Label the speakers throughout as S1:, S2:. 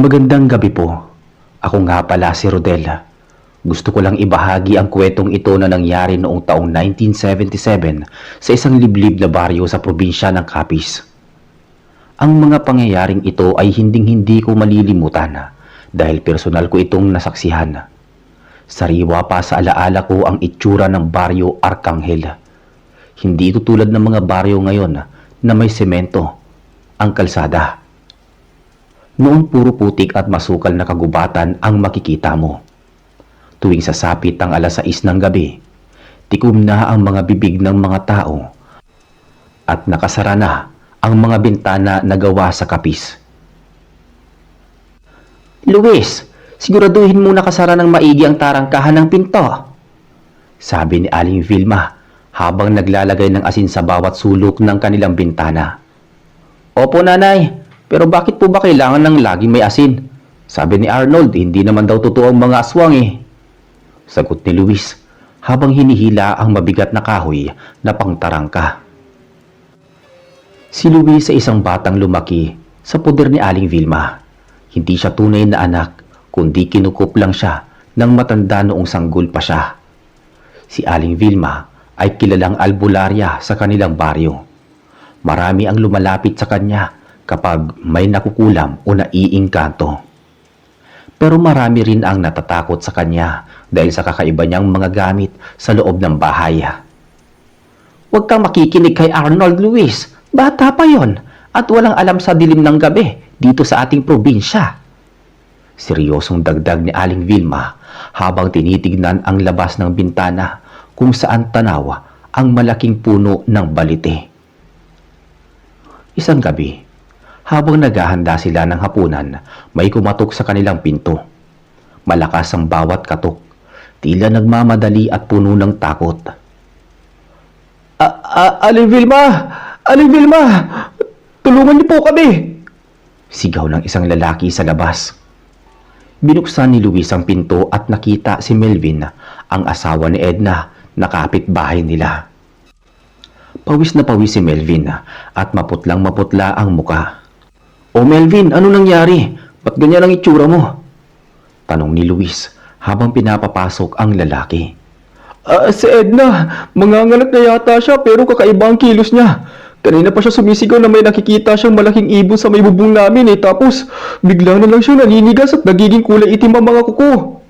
S1: Magandang gabi po. Ako nga pala si Rodel. Gusto ko lang ibahagi ang kwentong ito na nangyari noong taong 1977 sa isang liblib na baryo sa probinsya ng Capiz. Ang mga pangyayaring ito ay hinding-hindi ko malilimutan dahil personal ko itong nasaksihan. Sariwa pa sa alaala ko ang itsura ng baryo Arcangel. Hindi ito tulad ng mga baryo ngayon na may semento ang kalsada. Noon puro putik at masukal na kagubatan ang makikita mo. Tuwing sasapit ang 6:00 ng gabi, tikom na ang mga bibig ng mga tao at nakasara na ang mga bintana na gawa sa kapis. "Luis, siguraduhin mo nakasara ng maigi ang tarangkahan ng pinto," sabi ni Aling Vilma habang naglalagay ng asin sa bawat sulok ng kanilang bintana. "Opo, nanay. Pero bakit po ba kailangan ng laging may asin? Sabi ni Arnold, hindi naman daw totoo ang mga aswang eh." Sagot ni Luis habang hinihila ang mabigat na kahoy na pangtarangka. Si Luis ay isang batang lumaki sa poder ni Aling Vilma. Hindi siya tunay na anak, kundi kinukup lang siya ng matanda noong sanggol pa siya. Si Aling Vilma ay kilalang albularya sa kanilang baryo. Marami ang lumalapit sa kanya kapag may nakukulam o naiingkanto. Pero marami rin ang natatakot sa kanya dahil sa kakaiba niyang mga gamit sa loob ng bahay. "Huwag kang makikinig kay Arnold, Luis. Bata pa yon at walang alam sa dilim ng gabi dito sa ating probinsya." Seryosong dagdag ni Aling Vilma habang tinitignan ang labas ng bintana kung saan tanaw ang malaking puno ng balite. Isang gabi, habang naghahanda sila ng hapunan, may kumatok sa kanilang pinto. Malakas ang bawat katok, tila nagmamadali at puno ng takot. "Aling Vilma! Aling Vilma! Tulungan niyo po kami!" sigaw ng isang lalaki sa labas. Binuksan ni Luis ang pinto at nakita si Melvin, ang asawa ni Edna, na kapitbahay nila. Pawis na pawis si Melvin at maputlang maputla ang muka. "O Melvin, ano nangyari? Ba't ganyan ang itsura mo?" tanong ni Luis habang pinapapasok ang lalaki. Si Edna, manganganak na yata siya pero kakaiba ang kilos niya. Kanina pa siya sumisigaw na may nakikita siyang malaking ibon sa may bubong namin tapos bigla na lang siya naninigas at nagiging kulay itim ang mga kuko."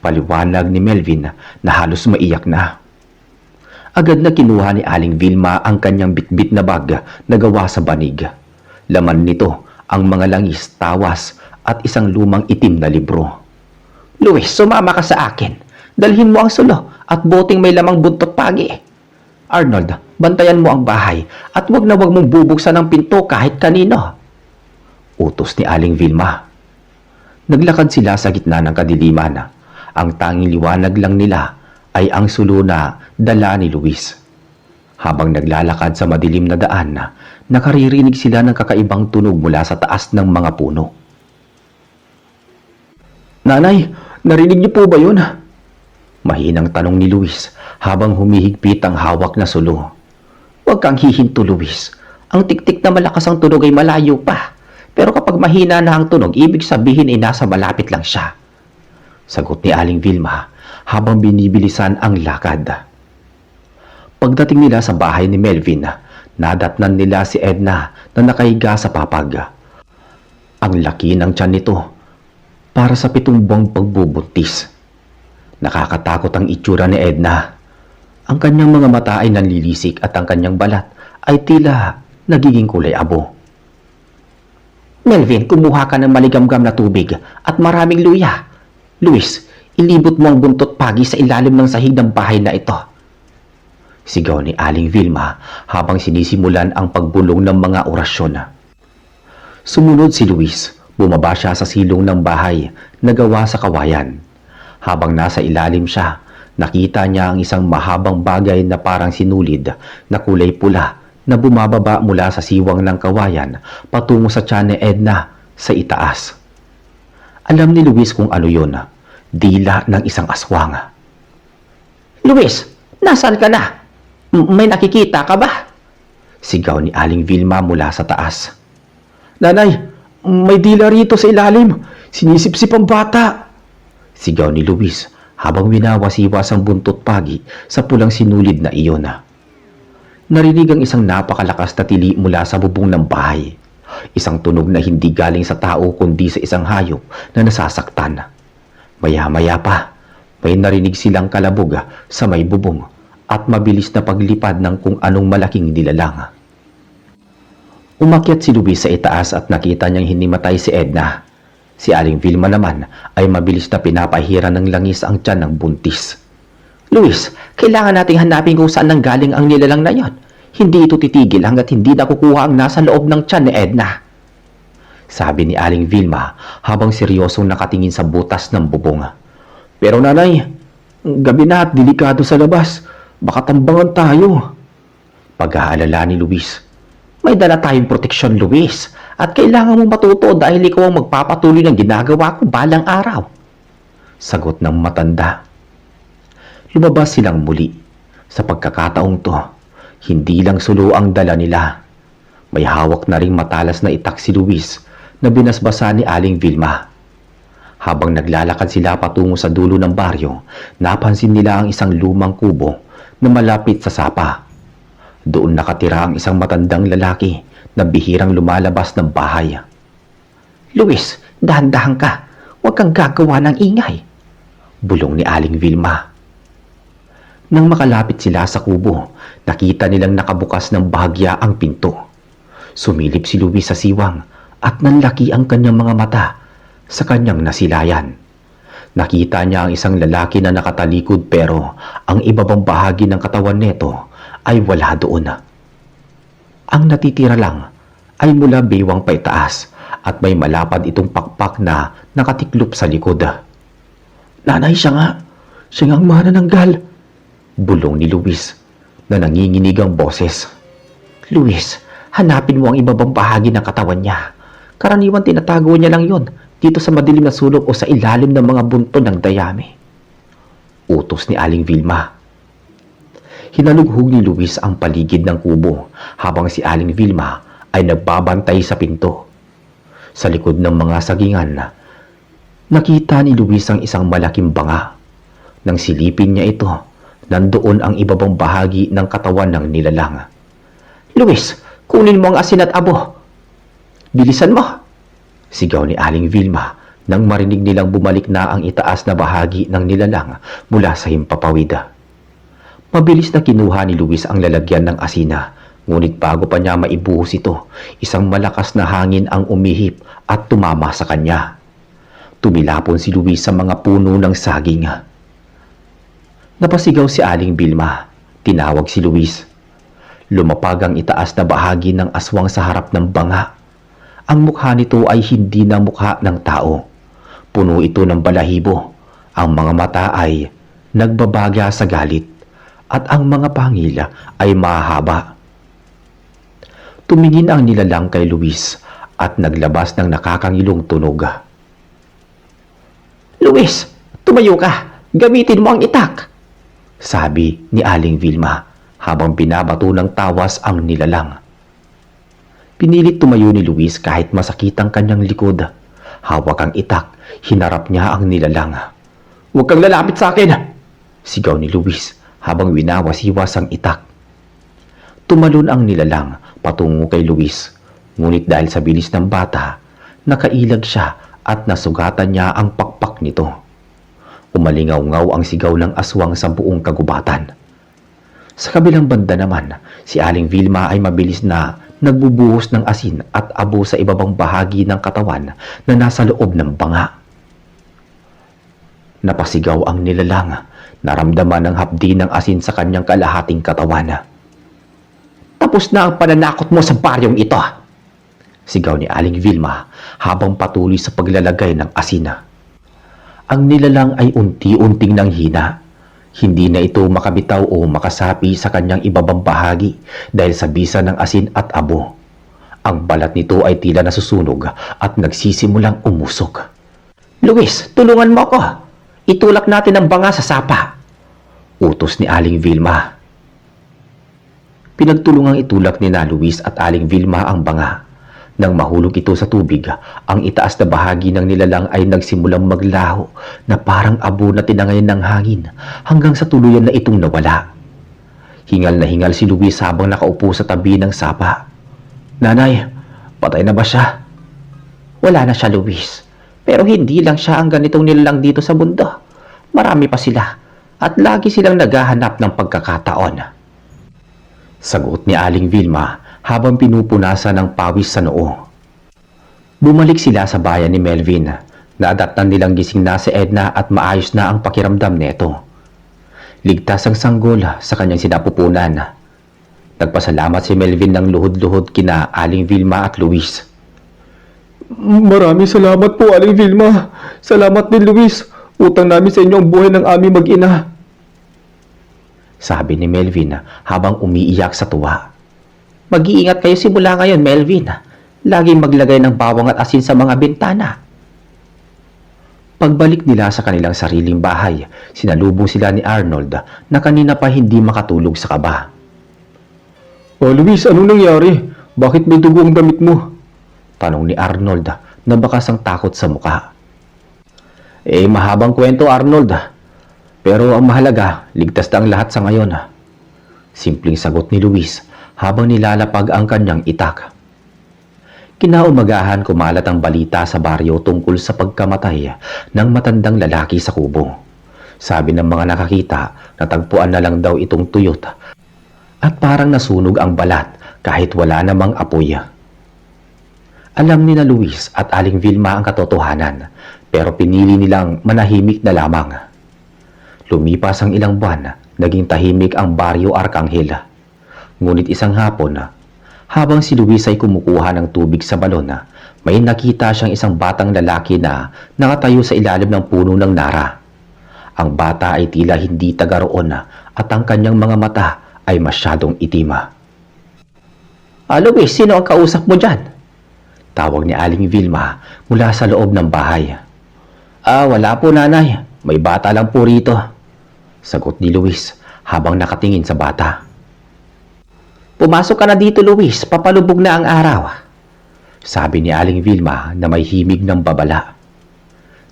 S1: Paliwanag ni Melvin na halos maiyak na. Agad na kinuha ni Aling Vilma ang kanyang bitbit na bag na gawa sa banig. Laman nito ang mga langis, tawas at isang lumang itim na libro. "Luis, sumama ka sa akin. Dalhin mo ang sulo at boteng may lamang buntot pagi. Arnold, bantayan mo ang bahay at wag na wag mong bubuksan ang pinto kahit kanino," utos ni Aling Vilma. Naglakad sila sa gitna ng kadiliman. Ang tanging liwanag lang nila ay ang sulo na dala ni Luis. Habang naglalakad sa madilim na daan, nakaririnig sila ng kakaibang tunog mula sa taas ng mga puno. "Nanay, narinig niyo po ba yun?" mahinang tanong ni Luis habang humihigpit ang hawak na sulo. "Huwag kang hihinto, Luis. Ang tiktik na malakas ang tunog ay malayo pa. Pero kapag mahina na ang tunog, ibig sabihin ay nasa malapit lang siya," sagot ni Aling Vilma habang binibilisan ang lakad. Pagdating nila sa bahay ni Melvin, nadatnan nila si Edna na nakahiga sa papag. Ang laki ng tiyan nito para sa 7 buwang pagbubuntis. Nakakatakot ang itsura ni Edna. Ang kanyang mga mata ay nanlilisik at ang kanyang balat ay tila nagiging kulay abo. "Melvin, kumuha ka ng maligamgam na tubig at maraming luya. Luis, ilibot mo ang buntot pagi sa ilalim ng sahig ng bahay na ito," sigaw ni Aling Vilma habang sinisimulan ang pagbulong ng mga orasyon. Sumunod si Luis. Bumaba siya sa silong ng bahay na gawa sa kawayan. Habang nasa ilalim siya, nakita niya ang isang mahabang bagay na parang sinulid na kulay pula na bumababa mula sa siwang ng kawayan patungo sa tiyan ni Edna sa itaas. Alam ni Luis kung ano yun. Dila ng isang aswang. "Luis, nasaan ka na? May nakikita ka ba?" sigaw ni Aling Vilma mula sa taas. "Nanay, May dila rito sa ilalim. Sinisipsip ang bata. Sigaw ni Luis habang winawasiwas ang buntot pagi sa pulang sinulid na iyon. Narinig ang isang napakalakas na tili mula sa bubong ng bahay. Isang tunog na hindi galing sa tao kundi sa isang hayop na nasasaktan. Maya-maya pa, may narinig silang kalabog sa may bubong at mabilis na paglipad ng kung anong malaking nilalang. Umakyat si Luis sa itaas at nakita niyang hinimatay si Edna. Si Aling Vilma naman ay mabilis na pinapahiran ng langis ang tiyan ng buntis. Luis, kailangan nating hanapin kung saan nanggaling ang nilalang na yon. Hindi ito titigil hanggat hindi nakukuha ang nasa loob ng tiyan ni Edna. Sabi ni Aling Vilma habang seryosong nakatingin sa butas ng bubong. Pero nanay, gabi na at delikado sa labas. Baka tambangan tayo. Pag-aalala ni Luis. May dala tayong proteksyon, Luis. At kailangan mong matuto dahil ikaw ang magpapatuloy ng ginagawa ko balang araw. Sagot ng matanda. Lumabas silang muli. Sa pagkakataong to, hindi lang sulo ang dala nila. May hawak na ring matalas na itak si Luis na binasbasa ni Aling Vilma. Habang naglalakad sila patungo sa dulo ng baryo, napansin nila ang isang lumang kubo na malapit sa sapa. Doon nakatira ang isang matandang lalaki na bihirang lumalabas ng bahay. Luis, dahan-dahan ka. Huwag kang gagawa ng ingay. Bulong ni Aling Vilma. Nang makalapit sila sa kubo, nakita nilang nakabukas ng bahagya ang pinto. Sumilip si Luis sa siwang at nanlaki ang kanyang mga mata sa kanyang nasilayan. Nakita niya ang isang lalaki na nakatalikod pero ang ibabang bahagi ng katawan nito ay wala doon. Ang natitira lang ay mula baywang paitaas at may malapad itong pakpak na nakatiklop sa likod. Nanay, siya nga. Siya nga ang manananggal. Bulong ni Luis na nanginginig ang boses. Luis, hanapin mo ang ibabang bahagi ng katawan niya. Karaniwan tinatago niya lang yon dito sa madilim na sulok o sa ilalim ng mga bunto ng dayami. Utos ni Aling Vilma. Hinalughog ni Luis ang paligid ng kubo habang si Aling Vilma ay nagbabantay sa pinto. Sa likod ng mga sagingan, nakita ni Luis ang isang malaking banga. Nang silipin niya ito, nandoon ang ibabang bahagi ng katawan ng nilalang. Luis, kunin mo ang asin at abo. Bilisan mo! Sigaw ni Aling Vilma nang marinig nilang bumalik na ang itaas na bahagi ng nilalang mula sa himpapawid. Mabilis na kinuha ni Luis ang lalagyan ng asina, ngunit bago pa niya maibuhos ito, isang malakas na hangin ang umihip at tumama sa kanya. Tumilapon si Luis sa mga puno ng saging. Napasigaw si Aling Vilma. Tinawag si Luis. Lumapag ang itaas na bahagi ng aswang sa harap ng banga. Ang mukha nito ay hindi na mukha ng tao. Puno ito ng balahibo. Ang mga mata ay nagbabaga sa galit at ang mga pangil ay mahaba. Tumingin ang nilalang kay Luis at naglabas ng nakakangilong tunog. Luis, tumayo ka! Gamitin mo ang itak! Sabi ni Aling Vilma habang binabato ng tawas ang nilalang. Pinilit tumayo ni Luis kahit masakit ang kanyang likod. Hawak ang itak, hinarap niya ang nilalang. Huwag kang lalapit sa akin! Sigaw ni Luis habang winawasiwas ang itak. Tumalon ang nilalang patungo kay Luis. Ngunit dahil sa bilis ng bata, nakailag siya at nasugatan niya ang pakpak nito. Umalingaw-ngaw ang sigaw ng aswang sa buong kagubatan. Sa kabilang banda naman, si Aling Vilma ay mabilis na nagbubuhos ng asin at abo sa ibabang bahagi ng katawan na nasa loob ng banga. Napasigaw ang nilalang. Naramdaman ng hapdi ng asin sa kanyang kalahating katawan. Tapos na ang pananakot mo sa baryong ito! Sigaw ni Aling Vilma habang patuloy sa paglalagay ng asin. Ang nilalang ay unti-unting nanghina. Hindi na ito makabitaw o makasapi sa kanyang ibabang bahagi dahil sa bisa ng asin at abo. Ang balat nito ay tila nasusunog at nagsisimulang umusok. Luis, tulungan mo ako! Itulak natin ang banga sa sapa! Utos ni Aling Vilma. Pinagtulungang itulak ni na Luis at Aling Vilma ang banga. Nang mahulog ito sa tubig, ang itaas na bahagi ng nilalang ay nagsimulang maglaho na parang abo na tinangayan ng hangin hanggang sa tuluyan na itong nawala. Hingal na hingal si Luis habang nakaupo sa tabi ng sapa. "Nanay, patay na ba siya?" "Wala na siya, Luis. Pero hindi lang siya ang ganitong nilalang dito sa mundo. Marami pa sila at lagi silang naghahanap ng pagkakataon." Sagot ni Aling Vilma habang pinupunasan ng pawis sa noo. Bumalik sila sa bayan ni Melvin. Nadatnan nilang gising na si Edna at maayos na ang pakiramdam nito. Ligtas ang sanggol sa kanyang sinapupunan. Nagpasalamat si Melvin ng luhod-luhod kina Aling Vilma at Luis. "Maraming salamat po, Aling Vilma. Salamat din, Luis. Utang namin sa inyo ang buhay ng aming mag-ina," sabi ni Melvin habang umiiyak sa tuwa. "Mag-iingat kayo simula ngayon, Melvin. Laging maglagay ng bawang at asin sa mga bintana." Pagbalik nila sa kanilang sariling bahay, sinalubong sila ni Arnold na kanina pa hindi makatulog sa kaba. "Oh, Luis, anong nangyari? Bakit may dugo ang damit mo?" tanong ni Arnold na bakas ang takot sa muka. Mahabang kwento, Arnold. Pero ang mahalaga, ligtas na ang lahat sa ngayon." Simpleng sagot ni Luis habang nilalapag ang kanyang itak. Kinaumagahan kumalat ang balita sa baryo tungkol sa pagkamatay ng matandang lalaki sa kubo. Sabi ng mga nakakita, natagpuan na lang daw itong tuyot at parang nasunog ang balat kahit wala namang apoy. Alam ni na Luis at Aling Vilma ang katotohanan, pero pinili nilang manahimik na lamang. Lumipas ang ilang buwan, naging tahimik ang baryo Arcangel. Ngunit isang hapon, habang si Luis ay kumukuha ng tubig sa balon, may nakita siyang isang batang lalaki na nakatayo sa ilalim ng puno ng nara. Ang bata ay tila hindi taga roon at ang kanyang mga mata ay masyadong itim. Luis, sino ang kausap mo dyan?" tawag ni Aling Vilma mula sa loob ng bahay. Wala po, nanay. May bata lang po rito," sagot ni Luis habang nakatingin sa bata. "Pumasok ka na dito, Luis. Papalubog na ang araw," sabi ni Aling Vilma na may himig ng babala.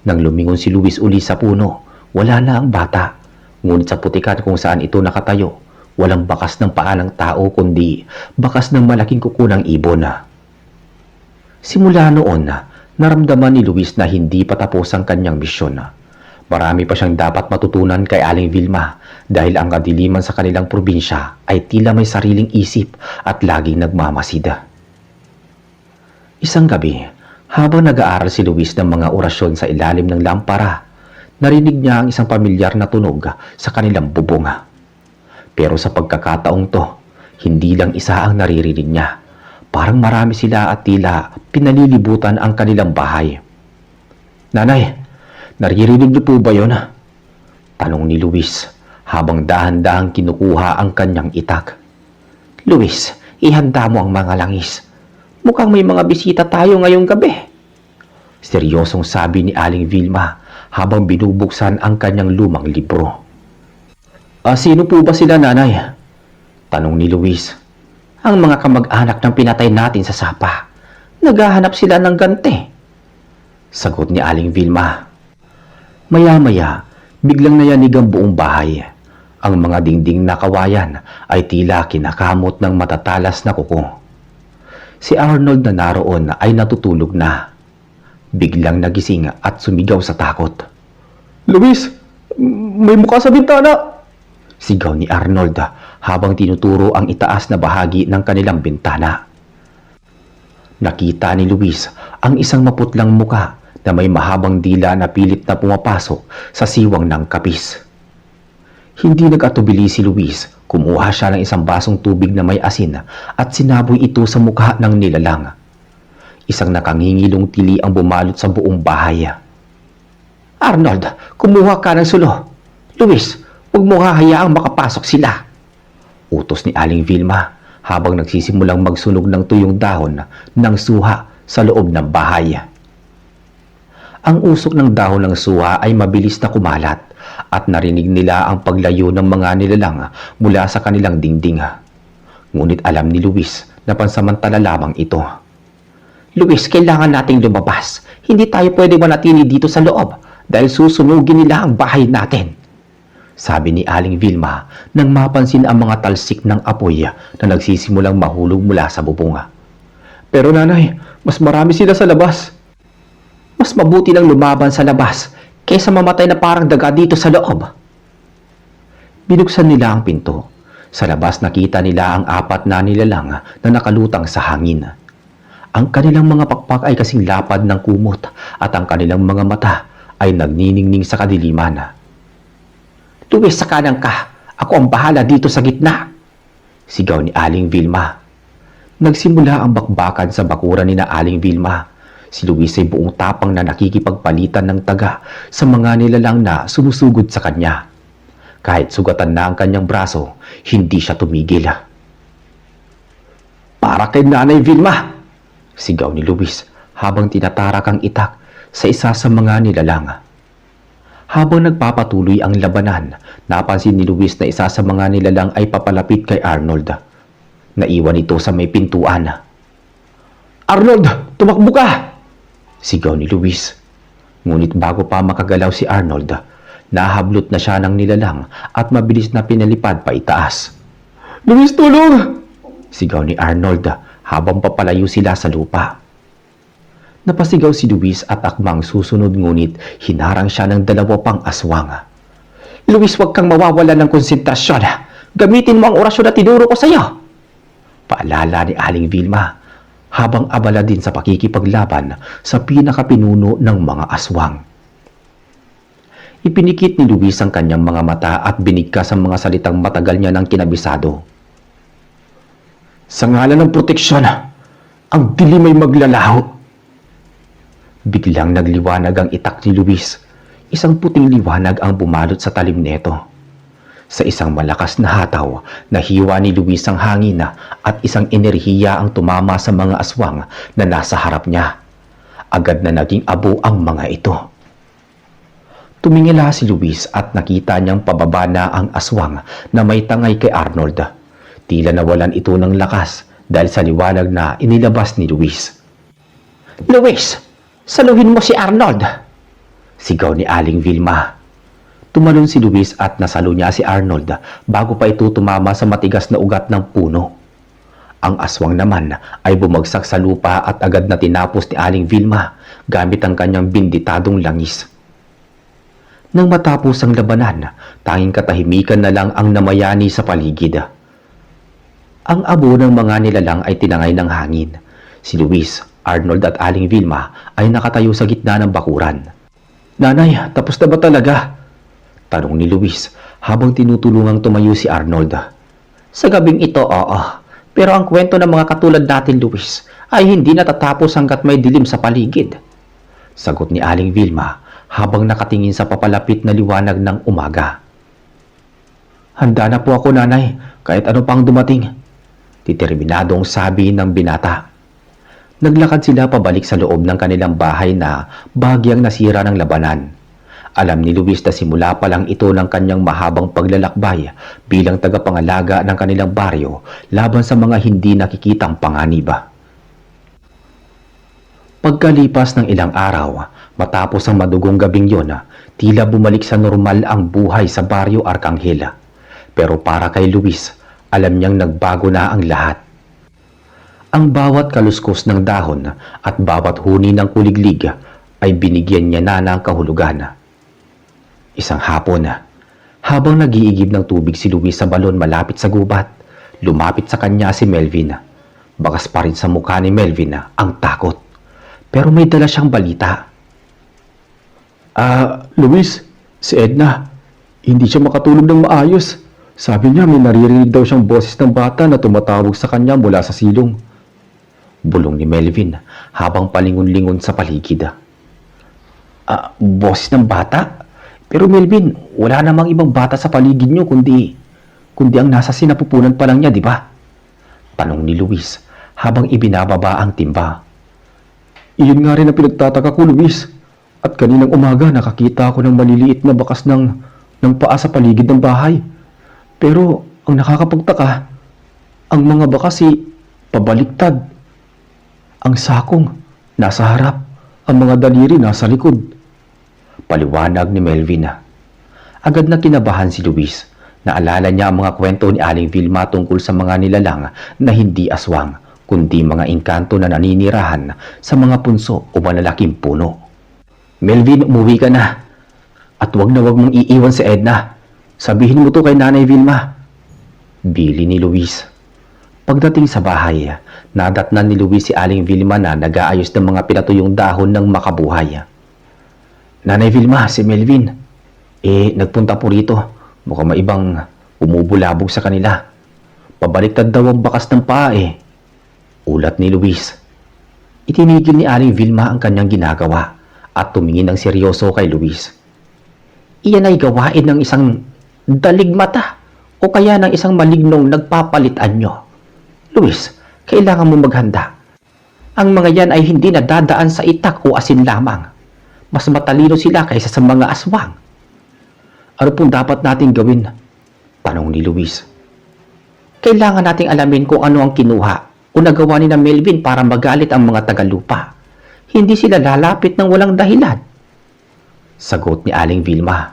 S1: Nang lumingon si Luis uli sa puno, wala na ang bata. Ngunit sa putikan kung saan ito nakatayo, walang bakas ng paa ng tao kundi bakas ng malaking kuko ng ibon. Simula noon, naramdaman ni Luis na hindi pa tapos ang kanyang misyon. Marami pa siyang dapat matutunan kay Aling Vilma dahil ang kadiliman sa kanilang probinsya ay tila may sariling isip at laging nagmamasid. Isang gabi, habang nag-aaral si Luis ng mga orasyon sa ilalim ng lampara, narinig niya ang isang pamilyar na tunog sa kanilang bubong. Pero sa pagkakataong to, hindi lang isa ang naririnig niya. Parang marami sila at tila pinalilibutan ang kanilang bahay. "Nanay, naririnig niyo po ba yun?" tanong ni Luis habang dahan-dahang kinukuha ang kanyang itak. "Luis, ihanda mo ang mga langis. Mukhang may mga bisita tayo ngayong gabi," seryosong sabi ni Aling Vilma habang binubuksan ang kanyang lumang libro. Sino po ba sila, nanay?" tanong ni Luis. "Ang mga kamag-anak ng pinatay natin sa sapa. Naghahanap sila ng ganti," sagot ni Aling Vilma. Maya-maya, biglang nayanig ang buong bahay. Ang mga dingding na kawayan ay tila kinakamot ng matatalas na kuko. Si Arnold na naroon ay natutulog na. Biglang nagising at sumigaw sa takot. "Luis, may mukha sa bintana!" sigaw ni Arnold habang tinuturo ang itaas na bahagi ng kanilang bintana. Nakita ni Luis ang isang maputlang muka na may mahabang dila na pilit na pumapasok sa siwang ng kapis. Hindi nag-atubili si Luis. Kumuha siya ng isang basong tubig na may asin at sinaboy ito sa mukha ng nilalang. Isang nakangingilong tili ang bumalot sa buong bahay. "Arnold, kumuha ka ng sulo. Luis, huwag mo hahayaang makapasok sila," utos ni Aling Vilma habang nagsisimulang magsunog ng tuyong dahon ng suha sa loob ng bahay. Ang usok ng dahon ng suha ay mabilis na kumalat at narinig nila ang paglayo ng mga nilalang mula sa kanilang dingding. Ngunit alam ni Luis na pansamantala lamang ito. Luis, kailangan nating lumabas. Hindi tayo pwede manatili dito sa loob dahil susunugin nila ang bahay natin. Sabi ni Aling Vilma nang mapansin ang mga talsik ng apoy na nagsisimulang mahulog mula sa bubunga. Pero nanay, mas marami sila sa labas. Mas mabuti nang lumaban sa labas kaysa mamatay na parang daga dito sa loob. Binuksan nila ang pinto. Sa labas nakita nila ang apat na nilalang na nakalutang sa hangin. Ang kanilang mga pakpak ay kasing lapad ng kumot at ang kanilang mga mata ay nagniningning sa kadiliman. Luis, sa kanan ka. Ako ang bahala dito sa gitna. Sigaw ni Aling Vilma. Nagsimula ang bakbakan sa bakuran ni na Aling Vilma. Si Luis ay buong tapang na nakikipagpalitan ng taga sa mga nilalang na sumusugod sa kanya. Kahit sugatan na ang kanyang braso, hindi siya tumigil. Para kay Nanay Vilma! Sigaw ni Luis habang tinatarak ang itak sa isa sa mga nilalang. Habang nagpapatuloy ang labanan, napansin ni Luis na isa sa mga nilalang ay papalapit kay Arnold. Naiwan ito sa may pintuan. Arnold! Tumakbo ka! Sigaw ni Luis. Ngunit bago pa makagalaw si Arnold, nahablot na siya ng nilalang at mabilis na pinalipad pa itaas. Luis, tulong! Sigaw ni Arnold habang papalayo sila sa lupa. Napasigaw si Luis at akmang susunod ngunit hinarang siya ng dalawa pang aswang. Luis, huwag kang mawawala ng konsentrasyon. Gamitin mo ang orasyon na tinuro ko sa iyo. Paalala ni Aling Vilma habang abala din sa pakikipaglaban sa pinakapinuno ng mga aswang. Ipinikit ni Luis ang kanyang mga mata at binigkas ang mga salitang matagal niya ng kinabisado. Sa ngalan ng proteksyon, ang dilim ay maglalaho. Biglang nagliwanag ang itak ni Luis. Isang puting liwanag ang bumalot sa talim neto. Sa isang malakas na hataw, nahiwa ni Luis ang hangin at isang enerhiya ang tumama sa mga aswang na nasa harap niya. Agad na naging abo ang mga ito. Tumingala si Luis at nakita niyang pababa na ang aswang na may tangay kay Arnold. Tila nawalan ito ng lakas dahil sa liwanag na inilabas ni Luis. Luis, saluhin mo si Arnold! Sigaw ni Aling Vilma. Tumalon si Luis at nasalo niya si Arnold bago pa ito tumama sa matigas na ugat ng puno. Ang aswang naman ay bumagsak sa lupa at agad na tinapos ni Aling Vilma gamit ang kanyang binditadong langis. Nang matapos ang labanan, tanging katahimikan na lang ang namayani sa paligid. Ang abo ng mga nilalang ay tinangay ng hangin. Si Luis, Arnold at Aling Vilma ay nakatayo sa gitna ng bakuran. Nanay, tapos na ba talaga? Tanong ni Luis habang tinutulungang tumayo si Arnold. Sa gabing ito, oo. Pero ang kwento ng mga katulad natin, Luis, ay hindi natatapos hanggat may dilim sa paligid. Sagot ni Aling Vilma habang nakatingin sa papalapit na liwanag ng umaga. Handa na po ako, nanay, kahit ano pang dumating. Determinadong sabi ng binata. Naglakad sila pabalik sa loob ng kanilang bahay na bahagyang nasira ng labanan. Alam ni Luis na simula pa lang ito ng kanyang mahabang paglalakbay bilang tagapangalaga ng kanilang baryo laban sa mga hindi nakikitang panganib. Pagkalipas ng ilang araw, matapos ang madugong gabing yon, tila bumalik sa normal ang buhay sa baryo Arcangel. Pero para kay Luis, alam niyang nagbago na ang lahat. Ang bawat kaluskos ng dahon at bawat huni ng kuliglig ay binigyan niya na ng kahulugan. Isang hapon, habang nag-iigib ng tubig si Luis sa balon malapit sa gubat, lumapit sa kanya si Melvin. Bakas pa rin sa mukha ni Melvin ang takot. Pero may dala siyang balita. Luis, si Edna, hindi siya makatulog ng maayos. Sabi niya may naririnig daw siyang boses ng bata na tumatawag sa kanya mula sa silong. Bulong ni Melvin habang palingon-lingon sa paligid. Boses ng bata? Pero Melvin, wala namang ibang bata sa paligid niyo kundi ang nasa sinapupunan pa lang niya, di ba? Tanong ni Luis habang ibinababa ang timba. Iyon nga rin ang pinagtataka ko, Luis. At kaninang umaga nakakita ako ng maliliit na bakas ng paa sa paligid ng bahay. Pero ang nakakapagtaka, ang mga bakas pabaliktad. Ang sakong Nasa harap, ang mga daliri nasa likod. Paliwanag ni Melvin. Agad na kinabahan si Luis. Naalala niya ang mga kwento ni Aling Vilma tungkol sa mga nilalang na hindi aswang, kundi mga engkanto na naninirahan sa mga punso o malalaking puno. Melvin, umuwi ka na. At wag na wag mong iiwan si Edna. Sabihin mo to kay Nanay Vilma. Bili ni Luis. Pagdating sa bahay, nadatnan ni Luis si Aling Vilma na nag-aayos ng mga pinatuyong dahon ng makabuhay. Nanay Vilma, si Melvin. Nagpunta po rito. Mukhang maibang umubulabog sa kanila. Pabaliktad daw ang bakas ng paa Ulat ni Luis. Itinigil ni Aling Vilma ang kanyang ginagawa at tumingin ng seryoso kay Luis. Iyan ay gawain ng isang daligmata o kaya ng isang malignong nagpapalit anyo. Luis, kailangan mo maghanda. Ang mga yan ay hindi nadadaan sa itak o asin lamang. Mas matalino sila kaysa sa mga aswang. Ano pong dapat natin gawin? Tanong ni Luis. Kailangan nating alamin kung ano ang kinuha o nagawa ni na Melvin para magalit ang mga tagalupa. Hindi sila lalapit ng walang dahilan. Sagot ni Aling Vilma.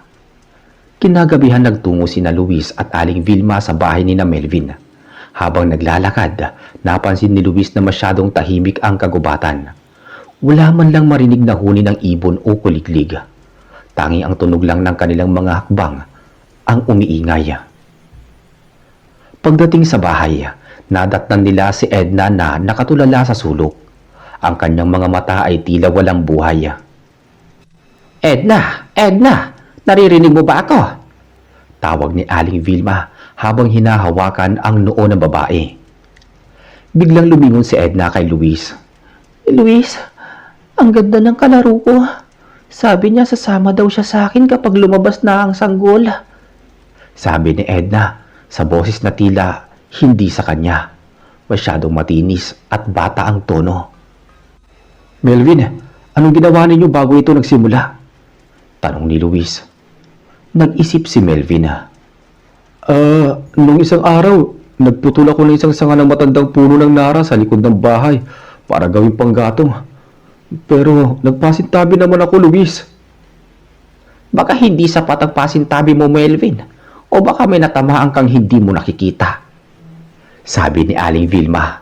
S1: Kinagabihan nagtungo sina Luis at Aling Vilma sa bahay ni na Melvin. Habang naglalakad, napansin ni Luis na masyadong tahimik ang kagubatan. Wala man lang marinig na huni ng ibon o kuliglig. Tanging ang tunog lang ng kanilang mga hakbang ang umiingay. Pagdating sa bahay, nadatnan nila si Edna na nakatulala sa sulok. Ang kanyang mga mata ay tila walang buhay. Edna! Edna! Naririnig mo ba ako? Tawag ni Aling Vilma habang hinahawakan ang noo ng babae. Biglang lumingon si Edna kay Luis. Luis, ang ganda ng kalaro ko. Sabi niya sasama daw siya sa akin kapag lumabas na ang sanggol. Sabi ni Edna sa boses na tila hindi sa kanya. Masyadong matinis at bata ang tono. Melvin, anong ginawa ninyo bago ito nagsimula? Tanong ni Luis. Nag-isip si Melvin. Nung isang araw, nagputol ako ng isang sanga ng matandang puno ng nara sa likod ng bahay para gawing panggatong. Pero nagpasintabi naman ako, Luis. Baka hindi sapat ang pasintabi mo, Melvin. O baka may natamaan kang hindi mo nakikita. Sabi ni Aling Vilma.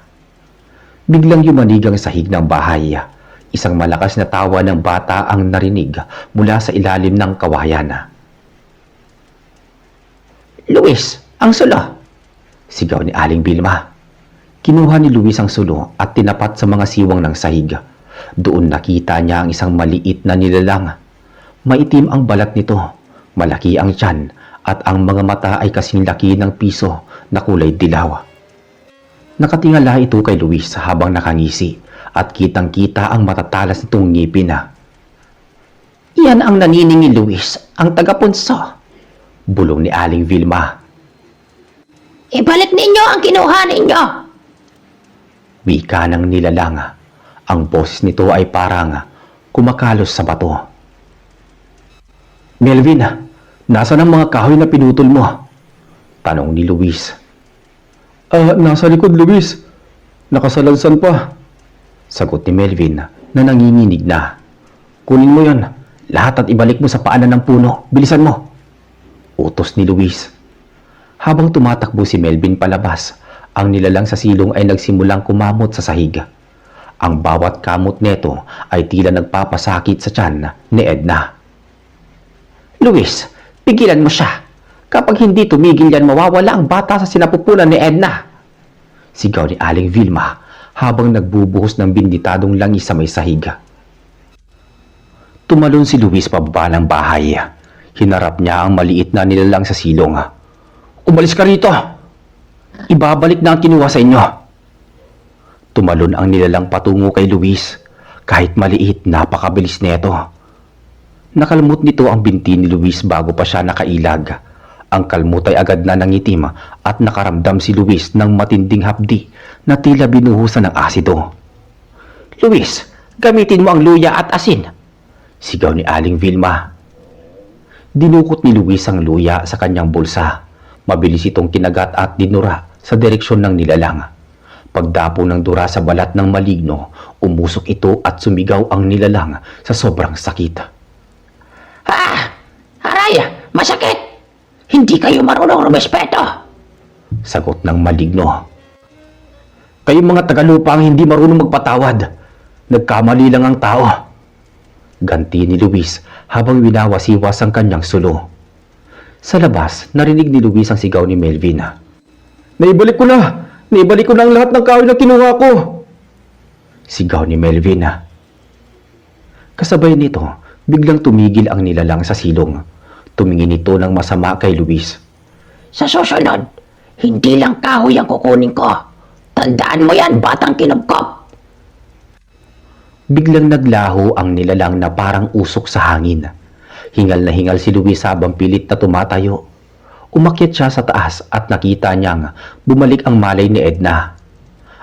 S1: Biglang yumanig ang sahig ng bahay. Isang malakas na tawa ng bata ang narinig mula sa ilalim ng kawayan. Luis, ang sulo! Sigaw ni Aling Vilma. Kinuha ni Luis ang sulo at tinapat sa mga siwang ng sahig. Doon nakita niya ang isang maliit na nilalang. Maitim ang balat nito, malaki ang tiyan, at ang mga mata ay kasing laki ng piso na kulay dilaw. Nakatingala ito kay Luis habang nakangisi at kitang-kita ang matatalas nitong ngipin. Iyan ang naniningil, Luis, ang tagapunso. Bulong ni Aling Vilma. Ibalik ninyo ang kinuha ninyo! Wika ng nilalang. Ang boses nito ay parang kumakalos sa bato. Melvin, nasaan ang mga kahoy na pinutol mo? Tanong ni Luis. Nasa likod, Luis. Nakasalansan pa. Sagot ni Melvin na nanginginig na. Kunin mo yan. Lahat at ibalik mo sa paanan ng puno. Bilisan mo. Utos ni Luis. Habang tumatakbo si Melvin palabas, ang nilalang sa silong ay nagsimulang kumamot sa sahig. Ang bawat kamot neto ay tila nagpapasakit sa tiyan ni Edna. Luis, pigilan mo siya. Kapag hindi tumigil yan, mawawala ang bata sa sinapupunan ni Edna. Sigaw ni Aling Vilma habang nagbubuhos ng binditadong langis sa may sahig. Tumalon si Luis pababa ng bahay. Hinarap niya ang maliit na nilalang sa silong. Umalis ka rito! Ibabalik na ang kinuha sa inyo. Tumalon ang nilalang patungo kay Luis. Kahit maliit, napakabilis nito. Nakalmot nito ang binti ni Luis bago pa siya nakailag. Ang kalmot ay agad na nangitim at nakaramdam si Luis ng matinding hapdi na tila binuhusan ng asido. Luis, gamitin mo ang luya at asin! Sigaw ni Aling Vilma. Dinukot ni Luis ang luya sa kanyang bulsa. Mabilis itong kinagat at dinura sa direksyon ng nilalang. Pagdapo ng dura sa balat ng maligno, umusok ito at sumigaw ang nilalang sa sobrang sakit.
S2: Aray! Masakit! Hindi kayo marunong rumespeto!
S1: Sagot ng maligno. Kayong mga tagalupa ang hindi marunong magpatawad. Nagkamali lang ang tao. Ganti ni Luis habang winawasiwas ang kanyang sulo. Sa labas, narinig ni Luis ang sigaw ni Melvin. Naibalik ko na! Naibalik ko na ang lahat ng kahoy na kinuha ko! Sigaw ni Melvin. Kasabay nito, biglang tumigil ang nilalang sa silong. Tumingin ito ng masama kay Luis.
S2: Sa susunod, hindi lang kahoy ang kukunin ko. Tandaan mo yan, batang kinubkop!
S1: Biglang naglaho ang nilalang na parang usok sa hangin. Hingal na hingal si Luis habang pilit na tumatayo. Umakyat siya sa taas at nakita niyang bumalik ang malay ni Edna.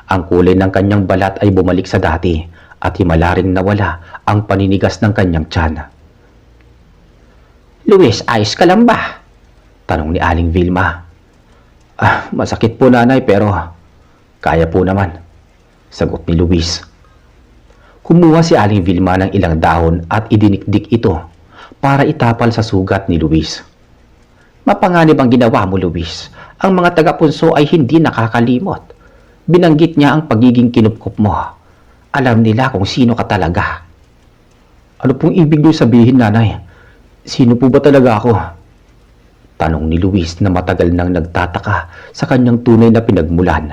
S1: Ang kulay ng kanyang balat ay bumalik sa dati at himala ring nawala ang paninigas ng kanyang tiyan.
S2: Luis, ayos ka lang ba?
S1: Tanong ni Aling Vilma. Masakit po nanay pero kaya po naman. Sagot ni Luis. Kumuha si Aling Vilma ng ilang dahon at idinikdik ito para itapal sa sugat ni Luis.
S2: Mapanganib ang ginawa mo, Luis. Ang mga taga-punso ay hindi nakakalimot. Binanggit niya ang pagiging kinupkup mo. Alam nila kung sino ka talaga.
S1: Ano pong ibig niyo sabihin, nanay? Sino po ba talaga ako? Tanong ni Luis na matagal nang nagtataka sa kanyang tunay na pinagmulan.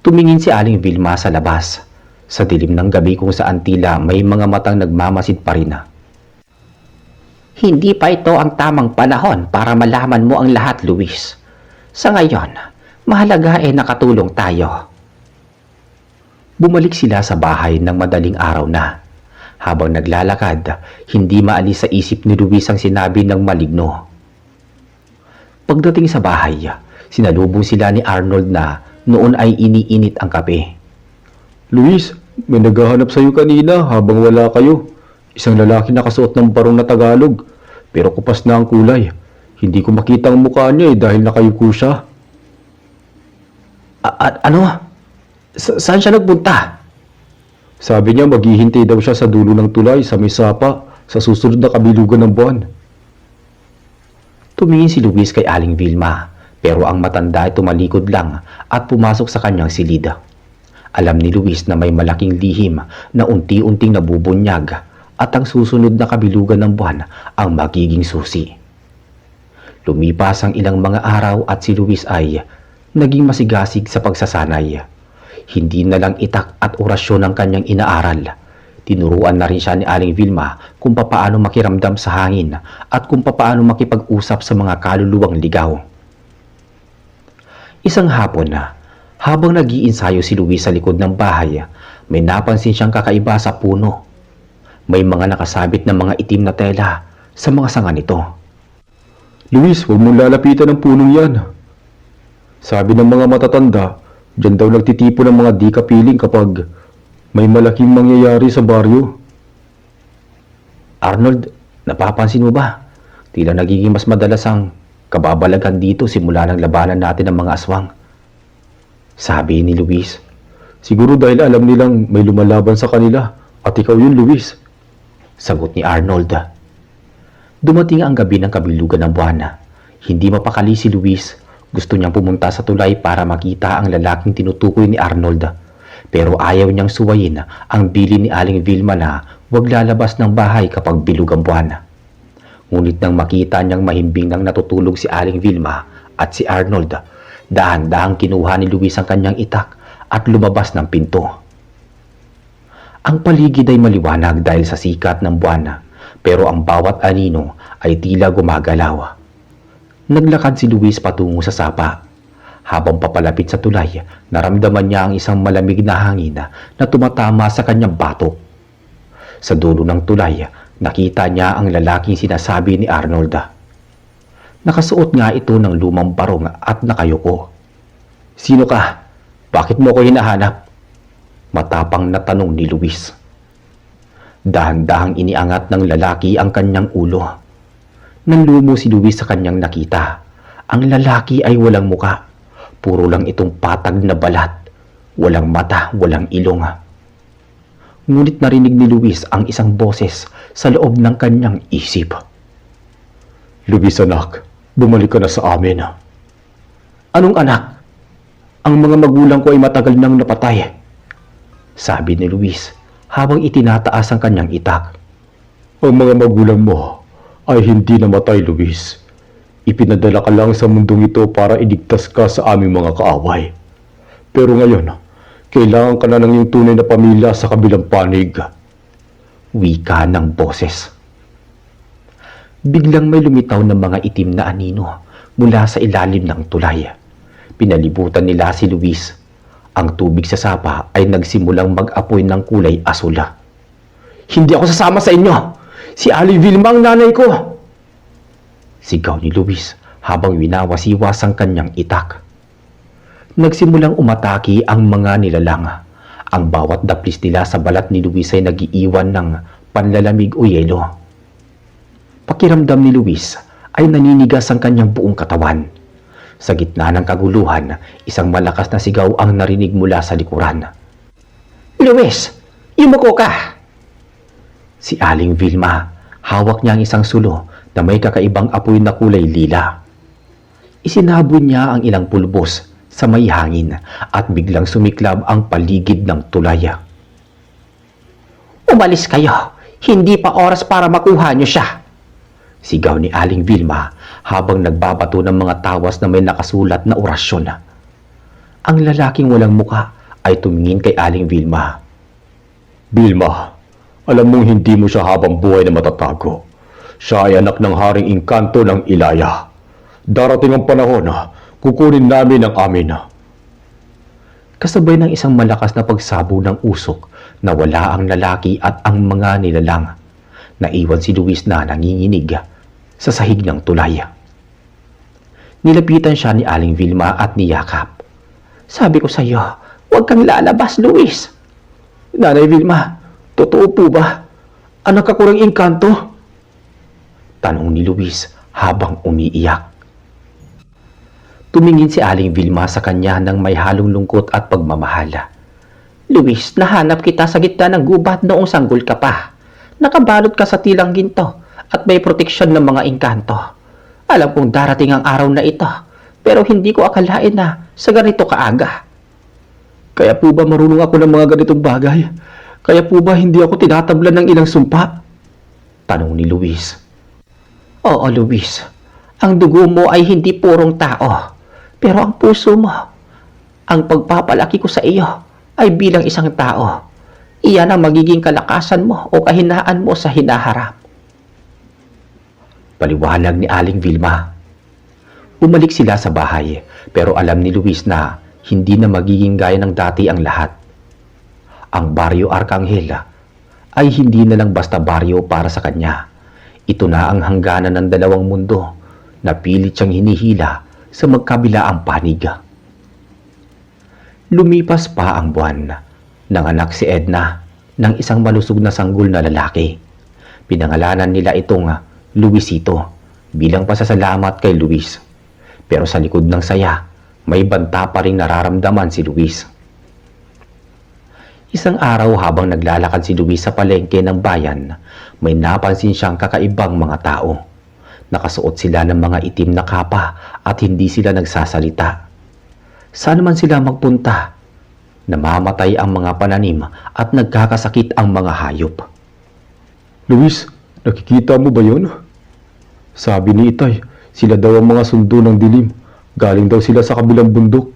S1: Tumingin si Aling Vilma sa labas, sa dilim ng gabi kung saan tila may mga matang nagmamasid pa rin.
S2: Hindi pa ito ang tamang panahon para malaman mo ang lahat, Luis. Sa ngayon, mahalaga nakatulong tayo.
S1: Bumalik sila sa bahay ng madaling araw na. Habang naglalakad, hindi maalis sa isip ni Luis ang sinabi ng maligno. Pagdating sa bahay, sinalubong sila ni Arnold na noon ay iniinit ang kape. Luis, may naghahanap sa iyo kanina habang wala kayo. Isang lalaki nakasuot ng barong na Tagalog, pero kupas na ang kulay. Hindi ko makita ang mukha niya dahil nakayuko siya. Ano? Saan siya nagpunta? Sabi niya maghihintay daw siya sa dulo ng tulay sa may sapa sa susunod na kabilugan ng buwan. Tumingin si Luis kay Aling Vilma, pero ang matanda ay tumalikod lang at pumasok sa kanyang silid. Alam ni Luis na may malaking lihim na unti-unting nabubunyag at ang susunod na kabilugan ng buwan ang magiging susi. Lumipas ang ilang mga araw at si Luis ay naging masigasig sa pagsasanay. Hindi na lang itak at orasyon ang kanyang inaaral. Tinuruan na rin siya ni Aling Vilma kung papaano makiramdam sa hangin at kung papaano makipag-usap sa mga kaluluwang ligaw. Isang hapon na, habang nag-iinsayo si Luis sa likod ng bahay, may napansin siyang kakaiba sa puno. May mga nakasabit na mga itim na tela sa mga sanga nito. Luis, huwag mong lalapitan ng punong yan. Sabi ng mga matatanda, diyan daw nagtitipo ng mga di kapiling kapag may malaking mangyayari sa baryo. Arnold, napapansin mo ba? Tila nagiging mas madalas ang kababalagan dito simula ng labanan natin ng mga aswang. Sabi ni Luis. Siguro dahil alam nilang may lumalaban sa kanila at ikaw yun, Luis. Sagot ni Arnold. Dumating ang gabi ng kabilugan ng buwan. Hindi mapakali si Luis. Gusto niyang pumunta sa tulay para makita ang lalaking tinutukoy ni Arnold. Pero ayaw niyang suwayin ang bili ni Aling Vilma na huwag lalabas ng bahay kapag bilog ang buwan. Ngunit nang makita niyang mahimbing nang natutulog si Aling Vilma at si Arnold, dahan-dahang kinuha ni Luis ang kanyang itak at lumabas ng pinto. Ang paligid ay maliwanag dahil sa sikat ng buwan, pero ang bawat anino ay tila gumagalaw. Naglakad si Luis patungo sa sapa. Habang papalapit sa tulay, naramdaman niya ang isang malamig na hangin na tumatama sa kanyang batok. Sa dulo ng tulay, nakita niya ang lalaking sinasabi ni Arnold. Nakasuot nga ito ng lumang barong at nakayuko. Sino ka? Bakit mo ko hinahanap? Matapang na tanong ni Luis. Dahan-dahang iniangat ng lalaki ang kanyang ulo. Nanlumo si Luis sa kanyang nakita. Ang lalaki ay walang muka. Puro lang itong patag na balat.
S2: Walang mata, walang ilong. Ngunit narinig ni Luis ang isang boses sa loob ng kanyang isip.
S1: Luis anak, bumalik ka na sa amin.
S2: Anong anak? Ang mga magulang ko ay matagal nang napatay. Sabi ni Luis habang itinataas ang kanyang itak.
S1: Ang mga magulang mo ay hindi namatay, Luis. Ipinadala ka lang sa mundong ito para iligtas ka sa aming mga kaaway. Pero ngayon, kailangan ka na ng iyong tunay na pamilya sa kabilang panig.
S2: Wika ng boses. Biglang may lumitaw ng mga itim na anino mula sa ilalim ng tulay. Pinalibutan nila si Luis. Ang tubig sa sapa ay nagsimulang mag-apoy ng kulay asula. Hindi ako sasama sa inyo! Si Ali Vilma ang nanay ko! Sigaw ni Luis habang winawasiwas ang kanyang itak. Nagsimulang umatake ang mga nilalang. Ang bawat daplis nila sa balat ni Luis ay nagiiwan ng panlalamig o yelo. Pakiramdam ni Luis ay naninigas ang kanyang buong katawan. Sa gitna ng kaguluhan, isang malakas na sigaw ang narinig mula sa likuran. Luis! Yumuko ka! Si Aling Vilma, hawak niya ang isang sulo na may kakaibang apoy na kulay lila. Isinabon niya ang ilang pulbos sa may hangin at biglang sumiklab ang paligid ng tulay. Umalis kayo! Hindi pa oras para makuha niyo siya! Sigaw ni Aling Vilma habang nagbabato ng mga tawas na may nakasulat na orasyon. Ang lalaking walang muka ay tumingin kay Aling Vilma.
S1: Vilma, alam mong hindi mo siya habang buhay na matatago. Siya ay anak ng Haring Engkanto ng Ilaya. Darating ang panahon na kukunin namin ang amin.
S2: Kasabay ng isang malakas na pagsabo ng usok, nawala ang lalaki at ang mga nilalang. Naiwan si Luis na nanginginig sa sahig ng tulay. Nilapitan siya ni Aling Vilma at niyakap. Sabi ko sa iyo, huwag kang lalabas, Luis. Nanay Vilma, totoo po ba? Anak ako ng engkanto? Tanong ni Luis habang umiiyak. Tumingin si Aling Vilma sa kanya ng may halong lungkot at pagmamahal. Luis, nahanap kita sa gitna ng gubat noong sanggol ka pa. Nakabalot ka sa tilang ginto at may proteksyon ng mga engkanto. Alam kong darating ang araw na ito, pero hindi ko akalain na sa ganito kaaga. Kaya po ba marunong ako ng mga ganitong bagay? Kaya po ba hindi ako tinatablan ng ilang sumpa? Tanong ni Luis. Oo, Luis. Ang dugo mo ay hindi purong tao, pero ang puso mo, ang pagpapalaki ko sa iyo ay bilang isang tao. Iyan ang magiging kalakasan mo o kahinaan mo sa hinaharap. Paliwanag ni Aling Vilma. Umalik sila sa bahay, pero alam ni Luis na hindi na magiging gaya ng dati ang lahat. Ang Baryo Arcangel ay hindi na lang basta baryo para sa kanya. Ito na ang hangganan ng dalawang mundo na pilit siyang hinihila sa magkabilaang panig. Lumipas pa ang buwan. Nanganak si Edna ng isang malusog na sanggol na lalaki. Pinangalanan nila itong Luisito bilang pasasalamat kay Luis. Pero sa likod ng saya, may banta pa rin nararamdaman si Luis. Isang araw habang naglalakad si Luis sa palengke ng bayan, may napansin siyang kakaibang mga tao. Nakasuot sila ng mga itim na kapa at hindi sila nagsasalita. Saan man sila magpunta, namamatay ang mga pananim at nagkakasakit ang mga hayop.
S1: Luis, nakikita mo ba yun? Sabi ni Itay, sila daw ang mga sundo ng dilim. Galing daw sila sa kabilang bundok.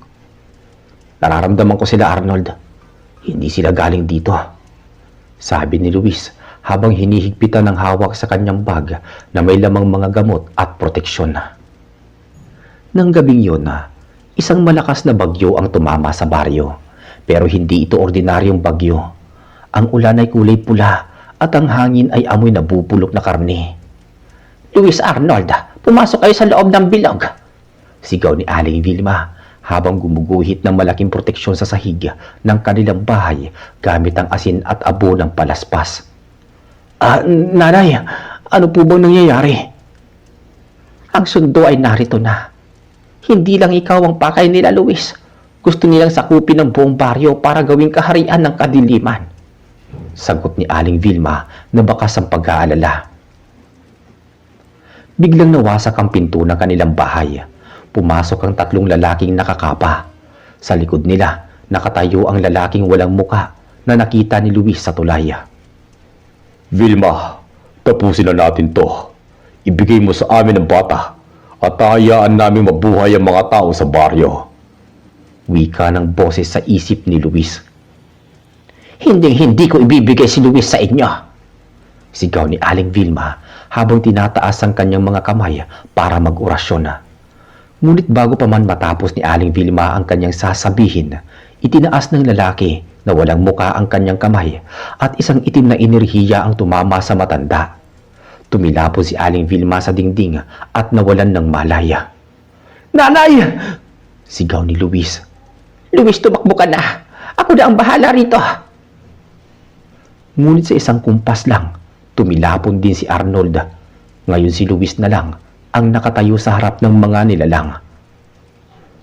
S2: Nararamdaman ko sila, Arnold. Hindi sila galing dito. Sabi ni Luis habang hinihigpitan ng hawak sa kanyang bag na may lamang mga gamot at proteksyon. Nang gabing yun, isang malakas na bagyo ang tumama sa baryo. Pero hindi ito ordinaryong bagyo. Ang ulan ay kulay pula at ang hangin ay amoy na bubulok na karne. Luis, Arnold, pumasok kayo sa loob ng bilog. Sigaw ni Aling Vilma habang gumuguhit ng malaking proteksyon sa sahig ng kanilang bahay gamit ang asin at abo ng palaspas. Nanay, ano po bang nangyayari? Ang sundo ay narito na. Hindi lang ikaw ang pakay nila, Luis, Gusto nilang sakupin ang buong baryo para gawing kaharian ng kadiliman. Sagot ni Aling Vilma na bakas ang pag-aalala. Biglang nawasak ang pinto ng kanilang bahay. Pumasok ang 3 lalaking nakakapa. Sa likod nila, nakatayo ang lalaking walang muka na nakita ni Luis sa tulay.
S3: Vilma, tapusin na natin to. Ibigay mo sa amin ang bata at hayaan namin mabuhay ang mga tao sa baryo.
S2: Wika ng boses sa isip ni Luis. Hindi ko ibibigay si Luis sa inyo. Sigaw ni Aling Vilma habang tinataas ang kanyang mga kamay para mag-orasyon. Ngunit bago pa man matapos ni Aling Vilma ang kanyang sasabihin, itinaas ng lalaki na walang muka ang kanyang kamay at isang itim na enerhiya ang tumama sa matanda. Tumilapo si Aling Vilma sa dingding at nawalan ng malaya. Nanay! Sigaw ni Luis. Luis, tumakbo ka na. Ako na ang bahala rito. Ngunit sa isang kumpas lang, tumilapon din si Arnold. Ngayon si Luis na lang ang nakatayo sa harap ng mga nilalang.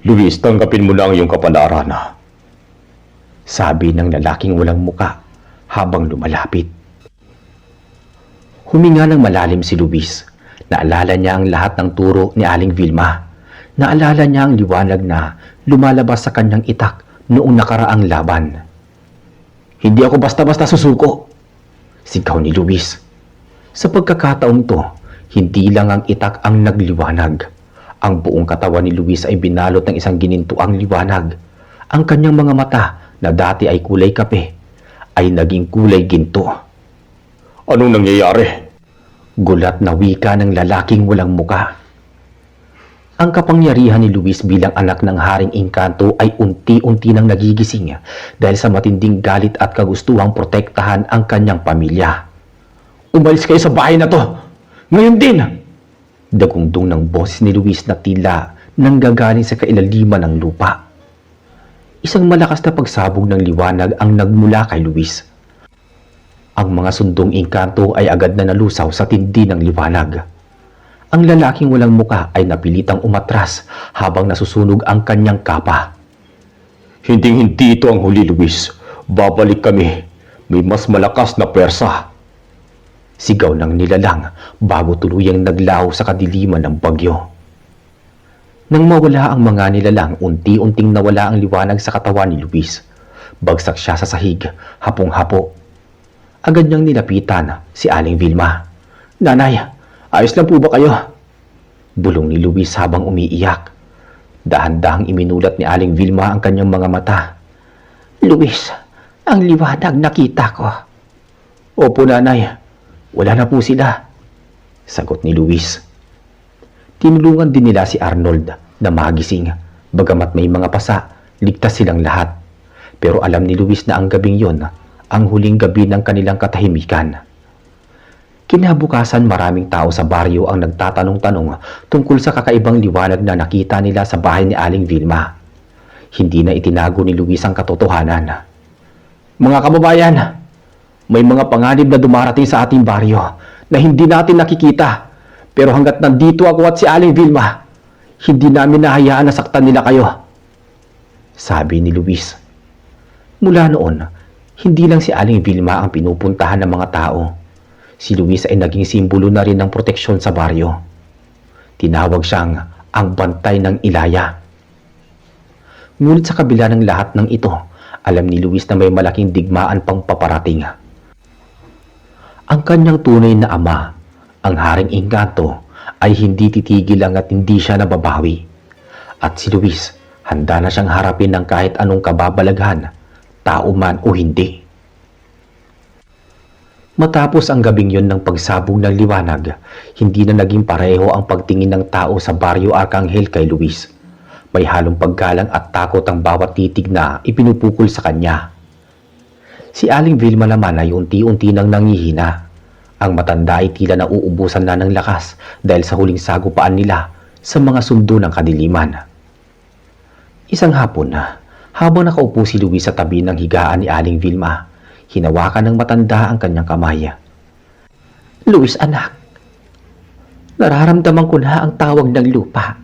S3: Luis, tanggapin mo lang yung kapalaran.
S2: Sabi ng lalaking walang muka habang lumalapit. Huminga ng malalim si Luis. Naalala niya ang lahat ng turo ni Aling Vilma. Naalala niya ang liwanag na lumalabas sa kanyang itak noong nakaraang laban. Hindi ako basta-basta susuko, sigaw ni Luis. Sa pagkakataong to, hindi lang ang itak ang nagliwanag. Ang buong katawan ni Luis ay binalot ng isang ginintuang liwanag. Ang kanyang mga mata na dati ay kulay kape ay naging kulay ginto.
S3: Anong nangyayari?
S2: Gulat na wika ng lalaking walang muka. Ang kapangyarihan ni Luis bilang anak ng Haring Engkanto ay unti-unti nang nagigising dahil sa matinding galit at kagustuhang protektahan ang kanyang pamilya. Umalis kayo sa bahay na to! Ngayon din! Dagundong ng boses ni Luis na tila nanggagaling sa kailaliman ng lupa. Isang malakas na pagsabog ng liwanag ang nagmula kay Luis. Ang mga sundong engkanto ay agad na nalusaw sa tindi ng liwanag. Ang lalaking walang muka ay napilitang umatras habang nasusunog ang kanyang kapa.
S3: Hinding-hindi ito ang huli, Luis. Babalik kami. May mas malakas na persa.
S2: Sigaw ng nilalang bago tuluyang naglaho sa kadiliman ng bagyo. Nang mawala ang mga nilalang, unti-unting nawala ang liwanag sa katawan ni Luis. Bagsak siya sa sahig, hapong-hapo. Agad niyang nilapitan si Aling Vilma. Nanay, ayos lang po ba kayo? Bulong ni Luis habang umiiyak. Dahan-dahang iminulat ni Aling Vilma ang kanyang mga mata. Luis, ang liwanag nakita ko. Opo, nanay. Wala na po sila. Sagot ni Luis. Tinulungan din nila si Arnold na magising. Bagamat may mga pasa, ligtas silang lahat. Pero alam ni Luis na ang gabing yon ang huling gabi ng kanilang katahimikan. Kinabukasan, maraming tao sa baryo ang nagtatanong-tanong tungkol sa kakaibang liwanag na nakita nila sa bahay ni Aling Vilma. Hindi na itinago ni Luis ang katotohanan. Mga kababayan, may mga panganib na dumarating sa ating baryo na hindi natin nakikita. Pero hanggat nandito ako at si Aling Vilma, hindi namin nahayaan na saktan nila kayo. Sabi ni Luis. Mula noon, hindi lang si Aling Vilma ang pinupuntahan ng mga tao. Si Luis ay naging simbolo na rin ng proteksyon sa baryo. Tinawag siyang ang bantay ng Ilaya. Ngunit sa kabila ng lahat ng ito, alam ni Luis na may malaking digmaan pang paparating. Ang kanyang tunay na ama, ang Haring Engkanto, ay hindi titigil lang at hindi siya nababawi. At si Luis, handa na siyang harapin ng kahit anong kababalaghan, tao man o hindi. Matapos ang gabing yon ng pagsabog ng liwanag, hindi na naging pareho ang pagtingin ng tao sa baryo Arcangel kay Luis. May halong paggalang at takot ang bawat titig na ipinupukol sa kanya. Si Aling Vilma naman ay unti-unti nang nangihina. Ang matanda ay tila nauubusan na ng lakas dahil sa huling sagupaan nila sa mga sundo ng kadiliman. Isang hapon na, habang nakaupo si Luis sa tabi ng higaan ni Aling Vilma, hinawakan ng matanda ang kanyang kamay. Luis, anak, nararamdaman ko na ang tawag ng lupa.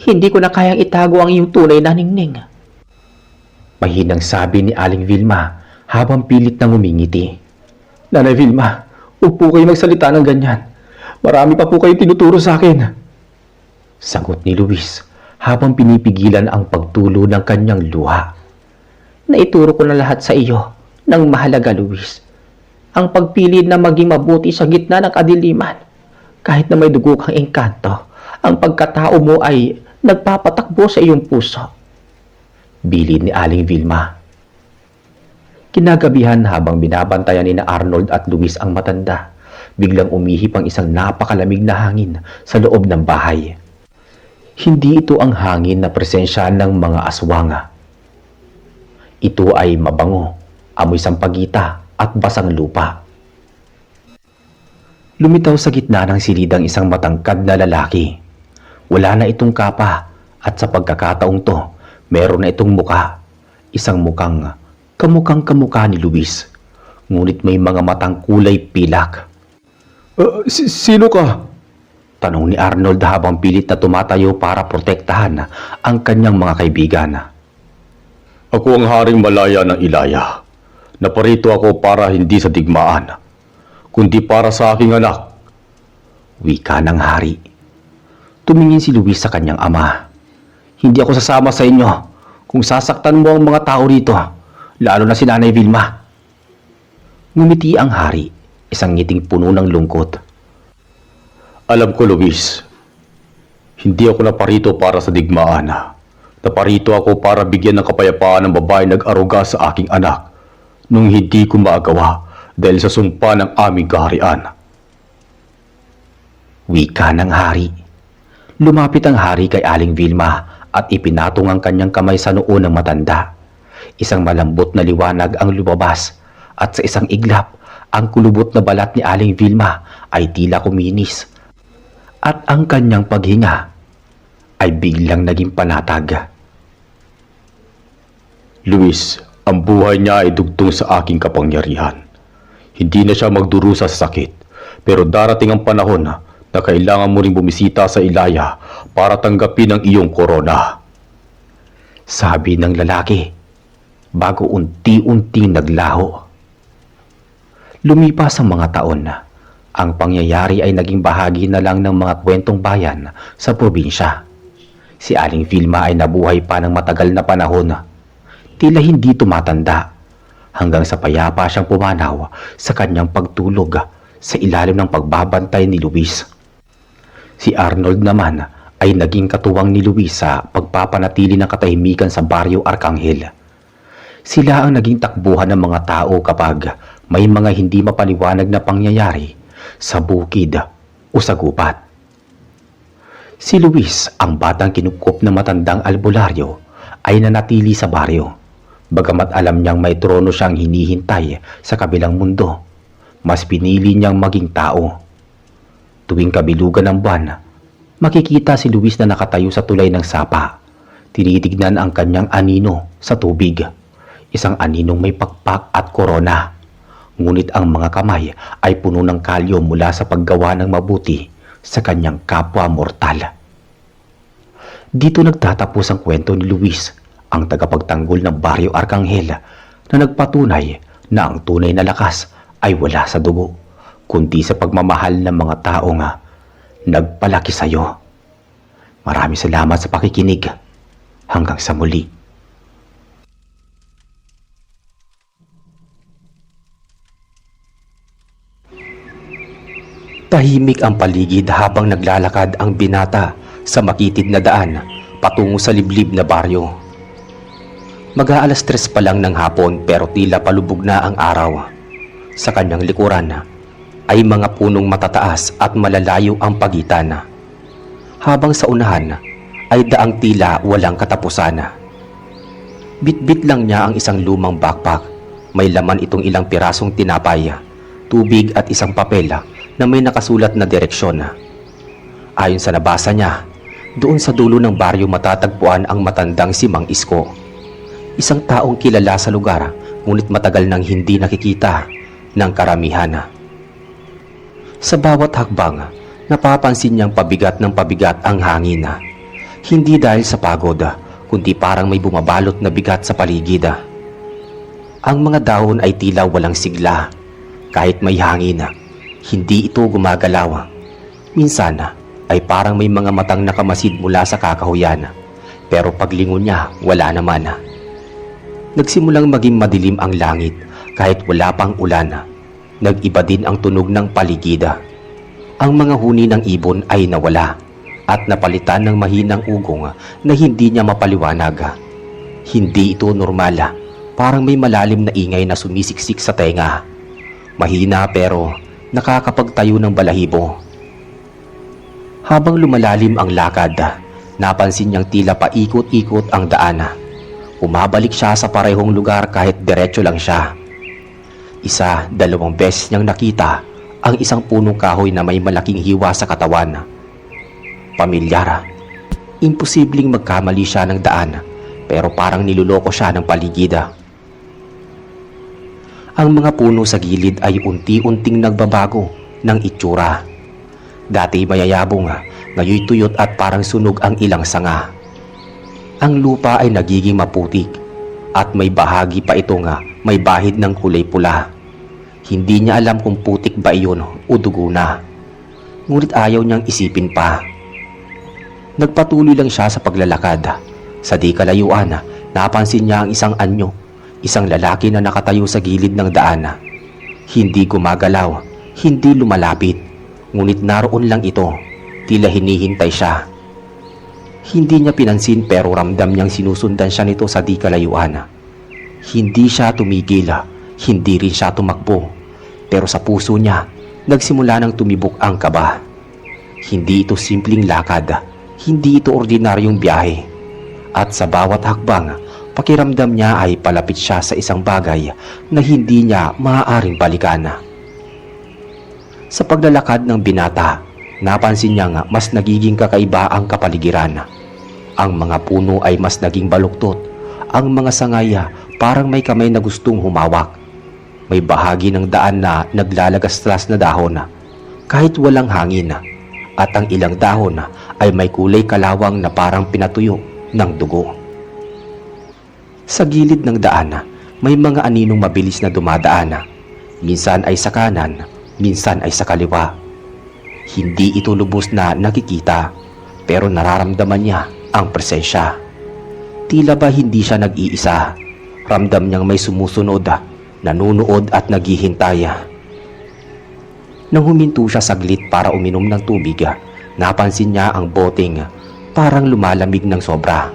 S2: Hindi ko na kayang itago ang iyong tunay na ningning. Mahinang sabi ni Aling Vilma habang pilit na ngumingiti.
S1: Nanay Vilma, huwag po kayo magsalita ng ganyan. Marami pa po kayo tinuturo sa akin.
S2: Sagot ni Luis habang pinipigilan ang pagtulo ng kanyang luha. Naituro ko na lahat sa iyo ng mahalaga, Luis. Ang pagpili na maging mabuti sa gitna ng kadiliman. Kahit na may dugo kang engkanto, ang pagkatao mo ay nagpapatakbo sa iyong puso. Bilin ni Aling Vilma. Kinagabihan habang binabantayan ni na Arnold at Luis ang matanda, biglang umihip ang isang napakalamig na hangin sa loob ng bahay. Hindi ito ang hangin na presensya ng mga aswanga. Ito ay mabango, amoy sampagita at basang lupa. Lumitaw sa gitna ng silid ang isang matangkad na lalaki. Wala na itong kapa at sa pagkakataong to, meron na itong muka. Isang mukhang kamukha ni Luis. Ngunit may mga matang kulay pilak.
S1: Sino ka?
S2: Tanong ni Arnold habang pilit na tumatayo para protektahan ang kanyang mga kaibigan.
S3: Ako ang Haring Malaya ng Ilaya. Naparito ako para hindi sa digmaan, kundi para sa aking anak.
S2: Wika ng hari. Tumingin si Luis sa kanyang ama. Hindi ako sasama sa inyo kung sasaktan mo ang mga tao rito, lalo na si Nanay Vilma. Ngumiti ang hari, isang ngiting puno ng lungkot.
S3: Alam ko, Luis, hindi ako naparito para sa digmaan. Naparito ako para bigyan ng kapayapaan ng babae nag-aruga sa aking anak nung hindi ko maagawa dahil sa sumpa ng aming kaharian.
S2: Wika ng hari. Lumapit ang hari kay Aling Vilma at ipinatong ang kanyang kamay sa noo ng matanda. Isang malambot na liwanag ang lumabas at sa isang iglap, ang kulubot na balat ni Aling Vilma ay tila kuminis at ang kanyang paghinga ay biglang naging panatag.
S3: Luis, ang buhay niya ay dugtong sa aking kapangyarihan. Hindi na siya magdurusa sa sakit, pero darating ang panahon na kailangan mo ring bumisita sa Ilaya para tanggapin ang iyong korona.
S2: Sabi ng lalaki, bago unti-unting naglaho. Lumipas ang mga taon, ang pangyayari ay naging bahagi na lang ng mga kwentong bayan sa probinsya. Si Aling Vilma ay nabuhay pa ng matagal na panahon. Tila hindi tumatanda hanggang sa payapa siyang pumanaw sa kanyang pagtulog sa ilalim ng pagbabantay ni Luis. Si Arnold naman ay naging katuwang ni Luis sa pagpapanatili ng katahimikan sa Baryo Arcangel. Sila ang naging takbuhan ng mga tao kapag may mga hindi mapaliwanag na pangyayari sa bukid o sa gubat. Si Luis, ang batang kinupkup ng matandang albularyo, ay nanatili sa baryo. Bagamat alam niyang may trono siyang hinihintay sa kabilang mundo, mas pinili niyang maging tao. Tuwing kabilugan ng buwan, makikita si Luis na nakatayo sa tulay ng sapa. Tinitignan ang kanyang anino sa tubig. Isang aninong may pakpak at korona. Ngunit ang mga kamay ay puno ng kalyo mula sa paggawa ng mabuti sa kanyang kapwa mortal. Dito nagtatapos ang kwento ni Luis, ang tagapagtanggol ng Baryo Arcangel, na nagpatunay na ang tunay na lakas ay wala sa dugo, kundi sa pagmamahal ng mga tao nga nagpalaki sa iyo. Maraming salamat sa pakikinig. Hanggang sa muli. Tahimik ang paligid habang naglalakad ang binata sa makitid na daan patungo sa liblib na baryo. Mag-aalas 3 pa lang ng hapon pero tila palubog na ang araw. Sa kanyang likuran ay mga punong matataas at malalayo ang pagitan. Habang sa unahan ay daang tila walang katapusan. Bit-bit lang niya ang isang lumang backpack. May laman itong ilang pirasong tinapay, tubig at isang papel na may nakasulat na direksyon. Ayon sa nabasa niya, doon sa dulo ng baryo matatagpuan ang matandang si Mang Isko. Isang taong kilala sa lugar ngunit matagal nang hindi nakikita ng karamihan. Sa bawat hakbang, napapansin niyang pabigat ng pabigat ang hangin. Hindi dahil sa pagod, kundi parang may bumabalot na bigat sa paligid. Ang mga dahon ay tila walang sigla. Kahit may hangin, hindi ito gumagalaw. Minsan ay parang may mga matang nakamasid mula sa kakahuyan, pero paglingon niya, wala naman. Nagsimulang maging madilim ang langit kahit wala pang ulan. Nag-iba din ang tunog ng paligid. Ang mga huni ng ibon ay nawala at napalitan ng mahinang ugong na hindi niya mapaliwanag. Hindi ito normal, parang may malalim na ingay na sumisiksik sa tenga. Mahina pero nakakapagtayo ng balahibo. Habang lumalalim ang lakad, napansin niyang tila paikot-ikot ang daan. Umabalik siya sa parehong lugar kahit diretso lang siya. 1, 2 beses niyang nakita ang isang punong kahoy na may malaking hiwa sa katawan. Pamilyar. Imposibleng magkamali siya ng daan, pero parang niluloko siya ng paligid. Ang mga puno sa gilid ay unti-unting nagbabago ng itsura. Dati mayayabong, ngayon tuyot at parang sunog ang ilang sanga. Ang lupa ay nagiging maputik at may bahagi pa ito may bahid ng kulay pula. Hindi niya alam kung putik ba iyon o dugo na. Ngunit ayaw niyang isipin pa. Nagpatuloy lang siya sa paglalakad. Sa di kalayuan, napansin niya ang isang anyo. Isang lalaki na nakatayo sa gilid ng daan. Hindi gumagalaw, hindi lumalapit. Ngunit naroon lang ito, tila hinihintay siya. Hindi niya pinansin pero ramdam niyang sinusundan siya nito sa di kalayuan. Hindi siya tumigil, hindi rin siya tumakbo. Pero sa puso niya, nagsimula nang tumibok ang kaba. Hindi ito simpleng lakad, hindi ito ordinaryong biyahe. At sa bawat hakbang, pakiramdam niya ay palapit siya sa isang bagay na hindi niya maaaring balikan. Sa paglalakad ng binata, napansin niya mas nagiging kakaiba ang kapaligiran. Ang mga puno ay mas naging baluktot. Ang mga sangay parang may kamay na gustong humawak. May bahagi ng daan na naglalagaslas na dahon kahit walang hangin. At ang ilang dahon ay may kulay kalawang na parang pinatuyo ng dugo. Sa gilid ng daan, may mga aninong mabilis na dumadaan. Minsan ay sa kanan, minsan ay sa kaliwa. Hindi ito lubos na nakikita, pero nararamdaman niya ang presensya. Tila ba hindi siya nag-iisa. Ramdam niyang may sumusunod, nanunood at naghihintay. Nang huminto siya saglit para uminom ng tubig, napansin niya ang boteng parang lumalamig ng sobra.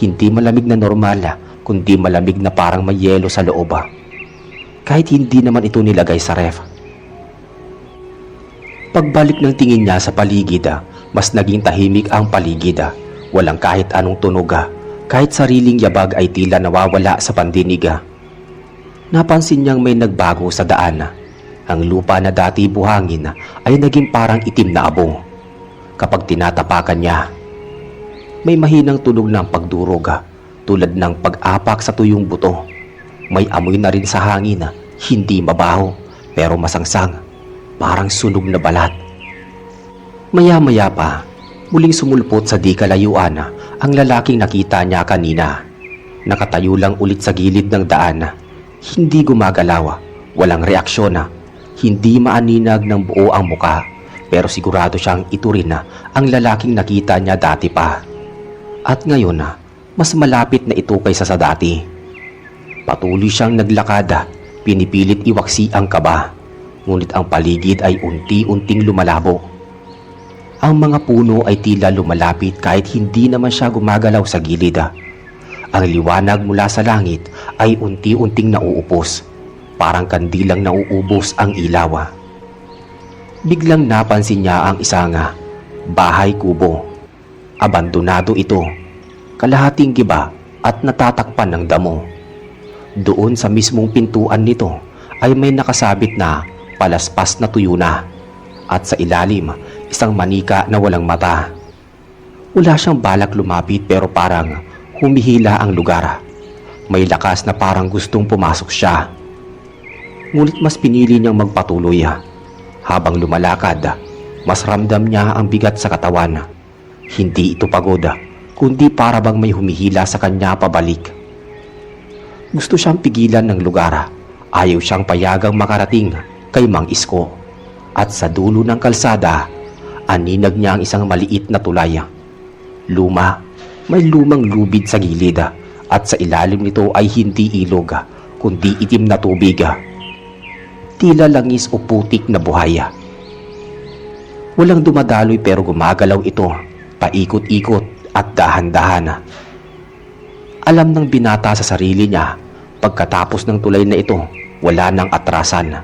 S2: Hindi malamig na normal, kundi malamig na parang may yelo sa loob. Kahit hindi naman ito nilagay sa ref. Pagbalik ng tingin niya sa paligid, mas naging tahimik ang paligid. Walang kahit anong tunog, kahit sariling yabag ay tila nawawala sa pandinig. Napansin niyang may nagbago sa daan. Ang lupa na dati buhangin ay naging parang itim na abo. Kapag tinatapakan niya, may mahinang tunog ng pagdurog, tulad ng pag-apak sa tuyong buto. May amoy na rin sa hangin, hindi mabaho pero masangsang, parang sunog na balat. Maya-maya pa, muling sumulpot sa di kalayuan ang lalaking nakita niya kanina. Nakatayo lang ulit sa gilid ng daan. Hindi gumagalaw, walang reaksyon, hindi maaninag ng buo ang muka, pero sigurado siyang ito rin ang lalaking nakita niya dati pa. At ngayon, mas malapit na ito kaysa sa dati. Patuloy siyang naglakad, pinipilit iwaksi ang kaba, ngunit ang paligid ay unti-unting lumalabo. Ang mga puno ay tila lumalapit kahit hindi naman siya gumagalaw sa gilid. Ang liwanag mula sa langit ay unti-unting nauupos, parang kandilang nauubos ang ilaw. Biglang napansin niya ang isang bahay kubo. Abandonado ito, kalahating giba at natatakpan ng damo. Doon sa mismong pintuan nito ay may nakasabit na palaspas na tuyo na, at sa ilalim isang manika na walang mata. Wala siyang balak lumapit pero parang humihila ang lugar. May lakas na parang gustong pumasok siya. Ngunit mas pinili niyang magpatuloy. Habang lumalakad, mas ramdam niya ang bigat sa katawan. Hindi ito pagod, kundi para bang may humihila sa kanya pabalik. Gusto siyang pigilan ng lugar. Ayaw siyang payagang makarating kay Mang Isko. At sa dulo ng kalsada, aninag niya ang isang maliit na tulay. Luma, may lumang lubid sa gilid at sa ilalim nito ay hindi ilog kundi itim na tubig. Tila langis o putik na buhay. Walang dumadaloy pero gumagalaw ito, paikot-ikot at dahan-dahan. Alam ng binata sa sarili niya, pagkatapos ng tulay na ito, wala nang atrasan.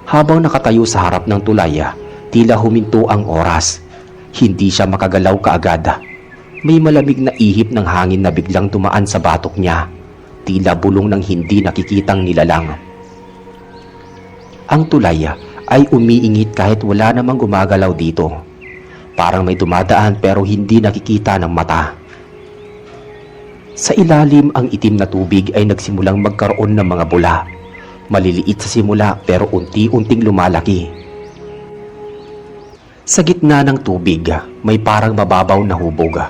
S2: Habang nakatayo sa harap ng tulay, tila huminto ang oras. Hindi siya makagalaw kaagad. May malamig na ihip ng hangin na biglang tumaan sa batok niya, tila bulong ng hindi nakikitang nilalang. Ang tulay ay umiingit kahit wala namang gumagalaw dito. Parang may dumadaan pero hindi nakikita ng mata. Sa ilalim ang itim na tubig ay nagsimulang magkaroon ng mga bula. Maliliit sa simula pero unti-unting lumalaki. Sa gitna ng tubig, may parang mababaw na hubog.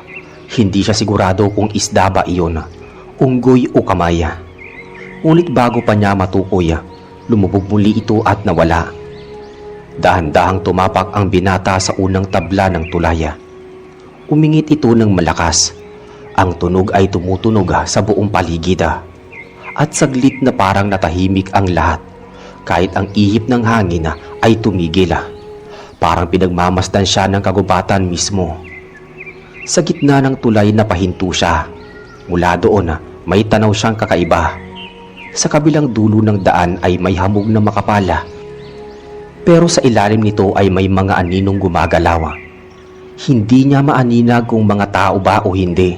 S2: Hindi siya sigurado kung isda ba iyon, unggoy o kamay. Ngunit bago pa niya matukoy, lumubog muli ito at nawala. Dahan-dahang tumapak ang binata sa unang tabla ng tulay. Umingit ito ng malakas. Ang tunog ay tumutunog sa buong paligid. At saglit na parang natahimik ang lahat. Kahit ang ihip ng hangin ay tumigil. Parang pinagmamasdan siya ng kagubatan mismo. Sa gitna ng tulay napahinto siya. Mula doon may tanaw siyang kakaiba. Sa kabilang dulo ng daan ay may hamog na makapala. Pero sa ilalim nito ay may mga aninong gumagalaw. Hindi niya maaninag kung mga tao ba o hindi.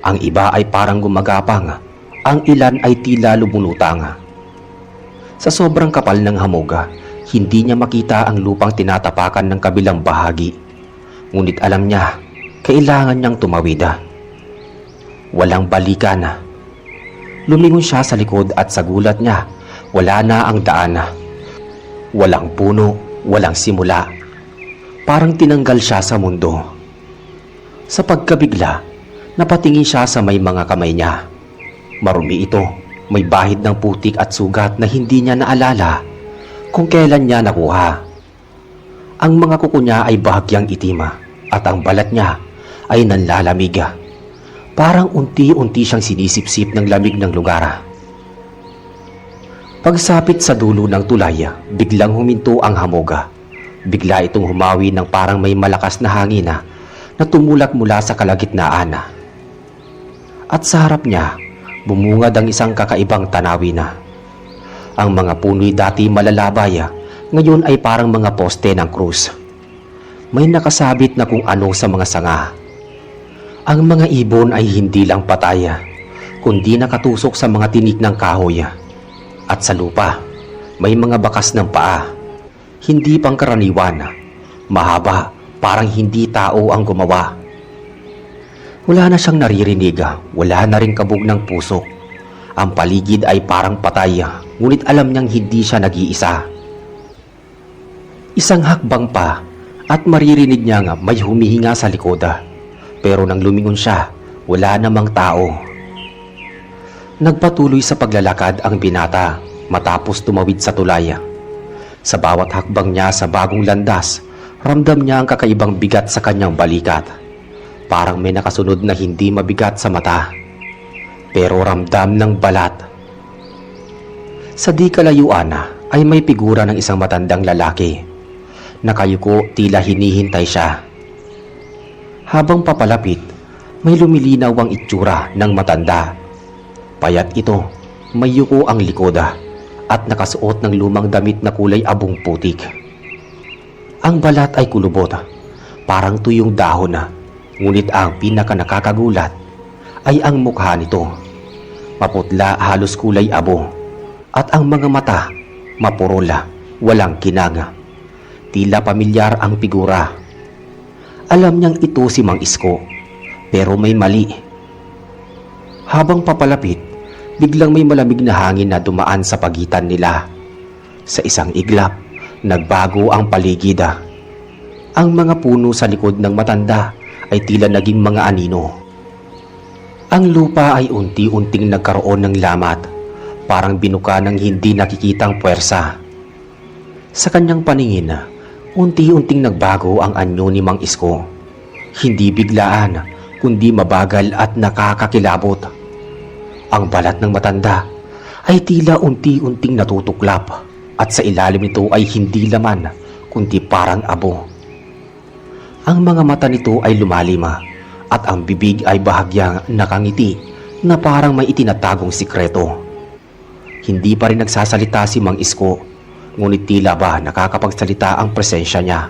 S2: Ang iba ay parang gumagapang, ang ilan ay tila lumulutang. Sa sobrang kapal ng hamog, hindi niya makita ang lupang tinatapakan ng kabilang bahagi. Ngunit alam niya, kailangan niyang tumawid. Walang balikan. Lumingon siya sa likod at sa gulat niya, wala na ang daan. Walang puno, walang simula. Parang tinanggal siya sa mundo. Sa pagkabigla, napatingin siya sa may mga kamay niya. Marumi ito, may bahid ng putik at sugat na hindi niya naalala kung kailan niya nakuha. Ang mga kuko niya ay bahagyang itim at ang balat niya ay nanlalamig. Parang unti-unti siyang sinisipsip ng lamig ng lugar. Pagsapit sa dulo ng tulay, biglang huminto ang hamog. Bigla itong humawi ng parang may malakas na hangin na tumulak mula sa kalagitnaan. At sa harap niya, bumungad ang isang kakaibang tanawin. Ang mga puno'y dati malalabay, ngayon ay parang mga poste ng krus. May nakasabit na kung ano sa mga sanga. Ang mga ibon ay hindi lang patay, kundi nakatusok sa mga tinik ng kahoy. At sa lupa, may mga bakas ng paa. Hindi pangkaraniwan, mahaba, parang hindi tao ang gumawa. Wala na siyang naririnig, wala na ring kabog ng puso. Ang paligid ay parang patay, ngunit alam niyang hindi siya nag-iisa. Isang hakbang pa at maririnig niya may humihinga sa likod. Pero nang lumingon siya, wala namang tao. Nagpatuloy sa paglalakad ang binata matapos tumawid sa tulay. Sa bawat hakbang niya sa bagong landas, ramdam niya ang kakaibang bigat sa kanyang balikat. Parang may nakasunod na hindi mabigat sa mata, pero ramdam ng balat. Sa di kalayuan ay may figura ng isang matandang lalaki. Nakayuko, tila hinihintay siya. Habang papalapit, may lumilinaw ang itsura ng matanda. Payat ito, may yuko ang likod at nakasuot ng lumang damit na kulay abong putik. Ang balat ay kulubot, parang tuyong dahon na. Ngunit ang pinaka nakakagulat ay ang mukha nito. Maputla, halos kulay abo, at ang mga mata mapurola, walang kinanga. Tila pamilyar ang figura. Alam niyang ito si Mang Isko, pero may mali. Habang papalapit, biglang may malamig na hangin na dumaan sa pagitan nila. Sa isang iglap, nagbago ang paligid. Ang mga puno sa likod ng matanda ay tila naging mga anino. Ang lupa ay unti-unting nagkaroon ng lamat, parang binuka ng hindi nakikitang puwersa. Sa kanyang paningin, unti-unting nagbago ang anyo ni Mang Isko. Hindi biglaan, kundi mabagal at nakakakilabot. Ang balat ng matanda ay tila unti-unting natutuklap at sa ilalim nito ay hindi laman, kundi parang abo. Ang mga mata nito ay lumalim at ang bibig ay bahagyang nakangiti na parang may itinatagong sikreto. Hindi pa rin nagsasalita si Mang Isko, ngunit tila ba nakakapagsalita ang presensya niya.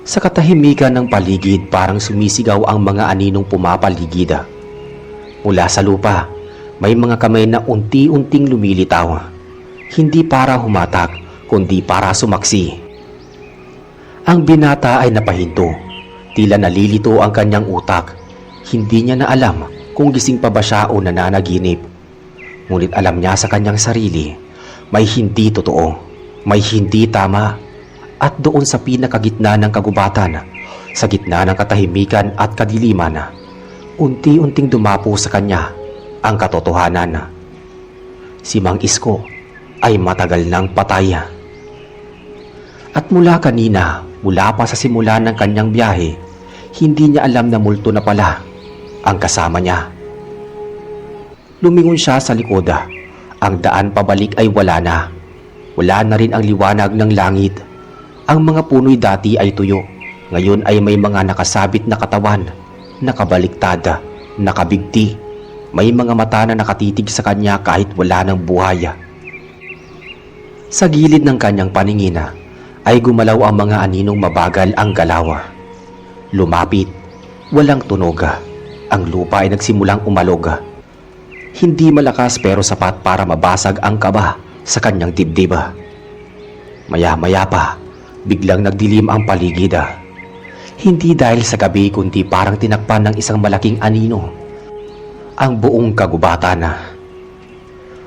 S2: Sa katahimikan ng paligid parang sumisigaw ang mga aninong pumapaligid. Mula sa lupa, may mga kamay na unti-unting lumilitaw. Hindi para humatak, kundi para sumaksi. Ang binata ay napahinto. Tila nalilito ang kanyang utak. Hindi niya na alam kung gising pa ba siya o nananaginip. Ngunit alam niya sa kanyang sarili, may hindi totoo, may hindi tama. At doon sa pinakagitna ng kagubatan, sa gitna ng katahimikan at kadiliman, unti-unting dumapo sa kanya ang katotohanan. Si Mang Isko ay matagal nang patay. At mula kanina, mula pa sa simula ng kanyang biyahe, hindi niya alam na multo na pala ang kasama niya. Lumingon siya sa likod. Ang daan pabalik ay wala na. Wala na rin ang liwanag ng langit. Ang mga puno'y dati ay tuyo. Ngayon ay may mga nakasabit na katawan, nakabaliktad, nakabigti. May mga mata na nakatitig sa kanya kahit wala ng buhay. Sa gilid ng kanyang paningin ay gumalaw ang mga aninong mabagal ang galaw. Lumapit, walang tunog. Ang lupa ay nagsimulang umalog. Hindi malakas pero sapat para mabasag ang kaba sa kanyang dibdib. Maya-maya pa, biglang nagdilim ang paligid. Hindi dahil sa gabi kundi parang tinakpan ng isang malaking anino ang buong kagubatan.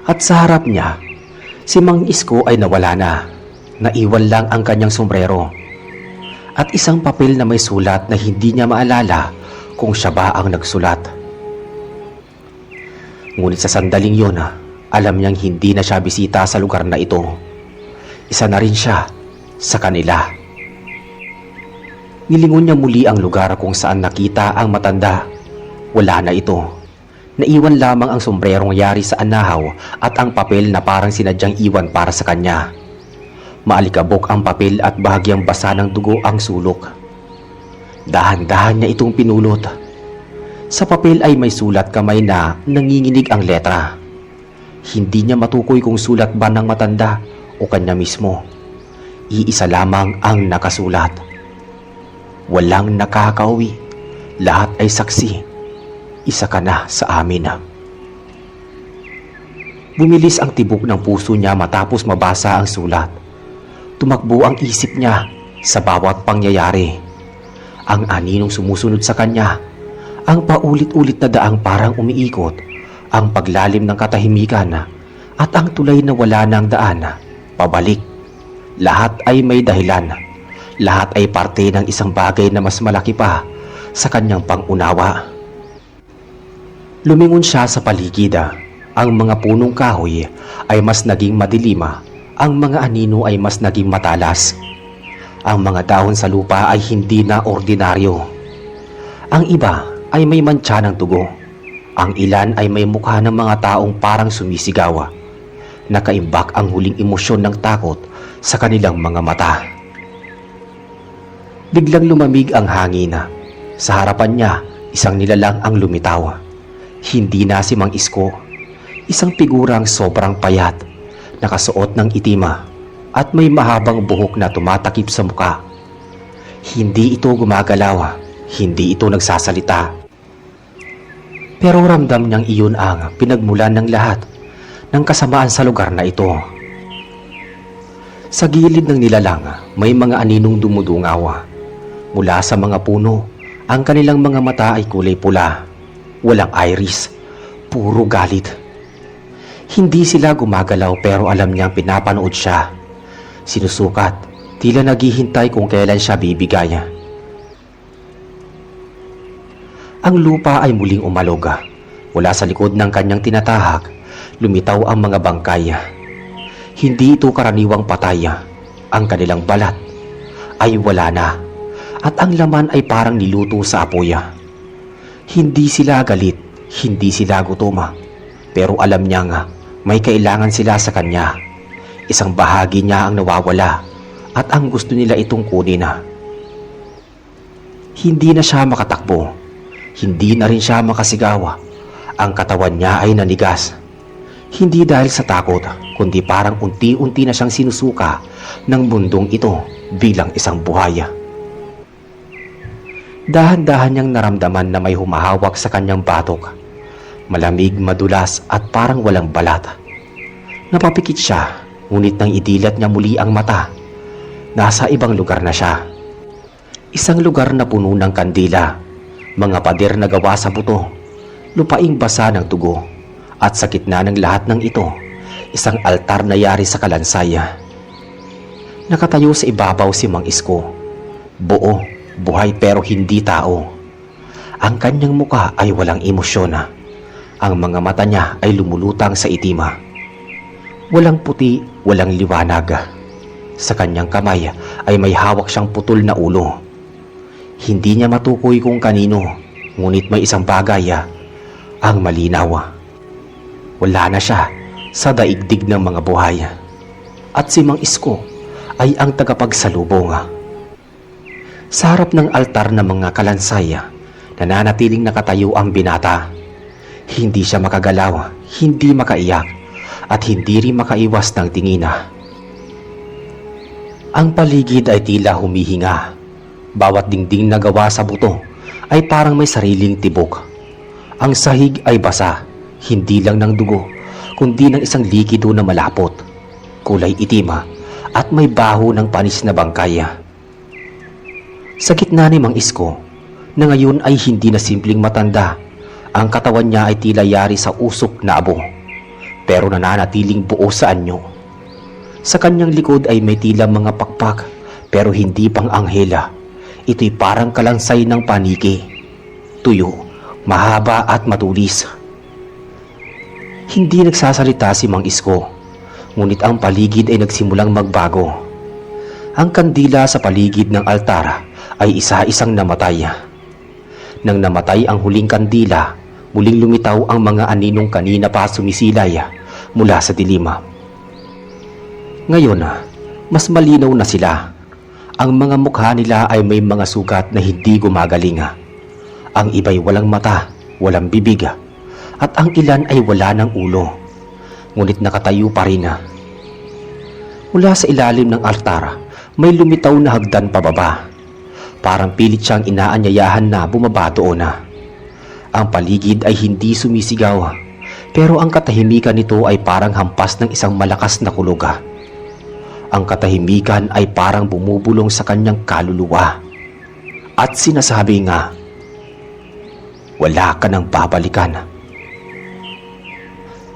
S2: At sa harap niya, si Mang Isko ay nawala na. Naiwan lang ang kanyang sombrero at isang papel na may sulat na hindi niya maalala kung siya ba ang nagsulat. Ngunit sa sandaling yun, alam niyang hindi na siya bisita sa lugar na ito. Isa na rin siya sa kanila. Nilingon niya muli ang lugar kung saan nakita ang matanda. Wala na ito. Naiwan lamang ang sombrerong yari sa anahaw at ang papel na parang sinadyang iwan para sa kanya. Maalikabok ang papel at bahagyang basa ng dugo ang sulok. Dahan-dahan niya itong pinulot. Sa papel ay may sulat kamay na nanginginig ang letra. Hindi niya matukoy kung sulat ba ng matanda o kanya mismo. Iisa lamang ang nakasulat. Walang nakakauwi. Lahat ay saksi. Isa ka na sa amin. Bumilis ang tibok ng puso niya matapos mabasa ang sulat. Tumakbo ang isip niya sa bawat pangyayari. Ang aninong sumusunod sa kanya, ang paulit-ulit na daang parang umiikot, ang paglalim ng katahimikan at ang tulay na wala ng daan, pabalik. Lahat ay may dahilan. Lahat ay parte ng isang bagay na mas malaki pa sa kanyang pangunawa. Lumingon siya sa paligid. Ang mga punong kahoy ay mas naging madilima. Ang mga anino ay mas naging matalas. Ang mga dahon sa lupa ay hindi na ordinaryo. Ang iba ay may mantsa ng dugo. Ang ilan ay may mukha ng mga taong parang sumisigaw. Nakaimbak ang huling emosyon ng takot sa kanilang mga mata. Biglang lumamig ang hangin. Sa harapan niya, isang nilalang ang lumitaw. Hindi na si Mang Isko. Isang figurang sobrang payat, nakasuot ng itima at may mahabang buhok na tumatakip sa muka. Hindi ito gumagalaw, hindi ito nagsasalita. Pero ramdam niyang iyon ang pinagmulan ng lahat ng kasamaan sa lugar na ito. Sa gilid ng nilalang, may mga aninong dumudungaw. Mula sa mga puno, ang kanilang mga mata ay kulay pula. Walang iris, puro galit. Hindi sila gumagalaw pero alam niyang pinapanood siya. Sinusukat, tila naghihintay kung kailan siya bibigay. Ang lupa ay muling umaloga. Mula sa likod ng kanyang tinatahak, lumitaw ang mga bangkay. Hindi ito karaniwang patay. Ang kanilang balat ay wala na at ang laman ay parang niluto sa apoy. Hindi sila galit, hindi sila gutom, pero alam niya nga may kailangan sila sa kanya. Isang bahagi niya ang nawawala at ang gusto nila itong kunin. Hindi na siya makatakbo, hindi na rin siya makasigaw. Ang katawan niya ay nanigas. Hindi dahil sa takot, kundi parang unti-unti na siyang sinusuka ng mundong ito bilang isang buhay. Dahan-dahan niyang naramdaman na may humahawak sa kanyang batok. Malamig, madulas at parang walang balat. Napapikit siya, ngunit nang idilat niya muli ang mata, nasa ibang lugar na siya. Isang lugar na puno ng kandila, mga pader na gawa sa buto, lupaing basa ng dugo, at sa gitna ng lahat ng ito, isang altar na yari sa kalansay. Nakatayo sa ibabaw si Mang Isko. Buo, buhay pero hindi tao. Ang kanyang muka ay walang emosyon. Ang mga mata niya ay lumulutang sa itim. Walang puti, walang liwanag. Sa kanyang kamay ay may hawak siyang putol na ulo. Hindi niya matukoy kung kanino, ngunit may isang bagay ang malinaw. Wala na siya sa daigdig ng mga buhay. At si Mang Isko ay ang tagapagsalubong. Sa harap ng altar ng mga kalansay, nananatiling nakatayo ang binata. Hindi siya makagalaw, hindi makaiyak, at hindi rin makaiwas ng tingin. Ang paligid ay tila humihinga. Bawat dingding na gawa sa buto ay parang may sariling tibok. Ang sahig ay basa, hindi lang ng dugo, kundi ng isang likido na malapot, kulay itim at may baho ng panis na bangkay. Sa gitna ni Mang Isko, na ngayon ay hindi na simpleng matanda, ang katawan niya ay tila yari sa usok na abo, pero nananatiling buo sa anyo. Sa kanyang likod ay may tila mga pakpak, pero hindi pang anghela. Ito'y parang kalansay ng paniki, tuyo, mahaba at matulis. Hindi nagsasalita si Mang Isko, ngunit ang paligid ay nagsimulang magbago. Ang kandila sa paligid ng altar ay isa-isang namatay. Nang namatay ang huling kandila, muling lumitaw ang mga aninong kanina pa sumisilay mula sa dilim. Ngayon, mas malinaw na sila. Ang mga mukha nila ay may mga sugat na hindi gumagaling. Ang iba'y walang mata, walang bibig, at ang ilan ay wala ng ulo, ngunit nakatayo pa rin. Mula sa ilalim ng altar, may lumitaw na hagdan pababa. Parang pilit siyang inaanyayahan na bumaba doon. Ang paligid ay hindi sumisigaw, pero ang katahimikan nito ay parang hampas ng isang malakas na kulog. Ang katahimikan ay parang bumubulong sa kanyang kaluluwa. At sinasabi nga, wala ka nang babalikan.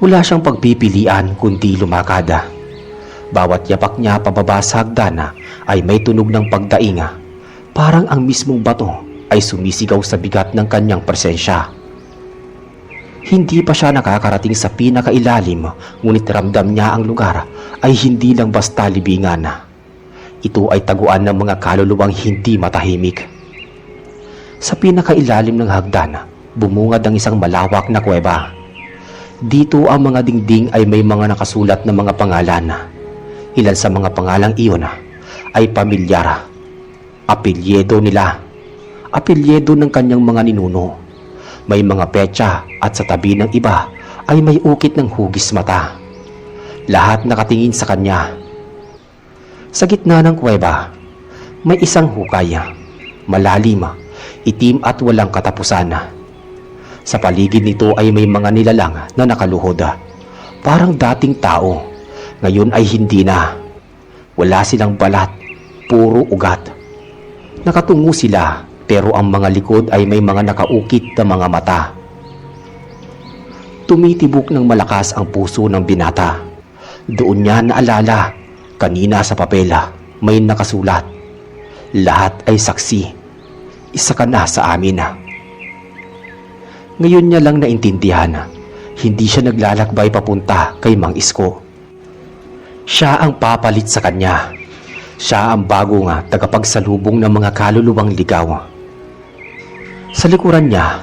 S2: Wala siyang pagpipilian kundi lumakad. Bawat yapak niya pababa sa hagdan ay may tunog ng pagdaing. Parang ang mismong bato ay sumisigaw sa bigat ng kanyang presensya. Hindi pa siya nakakarating sa pinakailalim, ngunit ramdam niya ang lugar ay hindi lang basta libingan. Ito ay taguan ng mga kaluluwang hindi matahimik. Sa pinakailalim ng hagdan, bumungad ang isang malawak na kuweba. Dito ang mga dingding ay may mga nakasulat na mga pangalan. Ilan sa mga pangalang iyon ay pamilyar. Apelyedo nila. Apelyedo ng kanyang mga ninuno. May mga petsa at sa tabi ng iba ay may ukit ng hugis mata. Lahat nakatingin sa kanya. Sa gitna ng kuweba, may isang hukay. Malalim, itim at walang katapusan. Sa paligid nito ay may mga nilalang na nakaluhod. Parang dating tao, ngayon ay hindi na. Wala silang balat, puro ugat. Nakatungo sila, pero ang mga likod ay may mga nakaukit na mga mata. Tumitibok ng malakas ang puso ng binata. Doon niya naalala, kanina sa papela, may nakasulat. Lahat ay saksi. Isa ka na sa amin. Ngayon niya lang naintindihan, hindi siya naglalakbay papunta kay Mang Isko. Siya ang papalit sa kanya. Siya ang bagong tagapagsalubong ng mga kaluluwang ligaw. Sa likuran niya,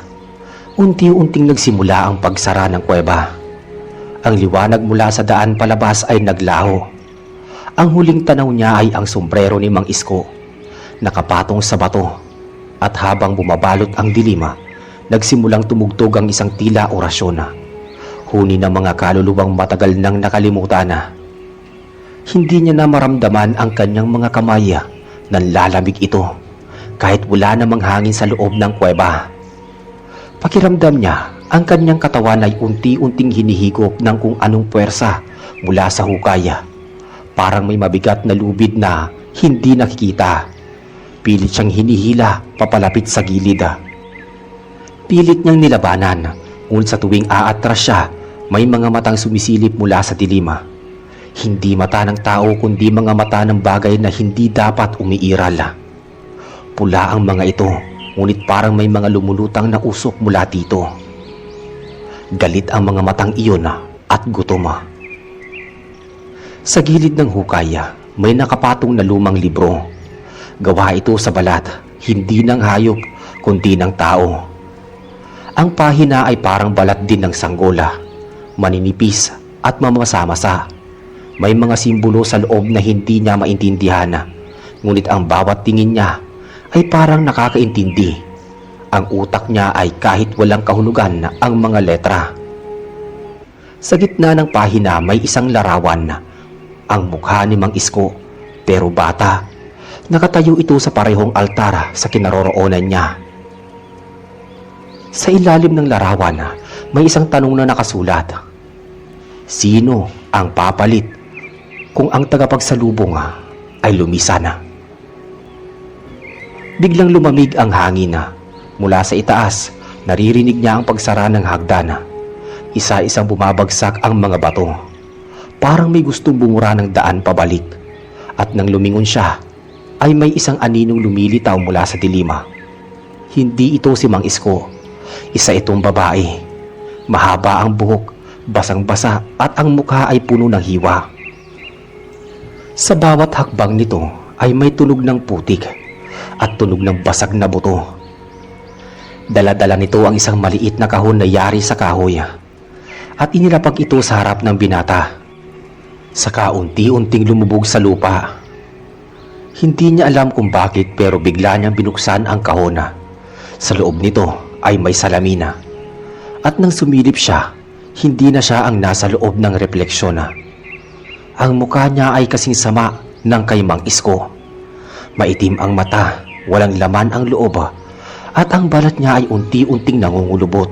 S2: unti-unting nagsimula ang pagsara ng kuweba. Ang liwanag mula sa daan palabas ay naglaho. Ang huling tanaw niya ay ang sombrero ni Mang Isko, nakapatong sa bato. At habang bumabalot ang dilim, nagsimulang tumugtog ang isang tila orasyon. Huni ng mga kaluluwang matagal nang nakalimutan. Hindi niya na maramdaman ang kanyang mga kamay. Nanlalamig ito kahit wala namang hangin sa loob ng kuweba. Pakiramdam niya, ang kanyang katawan ay unti-unting hinihigop ng kung anong puwersa mula sa hukay. Parang may mabigat na lubid na hindi nakikita. Pilit siyang hinihila papalapit sa gilid. Pilit niyang nilabanan, ngunit sa tuwing aatras siya, may mga matang sumisilip mula sa dilim. Hindi mata ng tao kundi mga mata ng bagay na hindi dapat umiiral. Pula ang mga ito, ngunit parang may mga lumulutang na usok mula dito. Galit ang mga matang iyon at gutom. Sa gilid ng hukay, may nakapatong na lumang libro. Gawa ito sa balat, hindi ng hayop kundi ng tao. Ang pahina ay parang balat din ng sanggola, maninipis at mamasa-masa. May mga simbolo sa loob na hindi niya maintindihan, ngunit ang bawat tingin niya ay parang nakakaintindi. Ang utak niya ay kahit walang kahulugan ang mga letra. Sa gitna ng pahina may isang larawan, ang mukha ni Mang Isko, pero bata. Nakatayo ito sa parehong altar sa kinaroroonan niya. Sa ilalim ng larawan, may isang tanong na nakasulat. Sino ang papalit kung ang tagapagsalubong ay lumisan? Biglang lumamig ang hangin. Mula sa itaas, naririnig niya ang pagsara ng hagdan. Isa-isang bumabagsak ang mga bato. Parang may gustong bumura ng daan pabalik. At nang lumingon siya, ay may isang aninong lumilitaw mula sa dilima. Hindi ito si Mang Isko. Isa itong babae. Mahaba ang buhok, basang-basa at ang mukha ay puno ng hiwa. Sa bawat hakbang nito ay may tunog ng putik at tunog ng basag na buto. Dala-dala nito ang isang maliit na kahon na yari sa kahoy at inilapag ito sa harap ng binata. Saka unti-unting lumubog sa lupa. Hindi niya alam kung bakit pero bigla niyang binuksan ang kahon. Sa loob nito ay may salamina. At nang sumilip siya, hindi na siya ang nasa loob ng refleksyon. Ang mukha niya ay kasing sama ng kay Mang Isko. Maitim ang mata, walang laman ang loob, at ang balat niya ay unti-unting nangungulubot.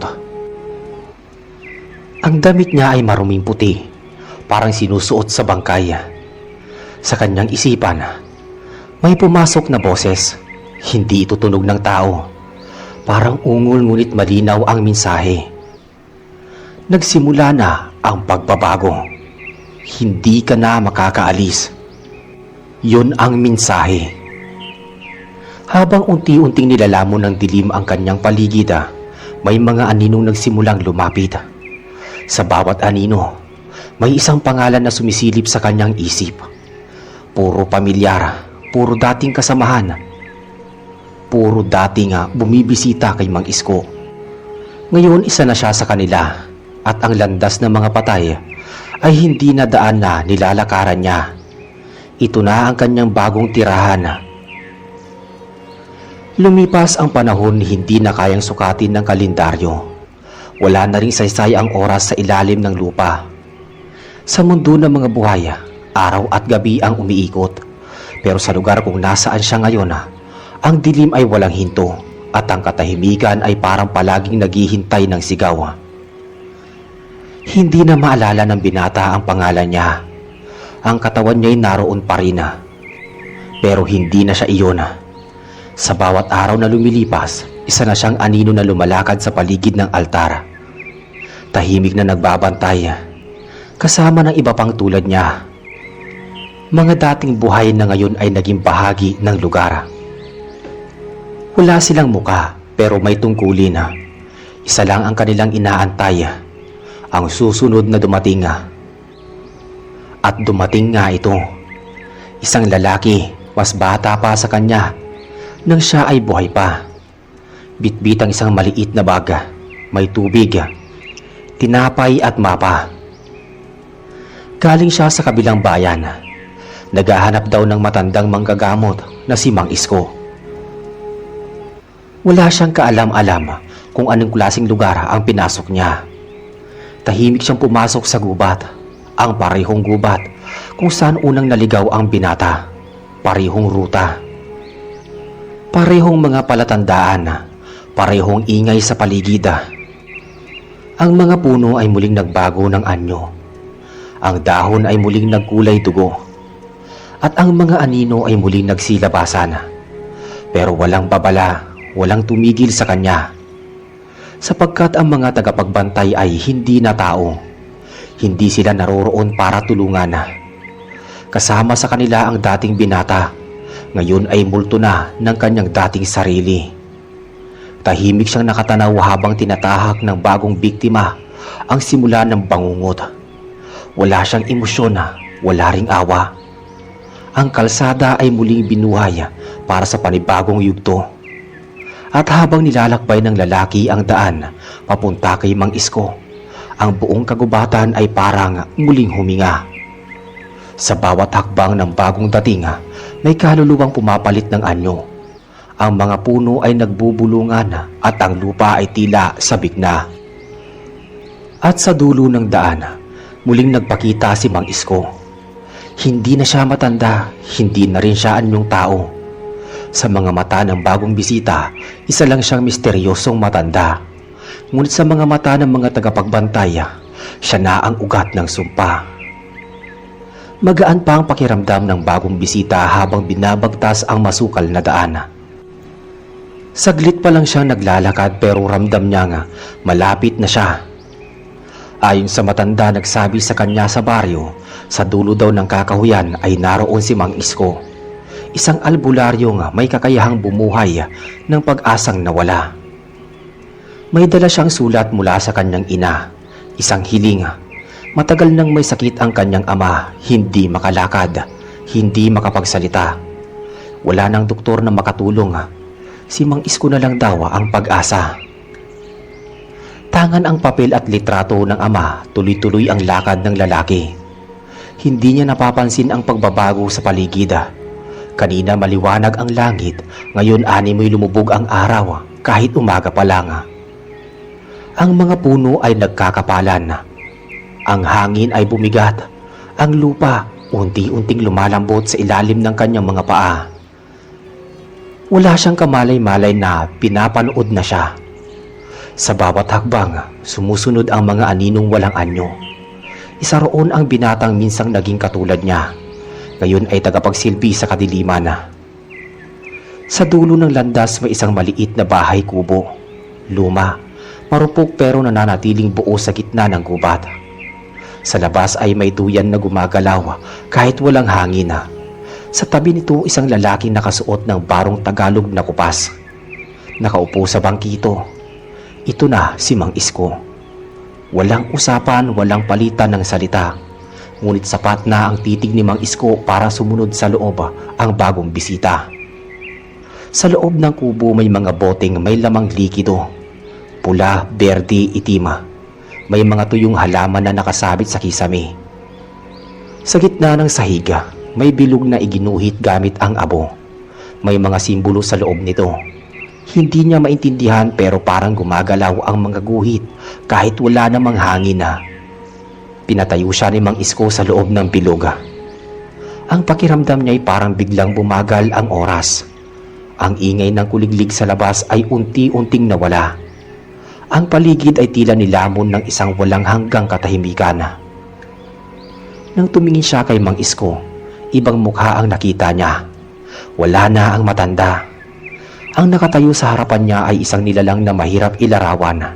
S2: Ang damit niya ay maruming puti, parang sinusuot sa bangkay. Sa kanyang isipan, may pumasok na boses. Hindi ito tunog ng tao. Parang ungol ngunit malinaw ang mensahe. Nagsimula na ang pagbabago. Hindi ka na makakaalis. Yun ang mensahe. Habang unti-unting nilalamon ng dilim ang kanyang paligid, may mga aninong nagsimulang lumapit. Sa bawat anino, may isang pangalan na sumisilip sa kanyang isip. Puro pamilyar, puro dating kasamahan. Puro dating bumibisita kay Mang Isko. Ngayon isa na siya sa kanila at ang landas ng mga patay ay hindi na daan na nilalakaran niya. Ito na ang kanyang bagong tirahan. Lumipas ang panahon, hindi na kayang sukatin ng kalendaryo. Wala na ring saysay ang oras sa ilalim ng lupa. Sa mundo ng mga buhay, araw at gabi ang umiikot. Pero sa lugar kung nasaan siya ngayon, ang dilim ay walang hinto at ang katahimikan ay parang palaging naghihintay ng sigaw. Hindi na maalala ng binata ang pangalan niya. Ang katawan niya ay naroon pa rin. Pero hindi na siya iyon. Sa bawat araw na lumilipas, isa na siyang anino na lumalakad sa paligid ng altar. Tahimik na nagbabantay, kasama ng iba pang tulad niya. Mga dating buhay na ngayon ay naging bahagi ng lugar. Wala silang muka pero may tungkulin. Isa lang ang kanilang inaantay, ang susunod na dumating. At dumating nga ito. Isang lalaki, mas bata pa sa kanya, nang siya ay buhay pa. Bitbit ang isang maliit na bag, may tubig, tinapay at mapa. Galing siya sa kabilang bayan. Naghahanap daw ng matandang manggagamot na si Mang Isko. Wala siyang kaalam-alam kung anong klaseng lugar ang pinasok niya. Tahimik siyang pumasok sa gubat, ang parehong gubat kung saan unang naligaw ang binata. Parehong ruta, parehong mga palatandaan, parehong ingay sa paligid. Ang mga puno ay muling nagbago ng anyo. Ang dahon ay muling nagkulay dugo. At ang mga anino ay muling nagsilabasan. Pero walang babala, walang tumigil sa kanya. Sapagkat ang mga tagapagbantay ay hindi na tao. Hindi sila naroroon para tulungan. Kasama sa kanila ang dating binata. Ngayon ay multo na ng kanyang dating sarili. Tahimik siyang nakatanaw habang tinatahak ng bagong biktima ang simula ng bangungot. Wala siyang emosyon, wala ring awa. Ang kalsada ay muling binuhay para sa panibagong yugto. At habang nilalakbay ng lalaki ang daan papunta kay Mang Isko, ang buong kagubatan ay parang muling huminga. Sa bawat hakbang ng bagong dating, may kaluluwang pumapalit ng anyo. Ang mga puno ay nagbubulungan at ang lupa ay tila sabik na. At sa dulo ng daan, muling nagpakita si Mang Isko. Hindi na siya matanda, hindi na rin siya anyong tao. Sa mga mata ng bagong bisita, isa lang siyang misteryosong matanda. Ngunit sa mga mata ng mga tagapagbantay, siya na ang ugat ng sumpa. Magaan pa ang pakiramdam ng bagong bisita habang binabagtas ang masukal na daan. Saglit pa lang siyang naglalakad pero ramdam niya nga malapit na siya. Ayon sa matanda nagsabi sa kanya sa baryo, sa dulo daw ng kakahuyan ay naroon si Mang Isko. Isang albularyo nga may kakayahang bumuhay ng pag-asang nawala. May dala siyang sulat mula sa kanyang ina, isang hiling. Matagal nang may sakit ang kanyang ama, hindi makalakad, hindi makapagsalita. Wala nang doktor na makatulong. Si Mang Isko na lang daw ang pag-asa. Tangan ang papel at litrato ng ama, tuloy-tuloy ang lakad ng lalaki. Hindi niya napapansin ang pagbabago sa paligid. Kanina maliwanag ang langit, ngayon animoy lumubog ang araw kahit umaga pa lang. Ang mga puno ay nagkakapalan. Ang hangin ay bumigat. Ang lupa unti-unting lumalambot sa ilalim ng kanyang mga paa. Wala siyang kamalay-malay na pinapanood na siya. Sa bawat hakbang, sumusunod ang mga aninong walang anyo. Isa roon ang binatang minsang naging katulad niya. Ngayon ay tagapagsilbi sa kadiliman. Sa dulo ng landas may isang maliit na bahay kubo. Luma, marupok pero nananatiling buo sa gitna ng gubat. Sa labas ay may duyan na gumagalaw kahit walang hangin. Sa tabi nito isang lalaking nakasuot ng barong Tagalog na kupas. Nakaupo sa bangkito. Ito na si Mang Isko. Walang usapan, walang palitan ng salita. Ngunit sapat na ang titig ni Mang Isko para sumunod sa loob ang bagong bisita. Sa loob ng kubo may mga boteng may lamang likido. Pula, berde, itim. May mga tuyong halaman na nakasabit sa kisame. Sa gitna ng sahiga, may bilog na iginuhit gamit ang abo. May mga simbolo sa loob nito. Hindi niya maintindihan pero parang gumagalaw ang mga guhit kahit wala namang hangin na. Pinatayo siya ni Mang Isko sa loob ng bilog. Ang pakiramdam niya ay parang biglang bumagal ang oras. Ang ingay ng kuliglig sa labas ay unti-unting nawala. Ang paligid ay tila nilamon ng isang walang hanggang katahimikan. Nang tumingin siya kay Mang Isko, ibang mukha ang nakita niya. Wala na ang matanda. Ang nakatayo sa harapan niya ay isang nilalang na mahirap ilarawan.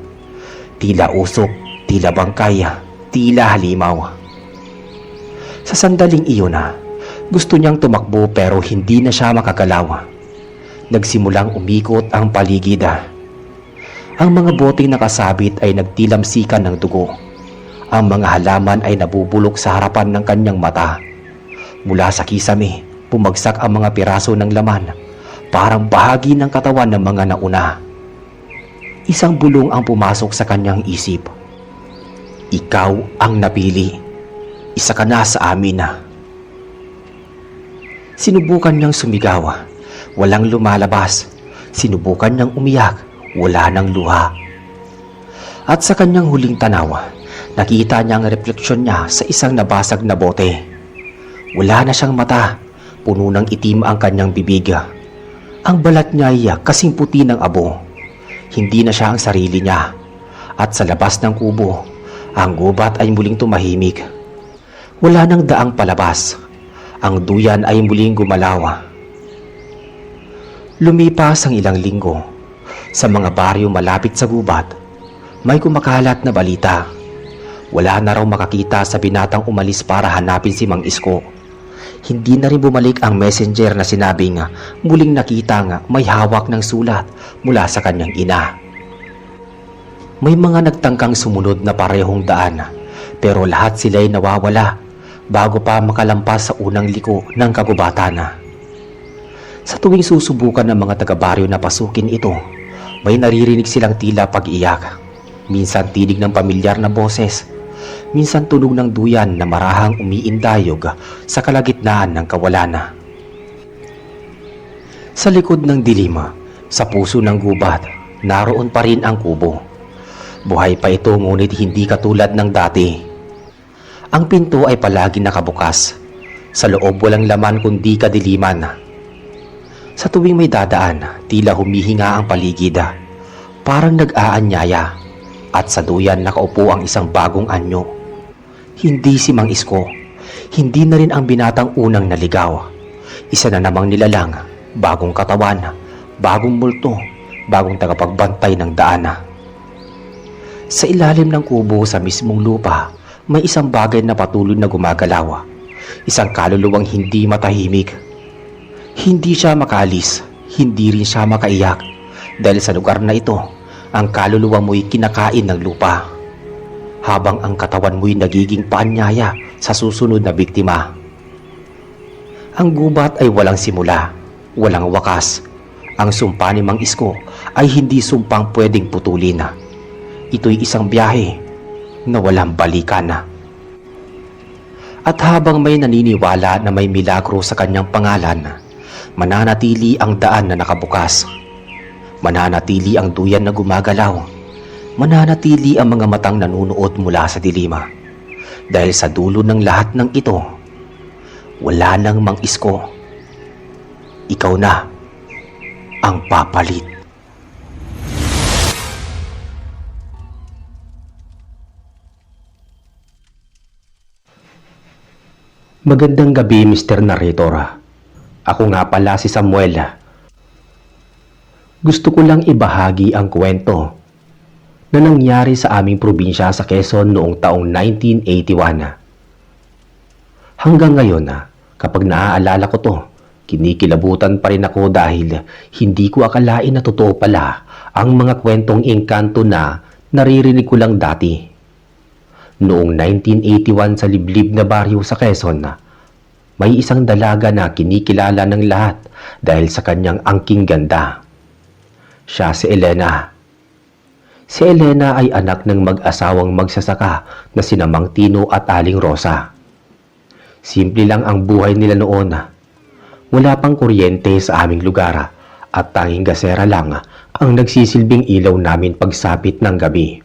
S2: Tila usok, tila bangkay, tila halimaw. Sa sandaling iyon gusto niyang tumakbo pero hindi na siya makagalaw. Nagsimulang umikot ang paligid. Ang mga boteng nakasabit ay nagtilamsikan ng dugo. Ang mga halaman ay nabubulok sa harapan ng kanyang mata. Mula sa kisame, bumagsak ang mga piraso ng laman, parang bahagi ng katawan ng mga nauna. Isang bulong ang pumasok sa kanyang isip. Ikaw ang napili. Isa ka na sa amin. Sinubukan niyang sumigaw. Walang lumalabas. Sinubukan niyang umiyak. Wala nang luha. At sa kanyang huling tanaw, nakita niya ang refleksyon niya sa isang nabasag na bote. Wala na siyang mata. Puno ng itim ang kanyang bibig. Ang balat niya ay kasing puti ng abo. Hindi na siya ang sarili niya. At sa labas ng kubo, ang gubat ay muling tumahimik. Wala nang daang palabas. Ang duyan ay muling gumalaw. Lumipas ang ilang linggo. Sa mga baryo malapit sa gubat, may kumakalat na balita. Wala na raw makakita sa binatang umalis para hanapin si Mang Isko. Hindi na rin bumalik ang messenger na sinabing muling nakita nga may hawak ng sulat mula sa kanyang ina. May mga nagtangkang sumunod na parehong daan, pero lahat sila'y nawawala bago pa makalampas sa unang liko ng kagubatan. Sa tuwing susubukan ng mga taga-baryo na pasukin ito, may naririnig silang tila pag-iyak. Minsan tinig ng pamilyar na boses, minsan tunog ng duyan na marahang umiindayog sa kalagitnaan ng kawalan. Sa likod ng dilim, sa puso ng gubat, naroon pa rin ang kubo. Buhay pa ito ngunit hindi katulad ng dati. Ang pinto ay palagi nakabukas. Sa loob walang laman kundi kadiliman. Sa tuwing may dadaan, tila humihinga ang paligid. Parang nag-aanyaya. At sa duyan nakaupo ang isang bagong anyo. Hindi si Mang Isko. Hindi na rin ang binatang unang naligaw. Isa na namang nilalang, bagong katawan, bagong multo, bagong tagapagbantay ng daan. Sa ilalim ng kubo sa mismong lupa, may isang bagay na patuloy na gumagalaw. Isang kaluluwang hindi matahimik. Hindi siya makaalis, hindi rin siya makaiyak. Dahil sa lugar na ito, ang kaluluwa mo'y kinakain ng lupa. Habang ang katawan mo'y nagiging paanyaya sa susunod na biktima. Ang gubat ay walang simula, walang wakas. Ang sumpa ni Mang Isko ay hindi sumpang pwedeng putulin. Ito'y isang biyahe na walang balikan. At habang may naniniwala na may milagro sa kanyang pangalan, mananatili ang daan na nakabukas. Mananatili ang duyan na gumagalaw. Mananatili ang mga matang nanunuot mula sa dilima. Dahil sa dulo ng lahat ng ito, wala nang Mang Isko. Ikaw na ang papalit.
S1: Magandang gabi, Mr. Narrator. Ako nga pala si Samuel. Gusto ko lang ibahagi ang kwento na nangyari sa aming probinsya sa Quezon noong taong 1981. Hanggang ngayon, kapag naaalala ko to, kinikilabutan pa rin ako dahil hindi ko akalain na totoo pala ang mga kwentong engkanto na naririnig ko lang dati. Noong 1981 sa liblib na baryo sa Quezon, may isang dalaga na kinikilala ng lahat dahil sa kanyang angking ganda. Siya si Elena. Si Elena ay anak ng mag-asawang magsasaka na sina Mang Tino at Aling Rosa. Simple lang ang buhay nila noon. Wala pang kuryente sa aming lugar at tanging gasera lang ang nagsisilbing ilaw namin pagsapit ng gabi.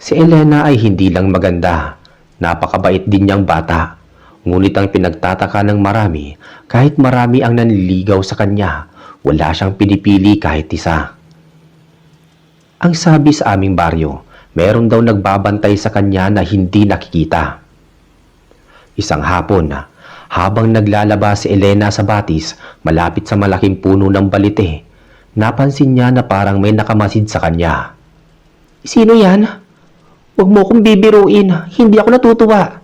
S1: Si Elena ay hindi lang maganda, napakabait din niyang bata. Ngunit ang pinagtataka ng marami, kahit marami ang nanliligaw sa kanya, wala siyang pinipili kahit isa. Ang sabi sa aming baryo, meron daw nagbabantay sa kanya na hindi nakikita. Isang hapon, habang naglalaba si Elena sa batis malapit sa malaking puno ng balite, napansin niya na parang may nakamasid sa kanya. "Sino yan? Huwag mo akong bibiruin, hindi ako natutuwa,"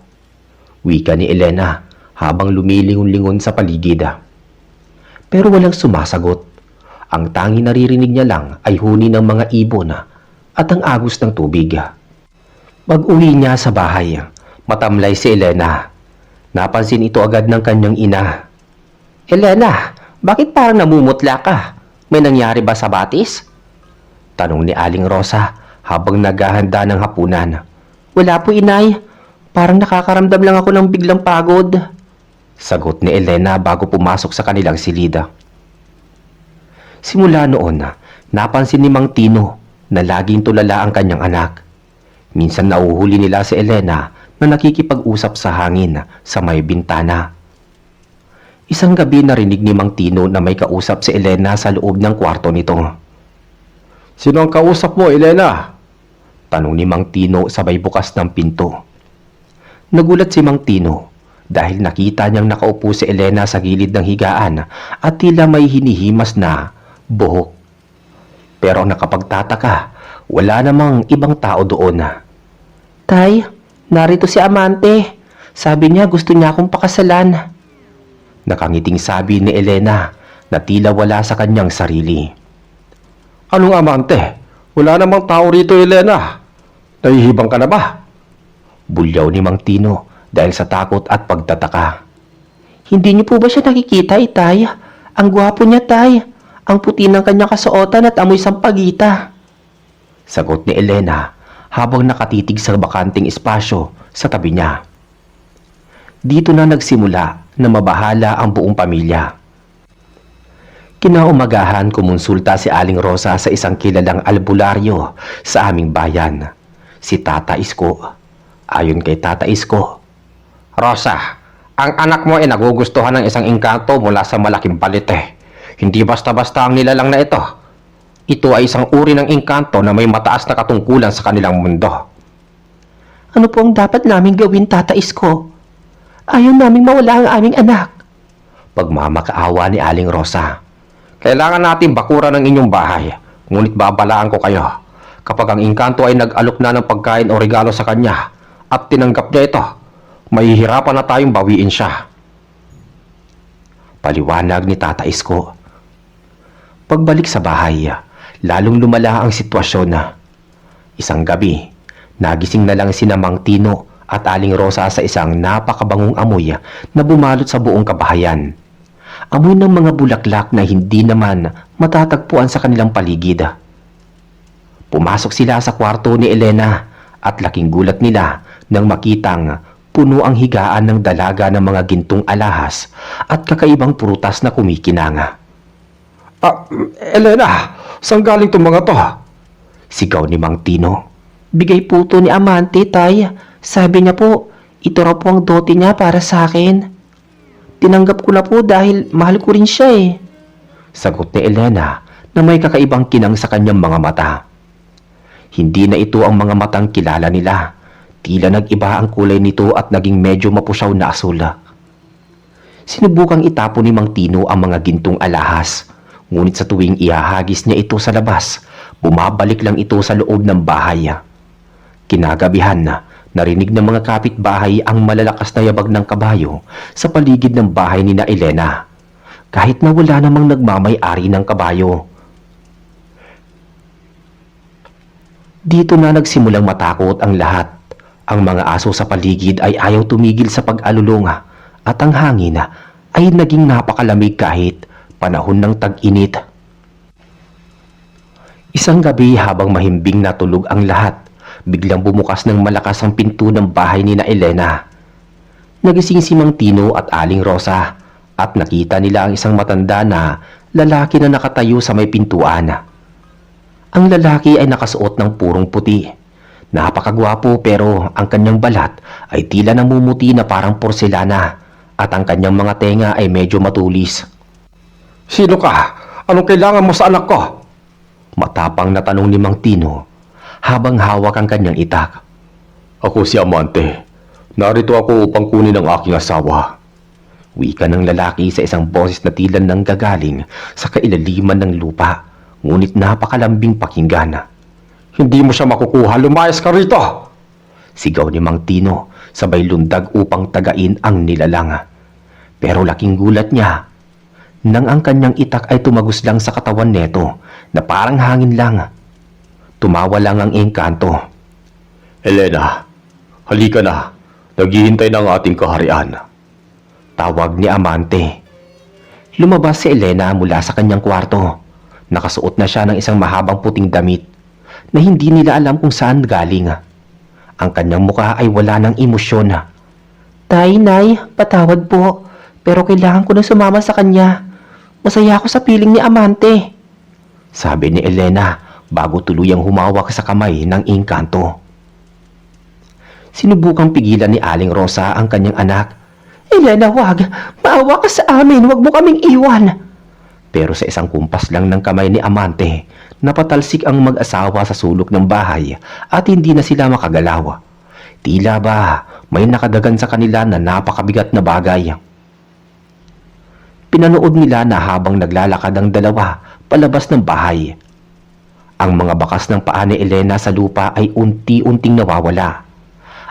S1: wika ni Elena habang lumilingon-lingon sa paligid. Pero walang sumasagot.
S2: Ang tanging naririnig niya lang ay huni ng mga ibon at ang agos ng tubig. Pag-uwi niya sa bahay, matamlay si Elena. Napansin ito agad ng kanyang ina. Elena, bakit parang namumutla ka? May nangyari ba sa batis? Tanong ni Aling Rosa habang naghahanda ng hapunan. Wala po, inay. Parang nakakaramdam lang ako ng biglang pagod. Sagot ni Elena bago pumasok sa kanilang silida. Simula noon, napansin ni Mang Tino na laging tulala ang kanyang anak. Minsan nauhuli nila si Elena na nakikipag-usap sa hangin sa may bintana. Isang gabi narinig ni Mang Tino na may kausap si Elena sa loob ng kwarto nito.
S3: Sino ang kausap mo, Elena?
S2: Tanong ni Mang Tino sabay bukas ng pinto. Nagulat si Mang Tino dahil nakita niyang nakaupo si Elena sa gilid ng higaan at tila may hinihimas na buhok. Pero nakapagtataka, wala namang ibang tao doon. Tay, narito si Amante. Sabi niya gusto niya akong pakasalan. Nakangiting sabi ni Elena na tila wala sa kanyang sarili.
S3: Anong amante? Wala namang tao rito, Elena. Nahihibang ka na ba?
S2: Bulyaw ni Mang Tino dahil sa takot at pagtataka. Hindi niyo po ba siya nakikita, itay? Ang gwapo niya, tay. Ang puti ng kanyang kasuotan at amoy sampagita. Sagot ni Elena habang nakatitig sa bakanting espasyo sa tabi niya. Dito na nagsimula na mabahala ang buong pamilya. Kinaumagahan kumonsulta si Aling Rosa sa isang kilalang albularyo sa aming bayan, si Tata Isko. Ayon kay Tata Isko, Rosa, ang anak mo ay nagugustuhan ng isang engkanto mula sa malaking balite. Hindi basta-basta ang nilalang na ito. Ito ay isang uri ng engkanto na may mataas na katungkulan sa kanilang mundo. Ano po ang dapat naming gawin, Tata Isko? Ayaw naming mawala ang aming anak. Pagmamakaawa ni Aling Rosa.
S3: Kailangan natin bakuran ng inyong bahay. Ngunit babalaan ko kayo. Kapag ang engkanto ay nag-alok na ng pagkain o regalo sa kanya at tinanggap niya ito, mahihirapan na tayong bawiin siya.
S2: Paliwanag ni Tata Isko. Pagbalik sa bahay, lalong lumala ang sitwasyon na. Isang gabi, nagising na lang sina Mang Tino at Aling Rosa sa isang napakabangong amoy na bumalot sa buong kabahayan. Amoy ng mga bulaklak na hindi naman matatagpuan sa kanilang paligid. Pumasok sila sa kwarto ni Elena at laking gulat nila nang makitang puno ang higaan ng dalaga ng mga gintong alahas at kakaibang prutas na kumikinanga.
S3: Elena, saan galing itong mga to?
S2: Sigaw ni Mang Tino. Bigay po to ni Amante, tay. Sabi niya po, ito raw po ang dote niya para sa akin. Tinanggap ko na po dahil mahal ko rin siya eh. Sagot ni Elena na may kakaibang kinang sa kanyang mga mata. Hindi na ito ang mga matang kilala nila. Tila nag-iba ang kulay nito at naging medyo mapusyaw na asul. Sinubukang itapon ni Mang Tino ang mga gintong alahas. Ngunit sa tuwing ihahagis niya ito sa labas, bumabalik lang ito sa loob ng bahay. Kinagabihan na, narinig ng mga kapitbahay ang malalakas na yabag ng kabayo sa paligid ng bahay ni na Elena. Kahit na wala namang nagmamay-ari ng kabayo. Dito na nagsimulang matakot ang lahat. Ang mga aso sa paligid ay ayaw tumigil sa pag-alulunga at ang hangin ay naging napakalamig kahit panahon ng tag-init. Isang gabi habang mahimbing natulog ang lahat, biglang bumukas ng malakas ang pinto ng bahay ni na Elena. Nagising si Mang Tino at Aling Rosa at nakita nila ang isang matanda na lalaki na nakatayo sa may pintuan. Ang lalaki ay nakasuot ng purong puti. Napakagwapo pero ang kanyang balat ay tila namumuti na parang porselana at ang kanyang mga tenga ay medyo matulis.
S3: Sino ka? Anong kailangan mo sa anak ko?
S2: Matapang na tanong ni Mang Tino habang hawak ang kanyang itak.
S3: Ako si Amante. Narito ako upang kunin ang aking asawa.
S2: Wika ng lalaki sa isang boses na tila nanggagaling sa kailaliman ng lupa, ngunit napakalambing pakinggan.
S3: Hindi mo siya makukuha, lumayas ka rito!
S2: Sigaw ni Mang Tino, sabay lundag upang tagain ang nilalang. Pero laking gulat niya. nang ang kanyang itak ay tumagos lang sa katawan neto na parang hangin lang. Tumawa lang ang engkanto.
S3: Elena, halika na. Naghihintay na ang ating kaharian.
S2: Tawag ni Amante. Lumabas si Elena mula sa kanyang kwarto. Nakasuot na siya ng isang mahabang puting damit na hindi nila alam kung saan galing. Ang kanyang mukha ay wala ng emosyon. Tay, Nay, patawad po. Pero kailangan ko na sumama sa kanya. Masaya ako sa piling ni Amante. Sabi ni Elena bago tuluyang humawak sa kamay ng engkanto. Sinubukang pigilan ni Aling Rosa ang kanyang anak. Elena, wag! Maawa ka sa amin! Wag mo kaming iwan! Pero sa isang kumpas lang ng kamay ni Amante, napatalsik ang mag-asawa sa sulok ng bahay at hindi na sila makagalaw. Tila ba may nakadagan sa kanila na napakabigat na bagay. Pinanood nila na habang naglalakad ang dalawa palabas ng bahay. Ang mga bakas ng paa ni Elena sa lupa ay unti-unting nawawala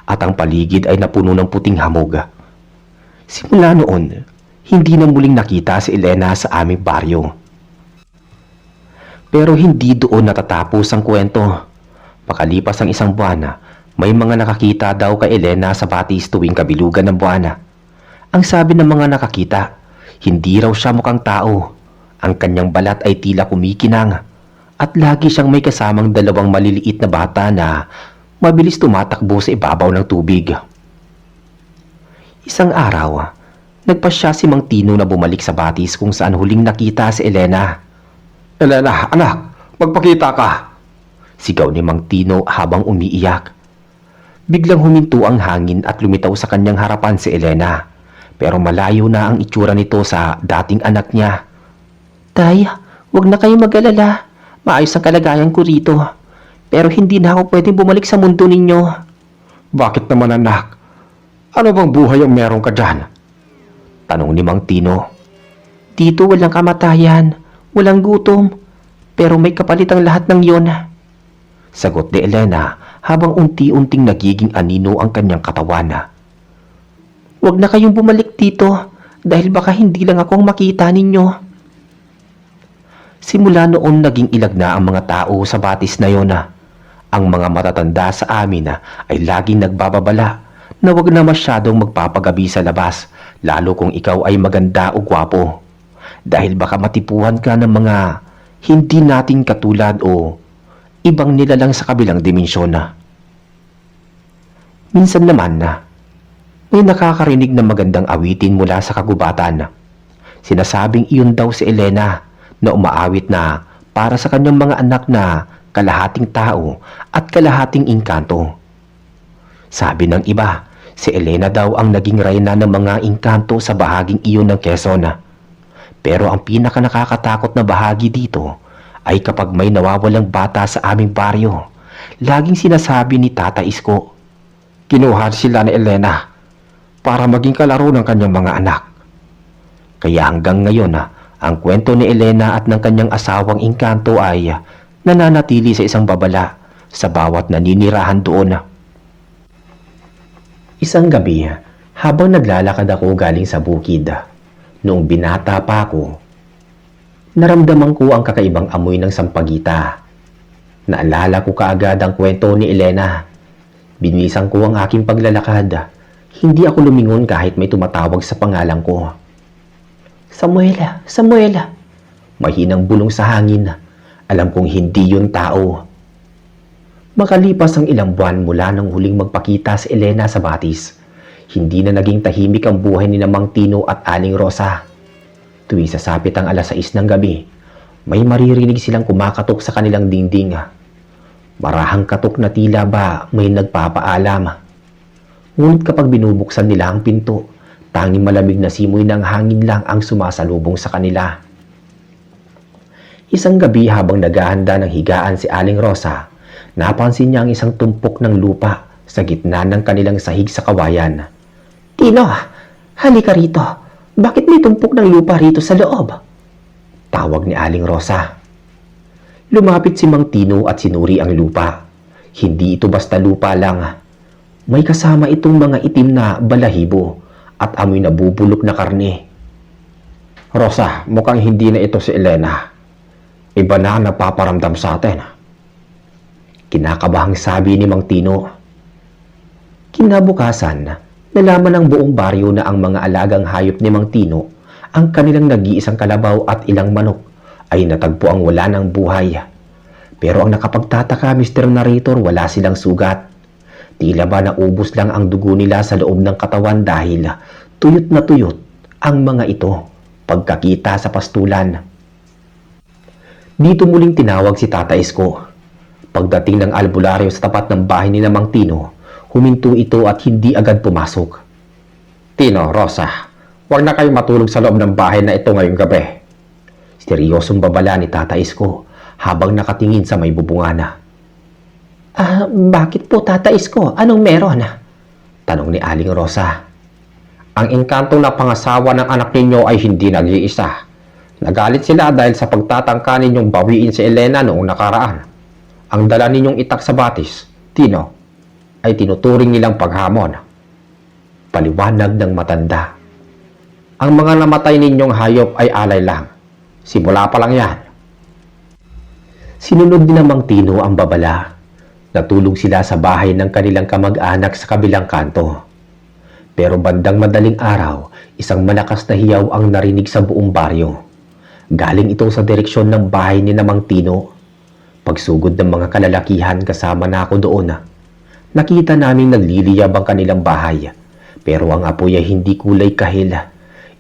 S2: at ang paligid ay napuno ng puting hamog. Simula noon, hindi na muling nakita si Elena sa aming baryo. Pero hindi doon natatapos ang kwento. Makalipas ang isang buwan, may mga nakakita daw kay Elena sa batis tuwing kabilugan ng buwan. Ang sabi ng mga nakakita, hindi raw siya mukhang tao. Ang kanyang balat ay tila kumikinang at lagi siyang may kasamang dalawang maliliit na bata na mabilis tumatakbo sa ibabaw ng tubig. Isang araw, nagpasya si Mang Tino na bumalik sa batis kung saan huling nakita si Elena.
S3: Elena, anak, magpakita ka.
S2: Sigaw ni Mang Tino habang umiiyak. Biglang huminto ang hangin at lumitaw sa kanyang harapan si Elena. Pero malayo na ang itsura nito sa dating anak niya. Tay, wag na kayo mag-alala. Maayos ang kalagayan ko rito. Pero hindi na ako pwedeng bumalik sa mundo ninyo.
S3: Bakit naman, anak? Ano bang buhay ang meron ka dyan?
S2: Tanong ni Mang Tino. Dito walang kamatayan, walang gutom, pero may kapalit ang lahat ng yon. Sagot ni Elena habang unti-unting nagiging anino ang kanyang katawan. Huwag na kayong bumalik dito dahil baka hindi lang akong makita ninyo. Simula noon naging ilag na ang mga tao sa batis na yon. Ang mga matatanda sa amin ay laging nagbababala na wag na masyadong magpapagabi sa labas, lalo kung ikaw ay maganda o gwapo. Dahil baka matipuhan ka ng mga hindi natin katulad o ibang nilalang sa kabilang dimensyon. Minsan naman may nakakarinig na magandang awitin mula sa kagubatan. Sinasabing iyon daw si Elena na umaawit na para sa kanyang mga anak na kalahating tao at kalahating engkanto. Sabi ng iba, si Elena daw ang naging reyna ng mga engkanto sa bahaging iyon ng Quezon. Pero ang pinaka nakakatakot na bahagi dito ay kapag may nawawalang bata sa aming baryo. Laging sinasabi ni Tata Isko, kinuha sila ni Elena para maging kalaro ng kanyang mga anak. Kaya hanggang ngayon ang kwento ni Elena at ng kanyang asawang engkanto ay nananatili sa isang babala sa bawat naninirahan doon. Isang gabi, habang naglalakad ako galing sa bukid, noong binata pa ako, naramdaman ko ang kakaibang amoy ng sampagita. Naalala ko kaagad ang kwento ni Elena. Binisan ko ang aking paglalakad. Hindi ako lumingon kahit may tumatawag sa pangalan ko. Samuela, Samuela. Mahinang bulong sa hangin. Alam kong hindi yun tao. Makalipas ang ilang buwan mula nang huling magpakita si Elena sa batis, hindi na naging tahimik ang buhay ni Mang Tino at Aling Rosa. Tuwing sasapit ang 6:00 ng gabi, may maririnig silang kumakatok sa kanilang dingding. Marahang katok na tila ba may nagpapaalam. Ngunit kapag binubuksan nila ang pinto, tanging malamig na simoy ng hangin lang ang sumasalubong sa kanila. Isang gabi habang naghahanda ng higaan si Aling Rosa, napansin niya ang isang tumpok ng lupa sa gitna ng kanilang sahig sa kawayan. Tino, halika rito. Bakit may tumpok ng lupa rito sa loob? Tawag ni Aling Rosa. Lumapit si Mang Tino at sinuri ang lupa. Hindi ito basta lupa lang. May kasama itong mga itim na balahibo at amoy na bubulok na karne.
S1: Rosa, mukhang hindi na ito si Elena. Iba na ang nagpaparamdam sa atin.
S2: Kinakabahang sabi ni Mang Tino. Kinabukasan, nalaman ng buong baryo na ang mga alagang hayop ni Mang Tino, ang kanilang nag-iisang kalabaw at ilang manok, ay natagpo ang wala ng buhay. Pero ang nakapagtataka, Mr. Narrator, wala silang sugat. Tila ba naubos lang ang dugo nila sa loob ng katawan dahil tuyot na tuyot ang mga ito pagkakita sa pastulan. Dito muling tinawag si Tata Isko. Pagdating ng albularyo sa tapat ng bahay ni Mang Tino, huminto ito at hindi agad pumasok.
S1: Tino, Rosa, huwag na kayo matulog sa loob ng bahay na ito ngayong gabi.
S2: Seryosong babala ni Tata Isko habang nakatingin sa may bubungana. Bakit po, Tata Isko? Anong meron? Tanong ni Aling Rosa.
S1: Ang engkantong na pangasawa ng anak ninyo ay hindi nag-iisa. Nagalit sila dahil sa pagtatangka ninyong bawiin si Elena noong nakaraan. Ang dala ninyong itak sa batis, Tino, ay tinuturing nilang paghamon.
S2: Paliwanag ng matanda.
S1: Ang mga namatay ninyong hayop ay alay lang. Simula pa lang yan.
S2: Sinunod ni Mang Tino ang babala. Natulog sila sa bahay ng kanilang kamag-anak sa kabilang kanto. Pero bandang madaling araw, isang malakas na hiyaw ang narinig sa buong baryo. Galing ito sa direksyon ng bahay ni Mang Tino. Pagsugod ng mga kalalakihan kasama na ako doon. Nakita naming nagliliyab ang kanilang bahay. Pero ang apoy ay hindi kulay kahil.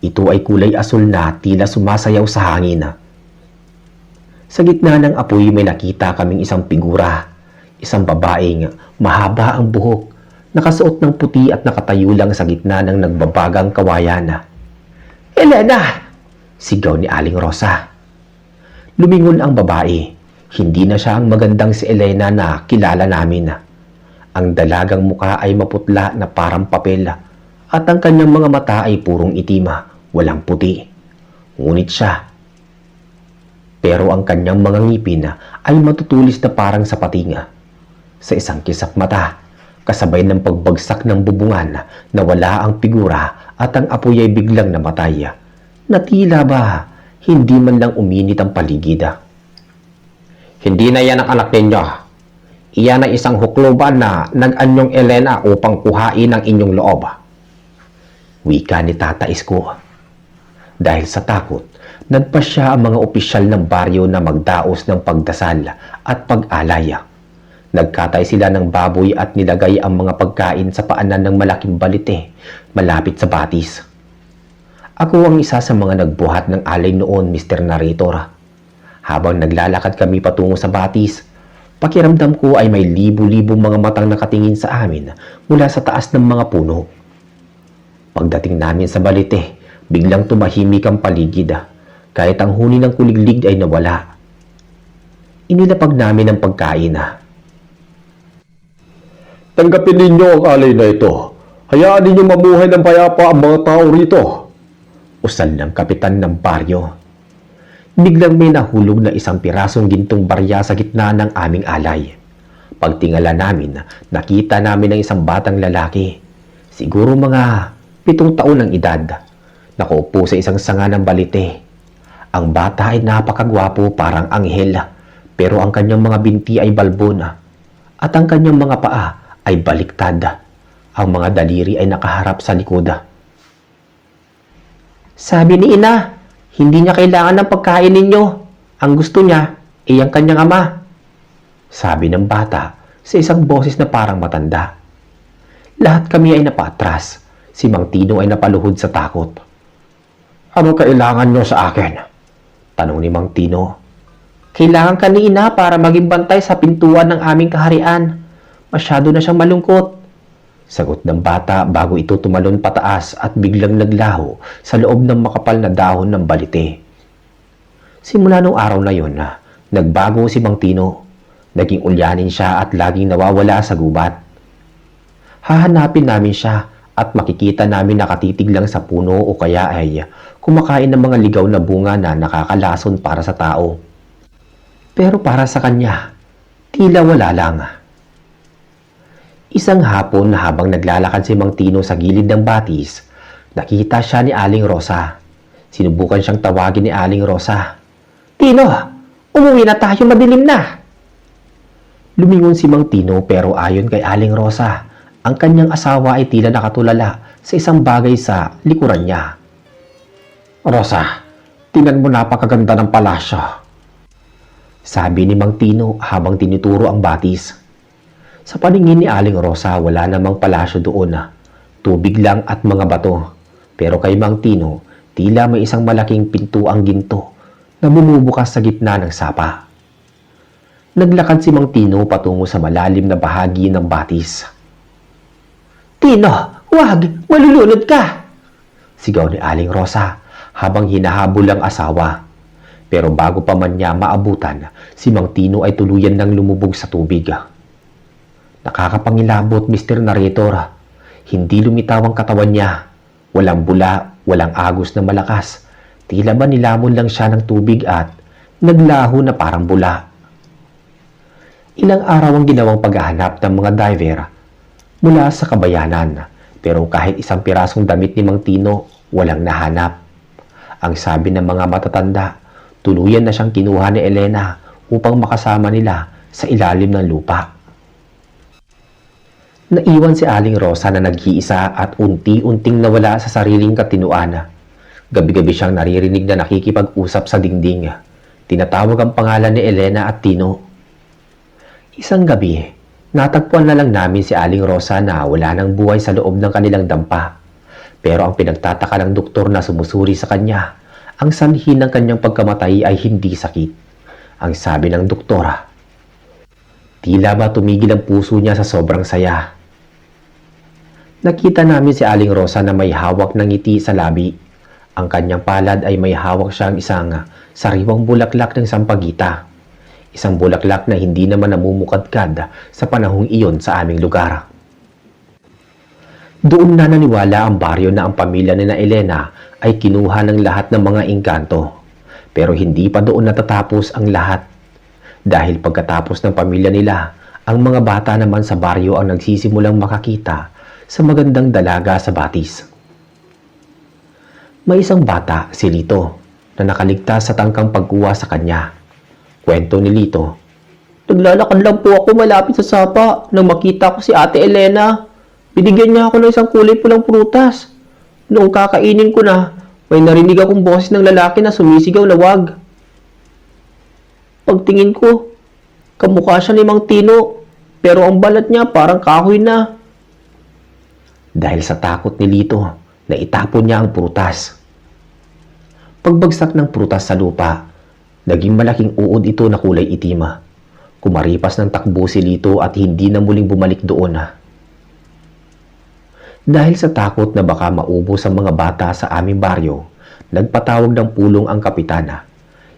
S2: Ito ay kulay asul na tila sumasayaw sa hangin. Sa gitna ng apoy may nakita kaming isang figura. Isang babaeng mahaba ang buhok, nakasuot ng puti at nakatayo lang sa gitna ng nagbabagang kawayan.
S1: Elena!
S2: Sigaw ni Aling Rosa. Lumingon ang babae. Hindi na siya ang magandang si Elena na kilala namin. Ang dalagang muka ay maputla na parang papel at ang kanyang mga mata ay purong itim, walang puti. Ngunit siya. Pero ang kanyang mga ngipin ay matutulis na parang sa patinga. Sa isang kisap mata, kasabay ng pagbagsak ng bubungan, nawala ang figura at ang apoy ay biglang namatay. Na tila ba hindi man lang uminit ang paligid.
S1: Hindi na yan ang anak ninyo. Iyan ay isang hukluban na nag-anyong Elena upang kuhain ang inyong loob.
S2: Wika ni Tata Isko. Dahil sa takot, nagpasya ang mga opisyal ng baryo na magdaos ng pagdasal at pag-alay. Nagkatay sila ng baboy at nilagay ang mga pagkain sa paanan ng malaking balite malapit sa batis. Ako ang isa sa mga nagbuhat ng alay noon, Mr. Narrator. Habang naglalakad kami patungo sa batis, pakiramdam ko ay may libu-libong mga matang nakatingin sa amin mula sa taas ng mga puno. Pagdating namin sa balite, biglang tumahimik ang paligid. Kahit ang huni ng kuliglig ay nawala. Inilapag namin ang pagkain.
S3: Tanggapin ninyo ang alay na ito. Hayaan ninyo mamuhay ng payapa ang mga tao rito.
S2: Usal ng kapitan ng baryo. Biglang may nahulog na isang pirasong gintong barya sa gitna ng aming alay. Pagtingala namin, nakita namin ang isang batang lalaki. Siguro mga 7 taon ng edad. Nakaupo sa isang sanga ng balite. Ang bata ay napakagwapo, parang anghel. Pero ang kanyang mga binti ay balbon. At ang kanyang mga paa ay baliktad. Ang mga daliri ay nakaharap sa likod.
S1: Sabi ni Ina, hindi niya kailangan ng pagkain ninyo. Ang gusto niya ay ang kanyang ama.
S2: Sabi ng bata sa isang boses na parang matanda. Lahat kami ay napatras. Si Mang Tino ay napaluhod sa takot.
S1: Ano kailangan niyo sa akin?
S2: Tanong ni Mang Tino.
S1: Kailangan ka ni Ina para maging bantay sa pintuan ng aming kaharian. Masyado na siyang malungkot.
S2: Sagot ng bata bago ito tumalon pataas at biglang naglaho sa loob ng makapal na dahon ng balite. Simula nung araw na yon, nagbago si Mang Tino. Naging ulyanin siya at laging nawawala sa gubat. Hahanapin namin siya at makikita namin nakatitig lang sa puno o kaya ay kumakain ng mga ligaw na bunga na nakakalason para sa tao. Pero para sa kanya, tila wala lang. Isang hapon na habang naglalakad si Mang Tino sa gilid ng batis, nakita siya ni Aling Rosa. Sinubukan siyang tawagin ni Aling Rosa. Tino, umuwi na tayo, madilim na. Lumingon si Mang Tino pero ayon kay Aling Rosa, ang kanyang asawa ay tila nakatulala sa isang bagay sa likuran niya. Rosa, tingnan mo napakaganda ng palasyo. Sabi ni Mang Tino habang tinuturo ang batis. Sa paningin ni Aling Rosa, wala namang palasyo doon. Tubig lang at mga bato. Pero kay Mang Tino, tila may isang malaking pintuang ginto na bumubukas sa gitna ng sapa. Naglakad si Mang Tino patungo sa malalim na bahagi ng batis. Tino, wag! Malulunod ka! Sigaw ni Aling Rosa habang hinahabol ang asawa. Pero bago pa man niya maabutan, si Mang Tino ay tuluyan ng lumubog sa tubig. Nakakapangilabot, Mr. Narrator. Hindi lumitaw ang katawan niya. Walang bula, walang agos na malakas. Tila ba nilamon lang siya ng tubig at naglaho na parang bula. Ilang araw ang ginawang paghahanap ng mga diver mula sa kabayanan. Pero kahit isang pirasong damit ni Mang Tino, walang nahanap. Ang sabi ng mga matatanda, tuluyan na siyang kinuha ni Elena upang makasama nila sa ilalim ng lupa. Naiwan si Aling Rosa na nag-iisa at unti-unting nawala sa sariling katinuan. Gabi-gabi siyang naririnig na nakikipag-usap sa dingding. Tinatawag ang pangalan ni Elena at Tino. Isang gabi, natagpuan na lang namin si Aling Rosa na wala ng buhay sa loob ng kanilang dampa. Pero ang pinagtataka ng doktor na sumusuri sa kanya, ang sanhi ng kanyang pagkamatay ay hindi sakit. Ang sabi ng doktora, tila ba tumigil ang puso niya sa sobrang saya. Nakita namin si Aling Rosa na may hawak ng ngiti sa labi. Ang kanyang palad ay may hawak siyang isang sariwang bulaklak ng sampagita. Isang bulaklak na hindi naman namumukadkad sa panahong iyon sa aming lugar. Doon na naniwala ang baryo na ang pamilya ni na Elena ay kinuha ng lahat ng mga engkanto. Pero hindi pa doon natatapos ang lahat. Dahil pagkatapos ng pamilya nila, ang mga bata naman sa baryo ang nagsisimulang makakita sa magandang dalaga sa batis. May isang bata, si Lito, na nakaligtas sa tangkang pagkuha sa kanya. Kwento ni Lito, naglalakad lang po ako malapit sa sapa nang makita ko si Ate Elena. Binigyan niya ako ng isang kulay pulang prutas. Noong kakainin ko na, may narinig akong boses ng lalaki na sumisigaw na wag. Pagtingin ko, kamukha siya ni Mang Tino, pero ang balat niya parang kahoy na. Dahil sa takot ni Lito, naitapon niya ang prutas. Pagbagsak ng prutas sa lupa, naging malaking uod ito na kulay itim. Kumaripas ng takbo si Lito at hindi na muling bumalik doon. Dahil sa takot na baka maubos ang mga bata sa aming baryo, nagpatawag ng pulong ang kapitana.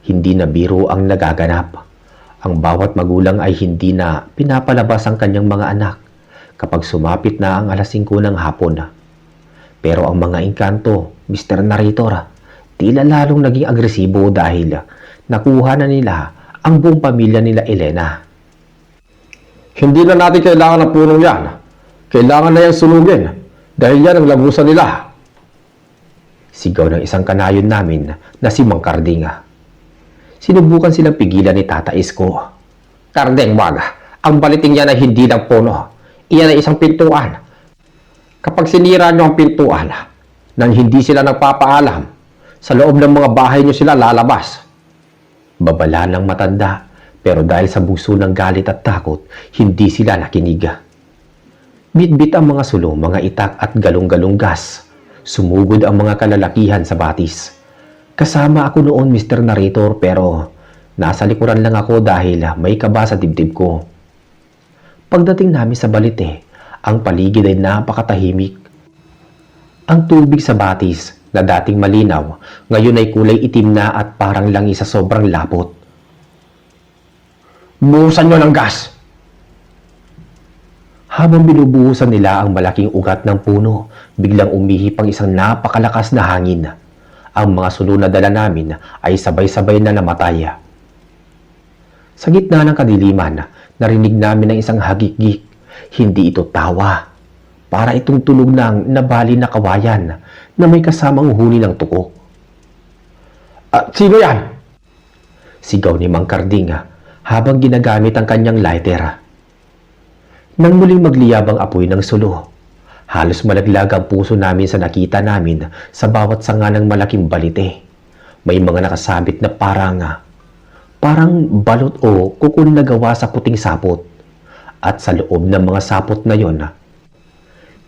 S2: Hindi na biro ang nagaganap. Ang bawat magulang ay hindi na pinapalabas ang kanyang mga anak kapag sumapit na ang alas 5 ng hapon. Pero ang mga engkanto, Mr. Narrator, tila lalong naging agresibo dahil nakuha na nila ang buong pamilya nila Elena.
S3: Hindi na natin kailangan ng punong yan. Kailangan na yan sunugin dahil yan ang lagusan nila.
S2: Sigaw ng isang kanayon namin na si Mang Karding. Sinubukan silang pigilan ni Tata Isko. Karding, wag. Ang baliting yan ay hindi ng puno. Iyan ay isang pintuan. Kapag sinira nyo ang pintuan nang hindi sila nagpapaalam, sa loob ng mga bahay nyo sila lalabas. Babala ng matanda, pero dahil sa buso ng galit at takot, hindi sila nakinig. Bitbit ang mga sulong, mga itak at galong-galong gas. Sumugod ang mga kalalakihan sa batis. Kasama ako noon, Mr. Narrator, pero nasa likuran lang ako dahil may kaba sa dibdib ko. Pagdating namin sa balite, ang paligid ay napakatahimik. Ang tubig sa batis na dating malinaw, ngayon ay kulay itim na at parang langi sa sobrang lapot. Buhusan nyo ng gas! Habang binubuhusan nila ang malaking ugat ng puno, biglang umihip ang isang napakalakas na hangin. Ang mga sulong na dala namin ay sabay-sabay na namatay. Sa gitna ng kadiliman, narinig namin ang isang hagik-gik. Hindi ito tawa. Para itong tulog ng nabali na kawayan na may kasamang huni ng tukok. Sino yan? Sigaw ni Mang Karding habang ginagamit ang kanyang lighter. Nang muling magliyab ang apoy ng sulo, halos malaglag ang puso namin sa nakita namin sa bawat sanga ng malaking balite. May mga nakasabit na parang balot o kukul na gawa sa puting sapot. At sa loob ng mga sapot na yon,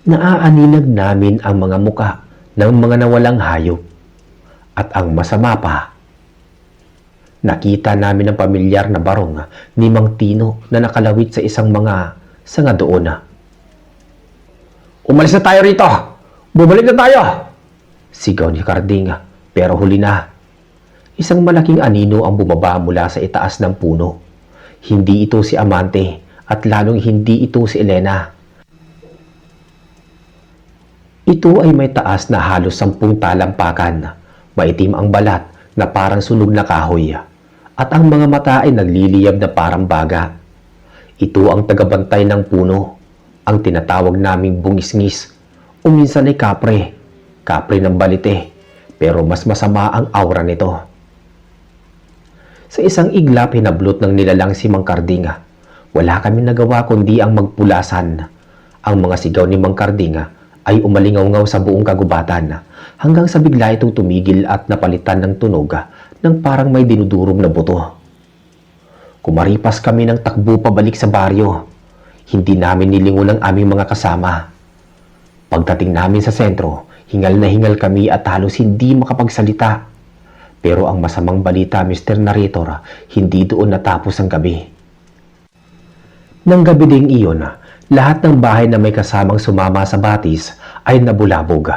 S2: naaaninag namin ang mga muka ng mga nawalang hayop. At ang masama pa, nakita namin ang pamilyar na barong ni Mang Tino na nakalawit sa isang mga sanga doon. "Umalis na tayo rito! Bumalik na tayo!" sigaw ni Karding, pero huli na. Isang malaking anino ang bumaba mula sa itaas ng puno. Hindi ito si Amante at lalong hindi ito si Elena. Ito ay may taas na halos 10 talampakan. Maitim ang balat na parang sunog na kahoy at ang mga mata ay nagliliyab na parang baga. Ito ang tagabantay ng puno, ang tinatawag naming bungisngis o minsan ay kapre ng balite, pero mas masama ang aura nito. Sa isang iglap hinablot ng nilalang si Mang Karding. Wala kami nagawa kundi ang magpulasan. Ang mga sigaw ni Mang Karding ay umalingaw-ngaw sa buong kagubatan hanggang sa bigla itong tumigil at napalitan ng tunog ng parang may dinudurog na buto. Kumaripas kami ng takbo pabalik sa baryo. Hindi namin nilingon ang aming mga kasama. Pagdating namin sa sentro, hingal na hingal kami at halos hindi makapagsalita. Pero ang masamang balita, Mr. Narrator, hindi doon natapos ang gabi. Nang gabi ding iyon, lahat ng bahay na may kasamang sumama sa batis ay nabulabog.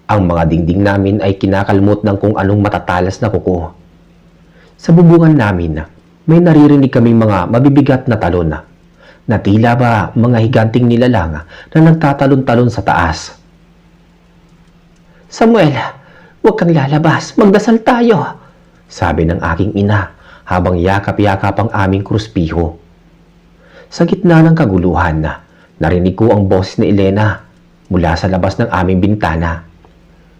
S2: Ang mga dingding namin ay kinakalmot ng kung anong matatalas na kuko. Sa bubungan namin, may naririnig kaming mga mabibigat na talon na tila ba mga higanting nilalang na nagtatalon-talon sa taas. "Samuel, huwag kang lalabas, magdasal tayo," sabi ng aking ina habang yakap-yakap ang aming kruspiho. Sa gitna ng kaguluhan, narinig ko ang boses ni Elena mula sa labas ng aming bintana.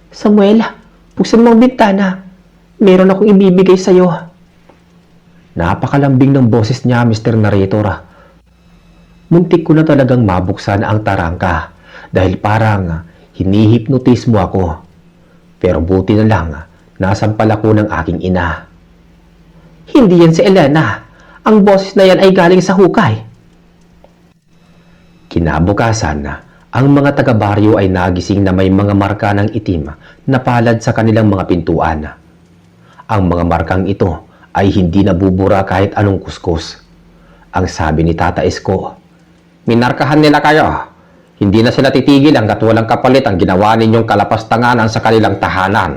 S2: "Samuel, buksan mo ang bintana. Meron akong ibibigay sa'yo." Napakalambing ng boses niya, Mr. Narrator. Muntik ko na talagang mabuksan ang tarangka dahil parang hinihipnotis mo ako. Pero buti na lang, nasampal ako ng aking ina. "Hindi yan si Elena. Ang boses na yan ay galing sa hukay." Kinabukasan, ang mga taga-baryo ay nagising na may mga marka ng itim na palad sa kanilang mga pintuan. Ang mga markang ito ay hindi nabubura kahit anong kuskus. Ang sabi ni Tata Esko, "Minarkahan nila kayo. Hindi na sila titigil hanggat walang kapalit ang ginawa ninyong kalapastanganan sa kanilang tahanan."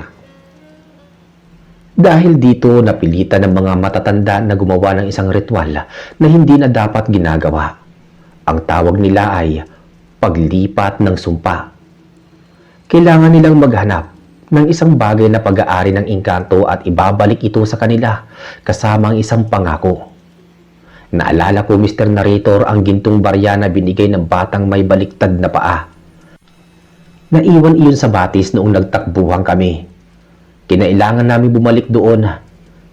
S2: Dahil dito, napilitan ng mga matatanda na gumawa ng isang ritual na hindi na dapat ginagawa. Ang tawag nila ay paglipat ng sumpa. Kailangan nilang maghanap ng isang bagay na pag-aari ng engkanto at ibabalik ito sa kanila kasama ang isang pangako. Naalala ko, Mr. Narrator, ang gintong barya na binigay ng batang may baliktad na paa. Naiwan iyon sa batis noong nagtakbuhan kami. Kinailangan namin bumalik doon,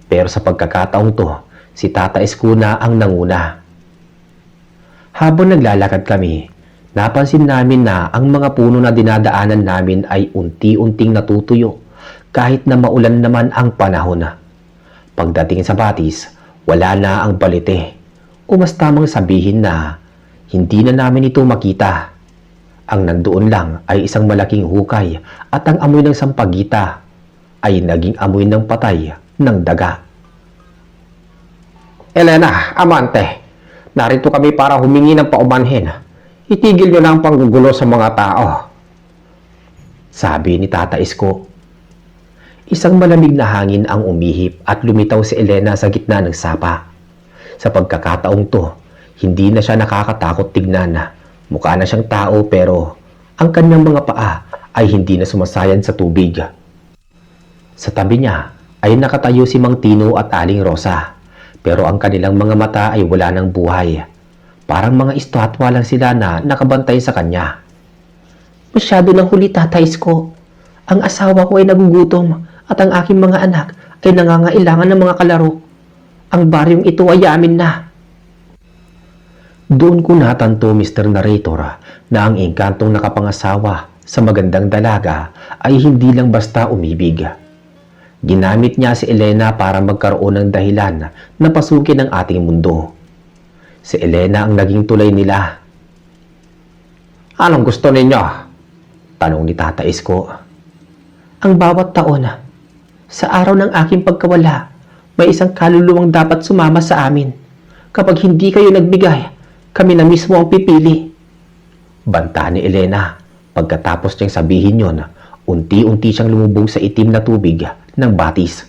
S2: pero sa pagkakataong to, si Tata Escuna ang nanguna. Habang naglalakad kami, napansin namin na ang mga puno na dinadaanan namin ay unti-unting natutuyo kahit na maulan naman ang panahon. Pagdating sa batis, wala na ang balite. O mas tamang sabihin na hindi na namin ito makita. Ang nandoon lang ay isang malaking hukay at ang amoy ng sampagita ay naging amoy ng patay ng daga. "Elena, Amante, narito kami para humingi ng paumanhin. Itigil nyo na ang panggugulo sa mga tao," sabi ni Tata Esko. Isang malamig na hangin ang umihip at lumitaw si Elena sa gitna ng sapa. Sa pagkakataong to, hindi na siya nakakatakot tignan. Mukha na siyang tao pero ang kanyang mga paa ay hindi na sumasayad sa tubig. Sa tabi niya ay nakatayo si Mang Tino at Aling Rosa, pero ang kanilang mga mata ay wala ng buhay. Parang mga estatwa lang sila na nakabantay sa kanya. "Masyado ng huli, Tata Esko. Ang asawa ko ay nagugutom at ang aking mga anak ay nangangailangan ng mga kalaro. Ang baryong ito ay amin na.
S1: Doon ko natanto, Mr. Narrator, na ang engkantong nakapangasawa sa magandang dalaga ay hindi lang basta umibig. Ginamit niya si Elena para magkaroon ng dahilan na pasukin ang ating mundo. Si Elena ang naging tulay nila. "Anong gusto ninyo?" tanong ni Tata Isko.
S2: Ang bawat taon, sa araw ng aking pagkawala, may isang kaluluwang dapat sumama sa amin. Kapag hindi kayo nagbigay, kami na mismo ang pipili.
S1: Banta ni Elena. Pagkatapos niyang sabihin yon, unti-unti siyang lumubog sa itim na tubig ng batis.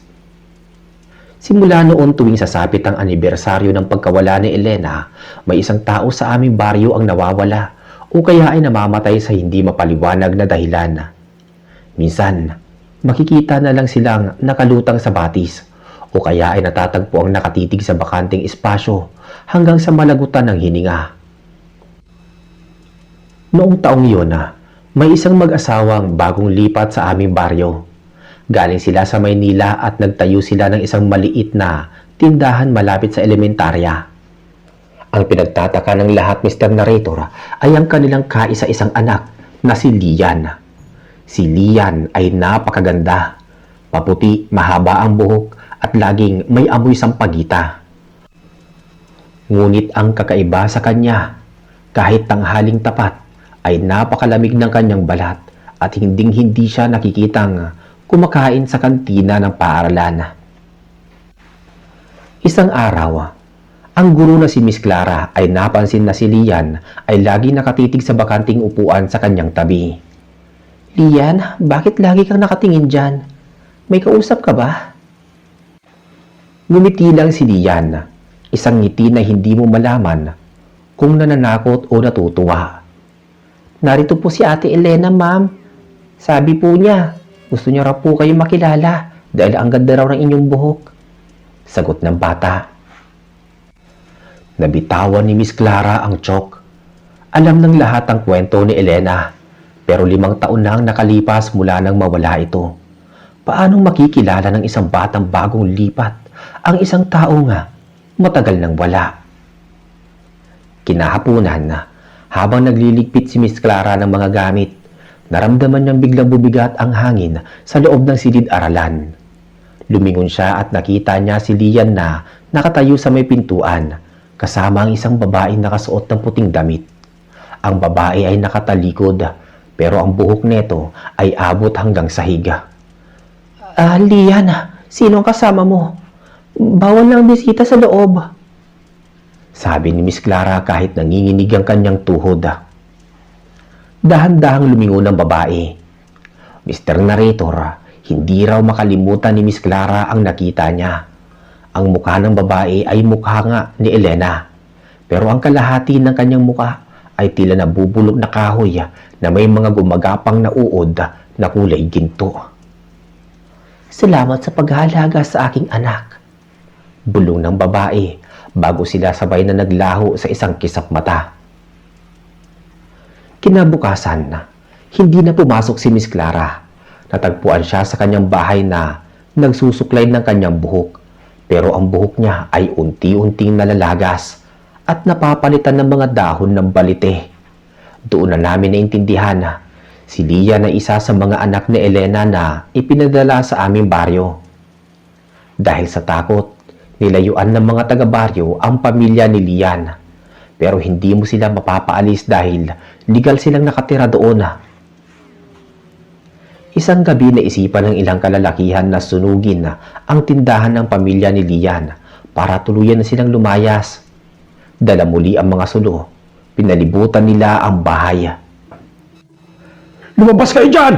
S1: Simula noon tuwing sasapit ang anibersaryo ng pagkawala ni Elena, may isang tao sa aming baryo ang nawawala o kaya ay namamatay sa hindi mapaliwanag na dahilan. Minsan, makikita na lang silang nakalutang sa batis o kaya ay natatagpo ang nakatitig sa bakanting espasyo hanggang sa malagutan ng hininga. Noong taong iyon, may isang mag-asawang bagong lipat sa aming baryo. Galing sila sa Maynila at nagtayo sila ng isang maliit na tindahan malapit sa elementarya. Ang pinagtataka ng lahat, Mr. Narrator, ay ang kanilang kaisa-isang anak na si Lian. Si Lian ay napakaganda. Paputi, mahaba ang buhok at laging may amoy sampagita. Ngunit ang kakaiba sa kanya, kahit tanghaling tapat, ay napakalamig ng kanyang balat at hinding-hindi siya nakikitang kumakain sa kantina ng paaralan. Isang araw, ang guro na si Miss Clara ay napansin na si Lian ay lagi nakatitig sa bakanting upuan sa kanyang tabi.
S2: Lian, bakit lagi kang nakatingin dyan? May kausap ka ba?
S1: Ngumiti lang si Lian, isang ngiti na hindi mo malaman kung nananakot o natutuwa.
S2: Narito po si Ate Elena, ma'am. Sabi po niya, gusto niya raw po kayo makilala dahil ang ganda raw ng inyong buhok.
S1: Sagot ng bata. Nabitawan ni Miss Clara ang tiyok. Alam ng lahat ang kwento ni Elena, pero 5 taon na ang nakalipas mula nang mawala ito. Paanong makikilala ng isang batang bagong lipat ang isang tao nga matagal nang wala? Kinahapunan, habang nagliligpit si Miss Clara ng mga gamit, naramdaman niyang biglang bubigat ang hangin sa loob ng silid-aralan. Lumingon siya at nakita niya si Lian na nakatayo sa may pintuan, kasama ang isang babaeng nakasuot ng puting damit. Ang babae ay nakatalikod, pero ang buhok neto ay abot hanggang sa higa.
S2: Lian, sino ang kasama mo? Bawal lang bisita sa loob.
S1: Sabi ni Miss Clara kahit nanginginig ang kanyang tuhod. Dahan-dahang lumingon ang babae. Mr. Narrator, hindi raw makalimutan ni Miss Clara ang nakita niya. Ang mukha ng babae ay mukha nga ni Elena, pero ang kalahati ng kanyang mukha ay tila nabubulok na kahoy na may mga gumagapang na uod na kulay ginto.
S2: Salamat sa paghahalaga sa aking anak.
S1: Bulong ng babae bago sila sabay na naglaho sa isang kisap mata. Kinabukasan, hindi na pumasok si Miss Clara. Natagpuan siya sa kanyang bahay na nagsusuklay ng kanyang buhok, pero ang buhok niya ay unti-unting nalalagas at napapalitan ng mga dahon ng balite. Doon na namin naintindihan na si Lia na isa sa mga anak ni Elena na ipinadala sa aming baryo. Dahil sa takot, nilayuan ng mga taga-baryo ang pamilya ni Lian, pero hindi mo sila mapapaalis dahil legal silang nakatira doon. Isang gabi na isipan ng ilang kalalakihan na sunugin ang tindahan ng pamilya ni Lian para tuluyan na silang lumayas. Dala muli ang mga sulo. Pinalibutan nila ang bahay.
S3: Lumabas kayo dyan!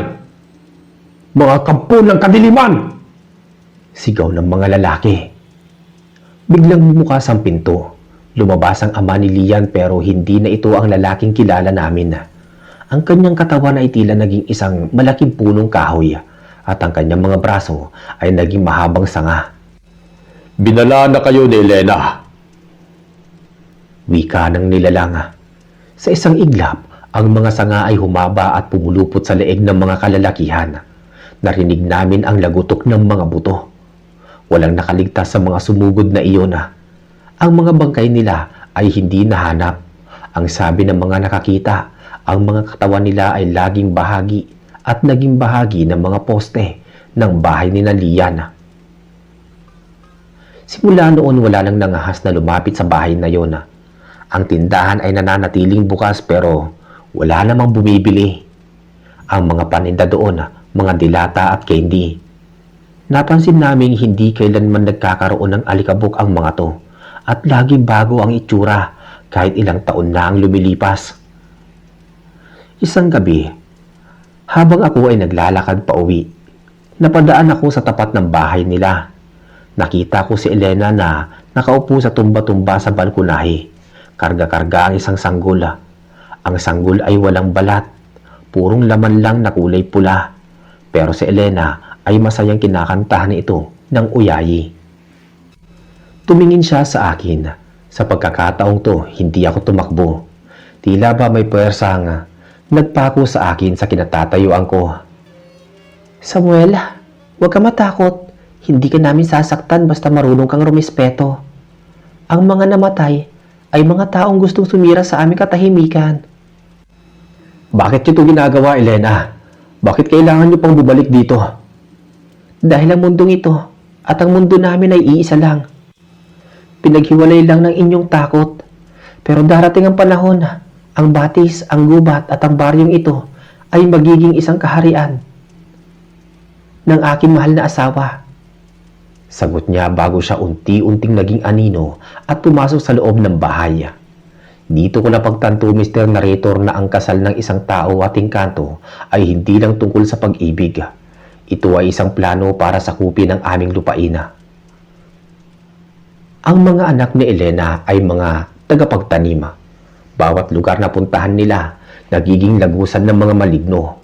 S3: Mga kampo ng kadiliman!
S1: Sigaw ng mga lalaki. Biglang bumukas ang pinto. Lumabas ang ama ni Lian pero hindi na ito ang lalaking kilala namin. Ang kanyang katawan ay tila naging isang malaking punong kahoy at ang kanyang mga braso ay naging mahabang sanga.
S3: Binalaan na kayo ni Elena.
S1: Wika ng nilalang. Sa isang iglap, ang mga sanga ay humaba at pumulupot sa leeg ng mga kalalakihan. Narinig namin ang lagutok ng mga buto.
S2: Walang nakaligtas sa mga sumugod na iyon. Ang mga bangkay nila ay hindi nahanap. Ang sabi ng mga nakakita, ang mga katawan nila ay laging bahagi at naging bahagi ng mga poste ng bahay ni Lian. Simula noon wala nang nangahas na lumapit sa bahay na yon. Ang tindahan ay nananatiling bukas pero wala namang bumibili. Ang mga paninda doon, mga dilata at candy. Napansin naming hindi kailanman nagkakaroon ng alikabok ang mga to at laging bago ang itsura kahit ilang taon na ang lumilipas. Isang gabi, habang ako ay naglalakad pa uwi, napadaan ako sa tapat ng bahay nila. Nakita ko si Elena na nakaupo sa tumba-tumba sa balkonahe. Karga-karga ang isang sanggol. Ang sanggol ay walang balat, purong laman lang na kulay pula. Pero si Elena ay masayang kinakantahan ito ng uyayi. Tumingin siya sa akin. Sa pagkakataong to, hindi ako tumakbo. Tila ba may puwersang nagpako sa akin sa kinatatayuan ko. Samuel, huwag ka matakot. Hindi ka namin sasaktan basta marunong kang rumispeto. Ang mga namatay ay mga taong gustong sumira sa aming katahimikan. Bakit niyo ito ginagawa, Elena? Bakit kailangan niyo pang bumalik dito? Dahil ang mundong ito at ang mundo namin ay iisa lang. Pinaghiwalay lang ng inyong takot. Pero darating ang panahon, ang batis, ang gubat at ang baryong ito ay magiging isang kaharian ng aking mahal na asawa. Sagot niya bago siya unti-unting naging anino at pumasok sa loob ng bahay. Dito ko napagtanto, Mr. Narrator, na ang kasal ng isang tao at engkanto ay hindi lang tungkol sa pag-ibig. Ito ay isang plano para sakupin ang aming lupain. Ang mga anak ni Elena ay mga tagapagtanim. Bawat lugar na puntahan nila, nagiging lagusan ng mga maligno.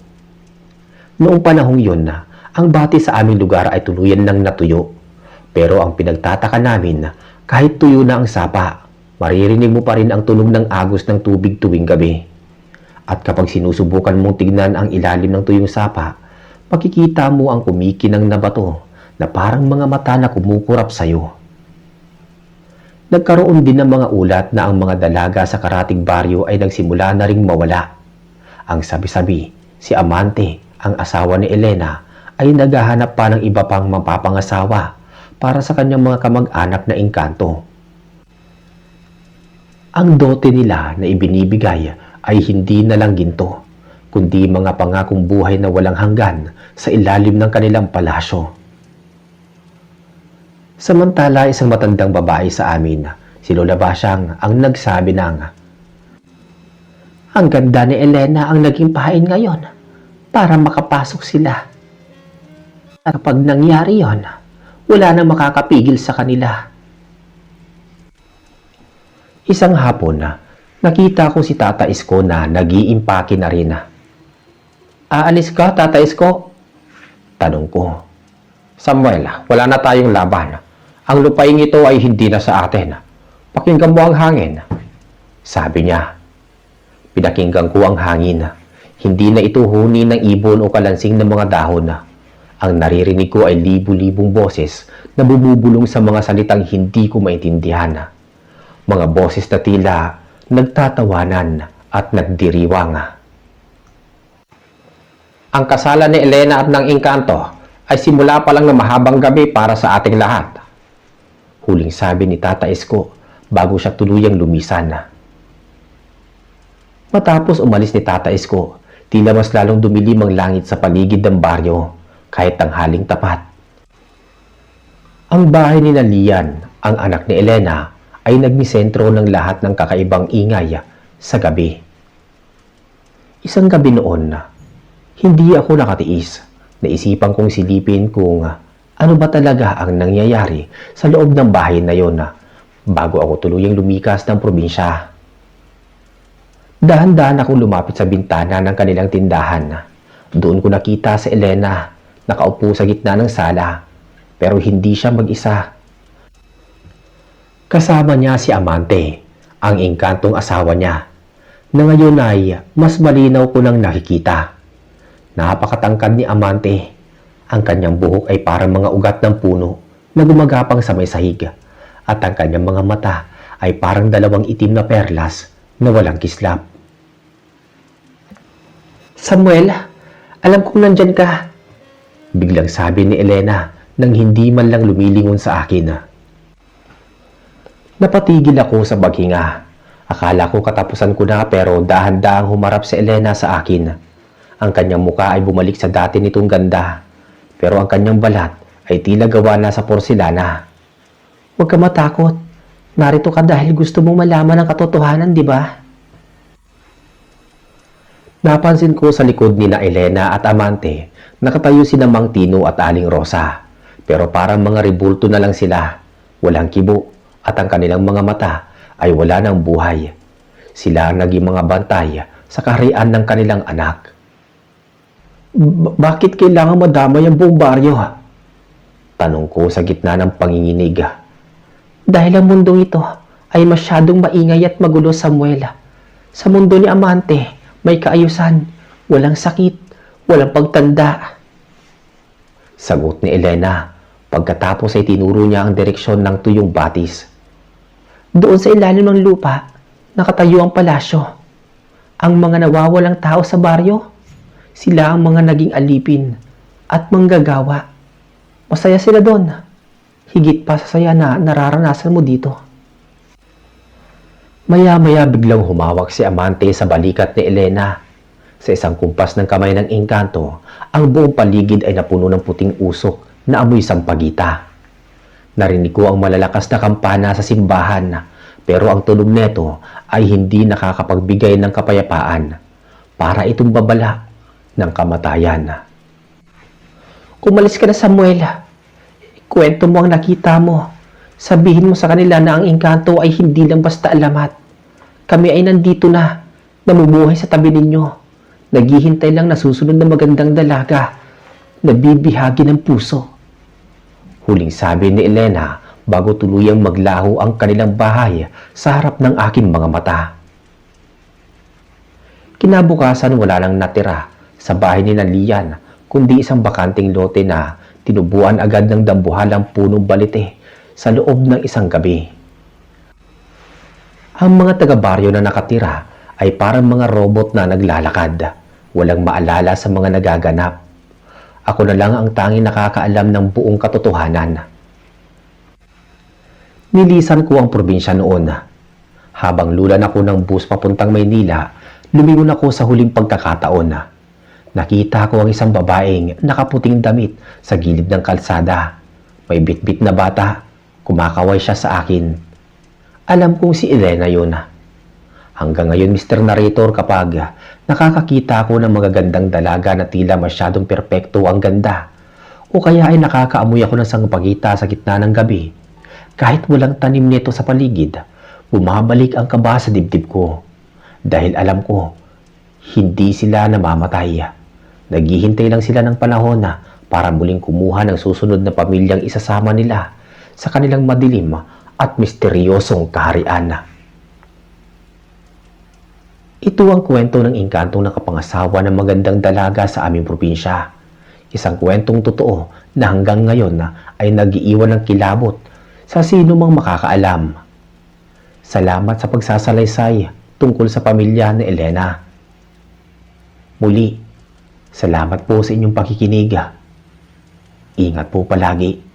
S2: Noong panahong yun, ang bati sa aming lugar ay tuluyan ng natuyo. Pero ang pinagtataka namin, kahit tuyo na ang sapa, maririnig mo pa rin ang tunog ng agos ng tubig tuwing gabi. At kapag sinusubukan mong tignan ang ilalim ng tuyong sapa, makikita mo ang kumikinang na bato na parang mga mata na kumukurap sa'yo. Nagkaroon din ng mga ulat na ang mga dalaga sa karatig baryo ay nagsimula na ring mawala. Ang sabi-sabi, si Amante, ang asawa ni Elena, ay naghahanap pa ng iba pang mapapangasawa para sa kanyang mga kamag-anak na engkanto. Ang dote nila na ibinibigay ay hindi na lang ginto, kundi mga pangakong buhay na walang hanggan sa ilalim ng kanilang palasyo. Samantala, isang matandang babae sa amin, si Lola Basyang, ang nagsabi ng, ang ganda ni Elena ang naging pahain ngayon para makapasok sila. At kapag nangyari yon, wala nang makakapigil sa kanila. Isang hapon nakita ko si Tata Isko na nag-iimpake na rin. Aalis ka, Tata Isko? Tanong ko. Samuel, wala na tayong laban. Ang lupaing ito ay hindi na sa atin. Pakinggan mo ang hangin. Sabi niya. Pinakinggan ko ang hangin. Hindi na ito huni ng ibon o kalansing ng mga dahon. Ang naririnig ko ay libu-libong boses na bumubulong sa mga salitang hindi ko maintindihan. Mga boses na tila nagtatawanan at nagdiriwang. Ang kasalan ni Elena at ng engkanto ay simula pa lang ng mahabang gabi para sa ating lahat. Huling sabi ni Tata Isko bago siya tuluyang lumisan. Matapos umalis ni Tata Isko, tila mas lalong dumilim ang langit sa paligid ng baryo kahit tanghaling tapat. Ang bahay ni Lian, ang anak ni Elena, ay nagmisentro ng lahat ng kakaibang ingay sa gabi. Isang gabi noon, hindi ako nakatiis. Naisipan kong silipin kung ano ba talaga ang nangyayari sa loob ng bahay na yon bago ako tuluyang lumikas ng probinsya. Dahan-dahan akong lumapit sa bintana ng kanilang tindahan. Doon ko nakita si Elena nakaupo sa gitna ng sala, pero hindi siya mag-isa. Kasama niya si Amante, ang engkantong asawa niya, na ngayon ay mas malinaw ko nang nakikita. Napakatangkad ni Amante. Ang kanyang buhok ay parang mga ugat ng puno na gumagapang sa may sahig at ang kanyang mga mata ay parang dalawang itim na perlas na walang kislap.
S1: Samuel, alam kong nandyan ka.
S2: Biglang sabi ni Elena nang hindi man lang lumilingon sa akin. Napatigil ako sa paghinga. Akala ko katapusan ko na pero dahan-dahang humarap si Elena sa akin. Ang kanyang muka ay bumalik sa dati nitong ganda. Pero ang kanyang balat ay tila gawa na sa porselana.
S1: Huwag ka matakot. Narito ka dahil gusto mong malaman ang katotohanan, di ba?
S2: Napansin ko sa likod ni na Elena at Amante, nakatayo si Mang Tino at Aling Rosa. Pero parang mga rebulto na lang sila. Walang kibo at ang kanilang mga mata ay wala ng buhay. Sila ang naging mga bantay sa kaharian ng kanilang anak.
S1: Bakit kailangan madamay ang buong baryo?
S2: Tanong ko sa gitna ng panginginig.
S1: Dahil ang mundong ito ay masyadong maingay at magulo, Samuel. Sa mundo ni Amante, may kaayusan, walang sakit, walang pagtanda.
S2: Sagot ni Elena. Pagkatapos ay tinuro niya ang direksyon ng tuyong batis.
S1: Doon sa ilalim ng lupa, nakatayo ang palasyo. Ang mga nawawalang tao sa baryo, sila ang mga naging alipin at manggagawa. Masaya sila doon. Higit pa sa saya na nararanasan mo dito.
S2: Maya-maya biglang humawak si Amante sa balikat ni Elena. Sa isang kumpas ng kamay ng engkanto, ang buong paligid ay napuno ng puting usok na amoy sampagita. Narinig ko ang malalakas na kampana sa simbahan, pero ang tunog neto ay hindi nakakapagbigay ng kapayapaan. Para itong babala ng kamatayan.
S1: Umalis ka na, Samuel. Kwento mo ang nakita mo. Sabihin mo sa kanila na ang engkanto ay hindi lang basta alamat. Kami ay nandito na, namumuhay sa tabi ninyo. Naghihintay lang na susunod na magandang dalaga, nabibihagi ng puso.
S2: Huling sabi ni Elena bago tuluyang maglaho ang kanilang bahay sa harap ng aking mga mata. Kinabukasan wala nang natira sa bahay ni Lian kundi isang bakanting lote na tinubuan agad ng dambuhalang punong balite sa loob ng isang gabi. Ang mga taga-baryo na nakatira ay parang mga robot na naglalakad, walang maalala sa mga nagaganap. Ako na lang ang tanging nakakaalam ng buong katotohanan. Nilisan ko ang probinsya noon. Habang lulan ako ng bus papuntang Maynila, lumingon ako sa huling pagkakataon. Nakita ko ang isang babaeng nakaputing damit sa gilid ng kalsada. May bitbit na bata, kumakaway siya sa akin. Alam kong si Elena yun. Hanggang ngayon, Mr. Narrator, kapag nakakakita ako ng magagandang dalaga na tila masyadong perpekto ang ganda, o kaya ay nakakaamoy ako ng sangpagita sa gitna ng gabi, kahit walang tanim nito sa paligid, bumabalik ang kaba sa dibdib ko. Dahil alam ko, hindi sila namamatay. Naghihintay lang sila ng panahon na para muling kumuha ng susunod na pamilyang isasama nila sa kanilang madilim at misteryosong kaharian. Ito ang kwento ng engkantong nakapangasawa ng magandang dalaga sa aming probinsya. Isang kwentong totoo na hanggang ngayon ay nag-iiwan ng kilabot sa sino mang makakaalam. Salamat sa pagsasalaysay tungkol sa pamilya ni Elena. Muli, salamat po sa inyong pakikinig. Ingat po palagi.